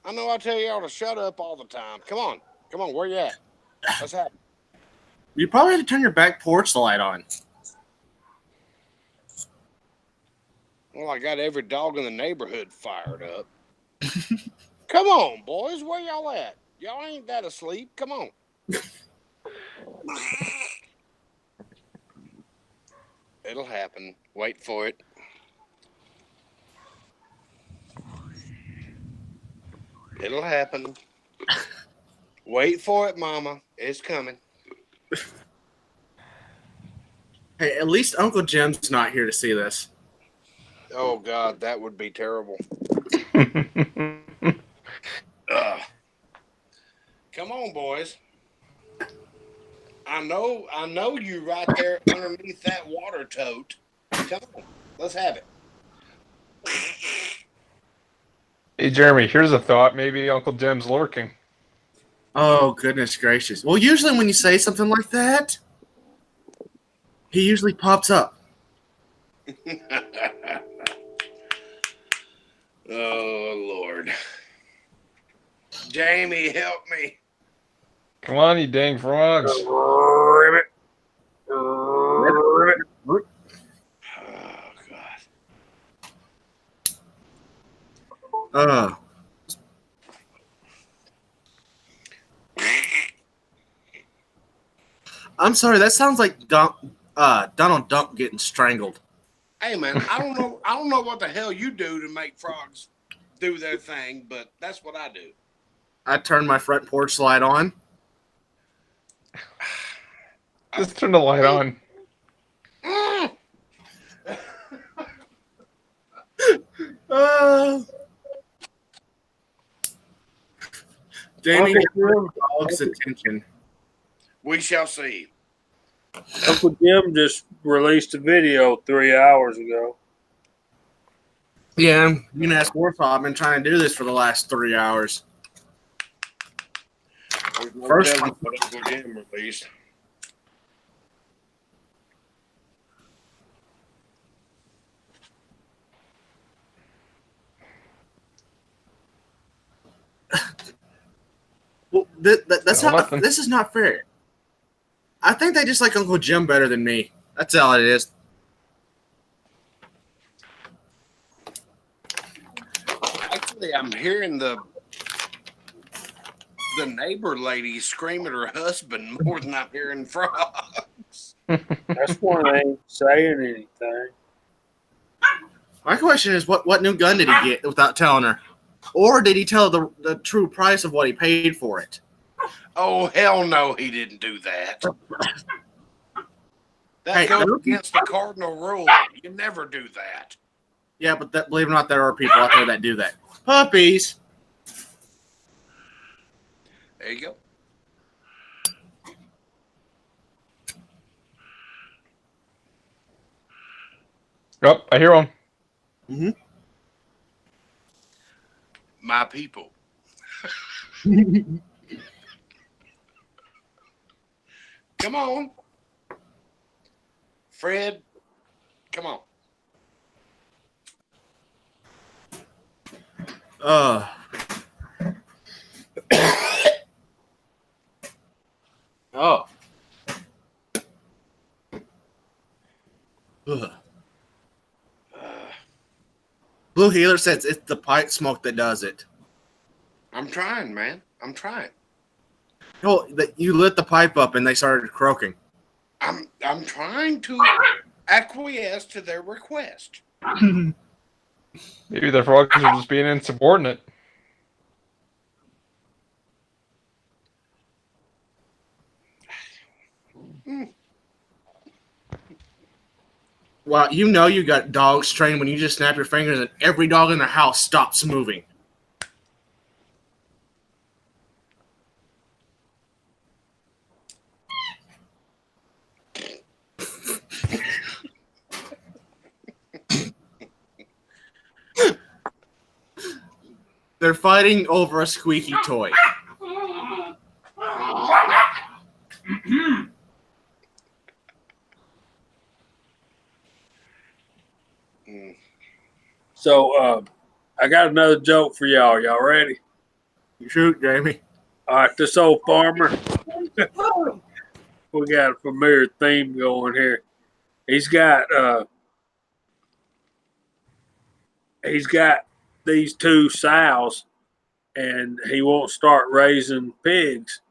I know I tell y'all to shut up all the time. Come on. Come on. Where you at? What's happening? You probably have to turn your back porch light on. Well, I got every dog in the neighborhood fired up. Come on, boys. Where y'all at? Y'all ain't that asleep. Come on. It'll happen. Wait for it. It'll happen. Wait for it, Mama. It's coming. Hey, at least Uncle Jim's not here to see this. Oh, God, that would be terrible. Come on, boys. I know you right there underneath that water tote. Come on, let's have it. Hey, Jeremy, here's a thought. Maybe Uncle Jim's lurking. Oh, goodness gracious. Well, usually when you say something like that, he usually pops up. Oh, Lord. Jamie, help me. Come on, you dang frogs. Ribbit. Ribbit. Oh, God. I'm sorry, that sounds like Donald Duck getting strangled. Hey, man, I don't know what the hell you do to make frogs do their thing, but that's what I do. I turned my front porch light on. Just turn the light on. Jamie, Okay. get the dog's attention. We shall see. Uncle Jim just released a video 3 hours ago. Yeah, you can ask Warsaw. I've been trying to do this for the last 3 hours. There's no First telling one. what Uncle Jim released. Well, that's No, how. nothing. This is not fair. I think they just like Uncle Jim better than me. That's all it is. Actually, I'm hearing the neighbor lady scream at her husband more than I'm hearing frogs. That's when they ain't saying anything. My question is, what new gun did he get without telling her, or did he tell the true price of what he paid for it? Oh, hell no, he didn't do that. That Hey, goes no- against the cardinal rule. You never do that. Yeah, but believe it or not, there are people out there that do that. Puppies. There you go. Oh, I hear one. My people. Come on. Fred, come on. Oh. Ugh. Blue Healer says it's the pipe smoke that does it. I'm trying, man. I'm trying. Oh, that you lit the pipe up and they started croaking. I'm trying to acquiesce to their request. Maybe the frogs are just being insubordinate. Well, you know you got dogs trained when you just snap your fingers and every dog in the house stops moving. They're fighting over a squeaky toy. So I got another joke for y'all. Y'all ready? Shoot, Jamie. All right, this old farmer. We got a familiar theme going here. He's got these two sows, and he won't start raising pigs,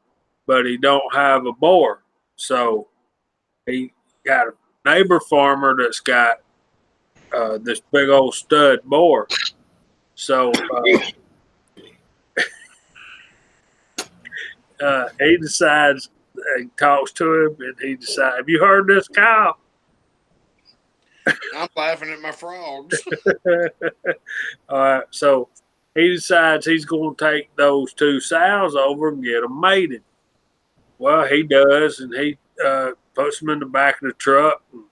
but he don't have a boar. So he got a neighbor farmer that's got this big old stud boar. So he decides, he talks to him, and he decides, have you heard this, Kyle? I'm laughing at my frogs. All right, so he decides he's going to take those two sows over and get them mated. Well, he does, and he puts them in the back of the truck and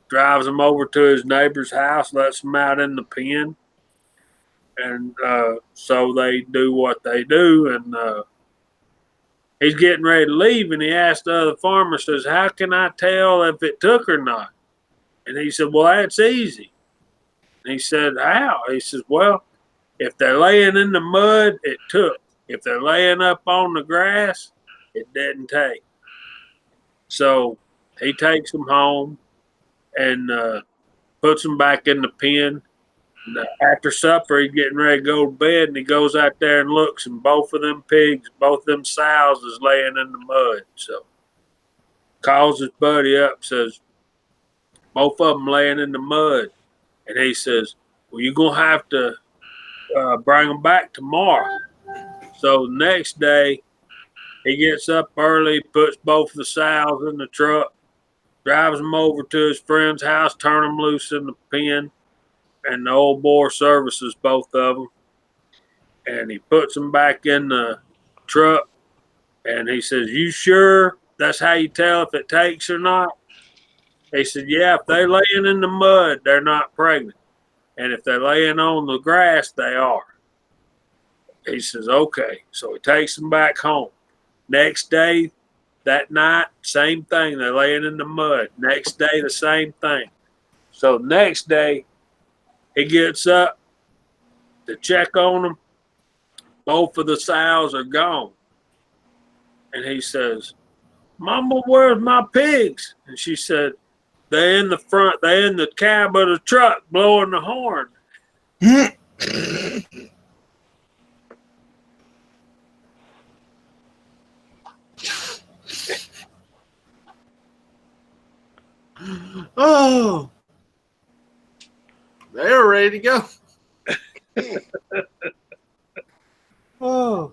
drives them over to his neighbor's house, lets them out in the pen. And so they do what they do, and he's getting ready to leave, and he asked the other farmer, says, how can I tell if it took or not? And he said, well, that's easy. And he said, how? He says, well, if they're laying in the mud, it took. If they're laying up on the grass, it didn't take. So he takes them home and puts them back in the pen. And after supper, he's getting ready to go to bed, and he goes out there and looks, and both of them pigs, both of them sows is laying in the mud. So calls his buddy up, says, both of them laying in the mud. And he says, well, you're going to have to bring them back tomorrow. So the next day, he gets up early, puts both the sows in the truck, drives them over to his friend's house, turn them loose in the pen, and the old boar services both of them. And he puts them back in the truck, and he says, you sure that's how you tell if it takes or not? He said, yeah, if they're laying in the mud, they're not pregnant. And if they're laying on the grass, they are. He says, okay. So he takes them back home. Next day, that night, same thing. They're laying in the mud. Next day, the same thing. So next day, he gets up to check on them. Both of the sows are gone. And he says, Mama, where's my pigs? And she said, they're in the front, they're in the cab of the truck blowing the horn. Oh, they're ready to go. Oh.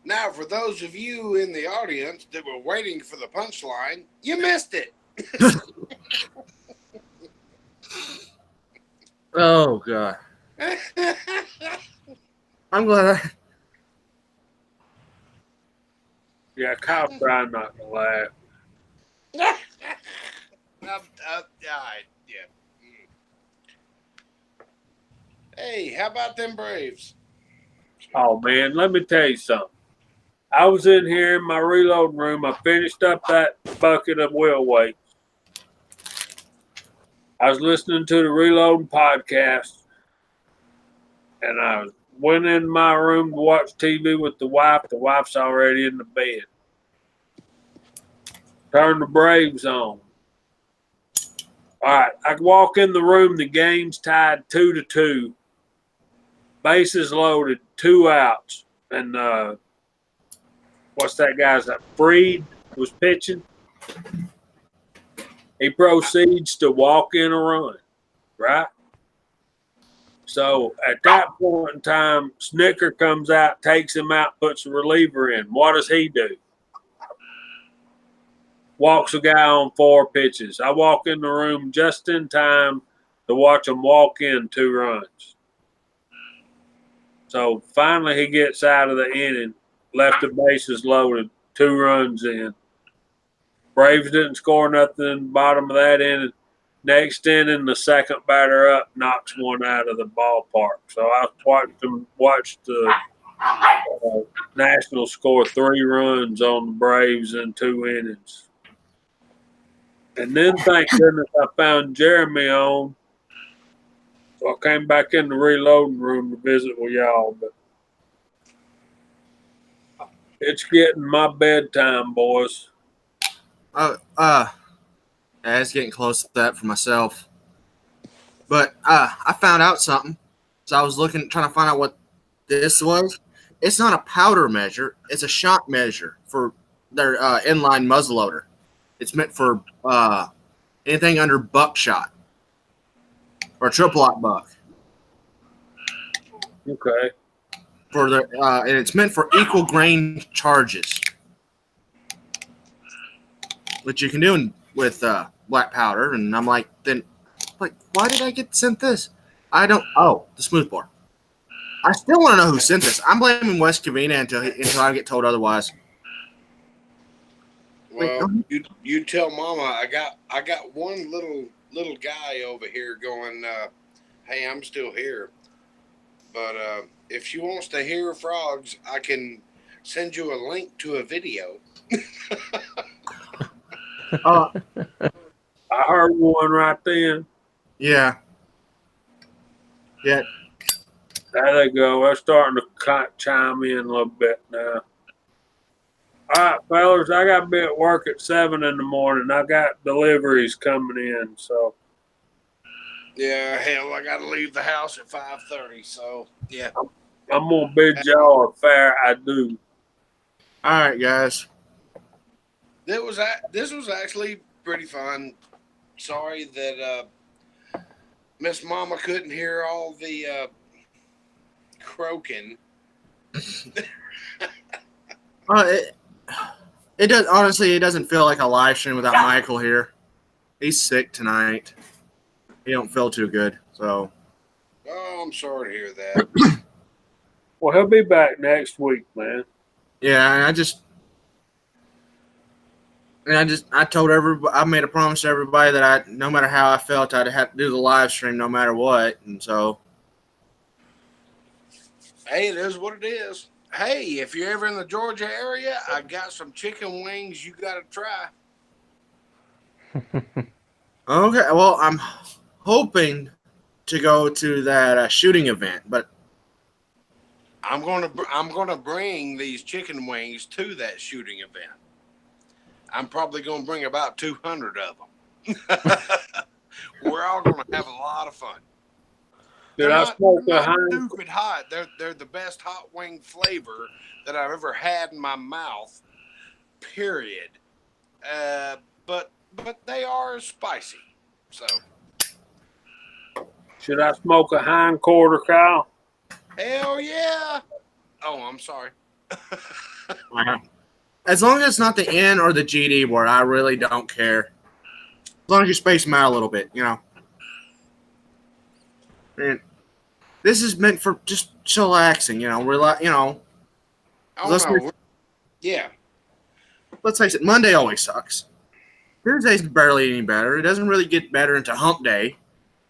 Now, for those of you in the audience that were waiting for the punchline, you missed it. Oh, God. I'm glad Yeah, Kyle's trying not to laugh. Yeah. Hey, how about them Braves? Oh, man, let me tell you something. I was in here in my reload room. I finished up that bucket of wheel weights. I was listening to the Reloading podcast, and I went in my room to watch TV with the wife. The wife's already in the bed. Turned the Braves on. All right, I walk in the room. The game's tied 2-2. Bases loaded, 2 outs, and what's that guy's name? Freed was pitching. He proceeds to walk in a run, right? So at that point in time, Snicker comes out, takes him out, puts a reliever in. What does he do? walks a guy on 4 pitches. I walk in the room just in time to watch him walk in 2 runs. So finally he gets out of the inning, left the bases loaded, 2 runs in. Braves didn't score nothing in the bottom of that inning. Next inning, the second batter up knocks one out of the ballpark. So I watched the Nationals score 3 runs on the Braves in 2 innings. And then, thank goodness, I found Jeremy on. So I came back in the reloading room to visit with y'all. But it's getting my bedtime, boys. Yeah, it's getting close to that for myself. But I found out something. So I was trying to find out what this was. It's not a powder measure. It's a shot measure for their inline muzzleloader. It's meant for anything under buckshot or triple aught buck. Okay. For the and it's meant for equal grain charges, which you can do with black powder. And I'm like, why did I get sent this? I don't. Oh, the smoothbore. I still want to know who sent this. I'm blaming West Covina until I get told otherwise. Well, you tell Mama I got one little guy over here going, hey, I'm still here. But if she wants to hear frogs, I can send you a link to a video. Uh, I heard one right then. yeah. Yeah. There they go. They're starting to chime in a little bit now. All right, fellas, I got to be at work at 7 in the morning. I got deliveries coming in, so. Yeah, hell, I got to leave the house at 5:30. So yeah, I'm going to bid y'all a fair adieu. All right, guys. this was actually pretty fun. Sorry that Miss Mama couldn't hear all the croaking. It does. Honestly, it doesn't feel like a live stream without Michael here. He's sick tonight. He don't feel too good. So. Oh, I'm sorry to hear that. Well, he'll be back next week, man. Yeah, and I told everybody, I made a promise to everybody that no matter how I felt, I'd have to do the live stream no matter what. And so. Hey, it is what it is. Hey, if you're ever in the Georgia area, I got some chicken wings you got to try. Okay, well, I'm hoping to go to that shooting event, but I'm gonna bring these chicken wings to that shooting event. I'm probably gonna bring about 200 of them. We're all gonna have a lot of fun. Did They're I not, smoke they're the not hind? stupid hot. They're the best hot wing flavor that I've ever had in my mouth. Period. But they are spicy. So Should I smoke a hind quarter, Kyle? hell yeah. Oh, I'm sorry. as long as it's not the N or the GD word, I really don't care. As long as you space them out a little bit, And this is meant for just chillaxing, Oh Let's no. Yeah. Let's face it, Monday always sucks. Tuesday's barely any better. It doesn't really get better into hump day.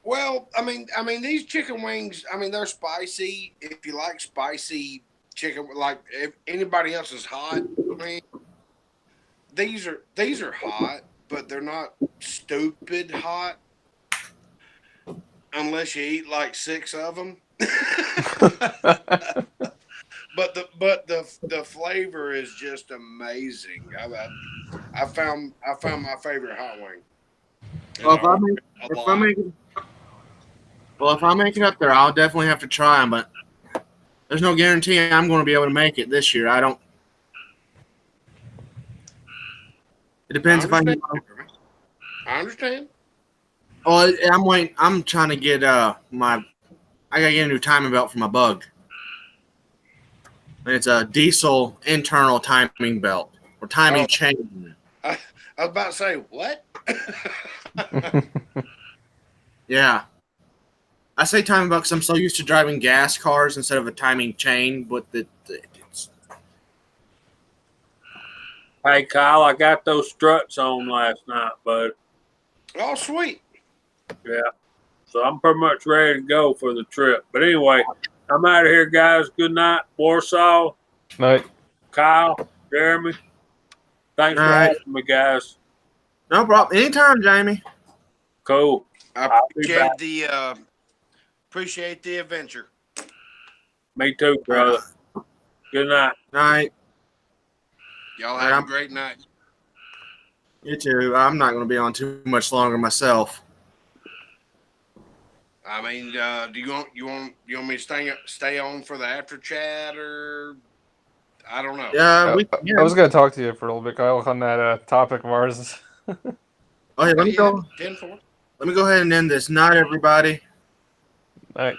Well, I mean, these chicken wings. I mean, they're spicy. If you like spicy chicken, like if anybody else is hot. I mean, these are hot, but they're not stupid hot. Unless you eat like 6 of them. But the flavor is just amazing. I found my favorite hot wing. If I make it up there, I'll definitely have to try them. But there's no guarantee I'm going to be able to make it this year. I don't. It depends if I can. I understand. Oh, I'm waiting. I'm trying to get I gotta get a new timing belt for my bug. And it's a diesel internal timing belt or timing chain. I was about to say, what? Yeah. I say timing belt because I'm so used to driving gas cars instead of a timing chain, but it's Hey, Kyle, I got those struts on last night, bud. Oh, sweet. Yeah. So I'm pretty much ready to go for the trip. But anyway, I'm out of here, guys. Good night, Warsaw, Night. Kyle, Jeremy. Thanks for Night. having me, guys. no problem. Anytime, Jamie. Cool. I I'll be back. appreciate the adventure. Me too, brother. Good night. Night. Y'all have a great night. You too. I'm not going to be on too much longer myself. I mean, do you want me to stay on for the after chat, or I don't know. Yeah, I was going to talk to you for a little bit, Kyle, on that topic of ours. Okay, let me go. 10-4. Let me go ahead and end this. Night, everybody. Night.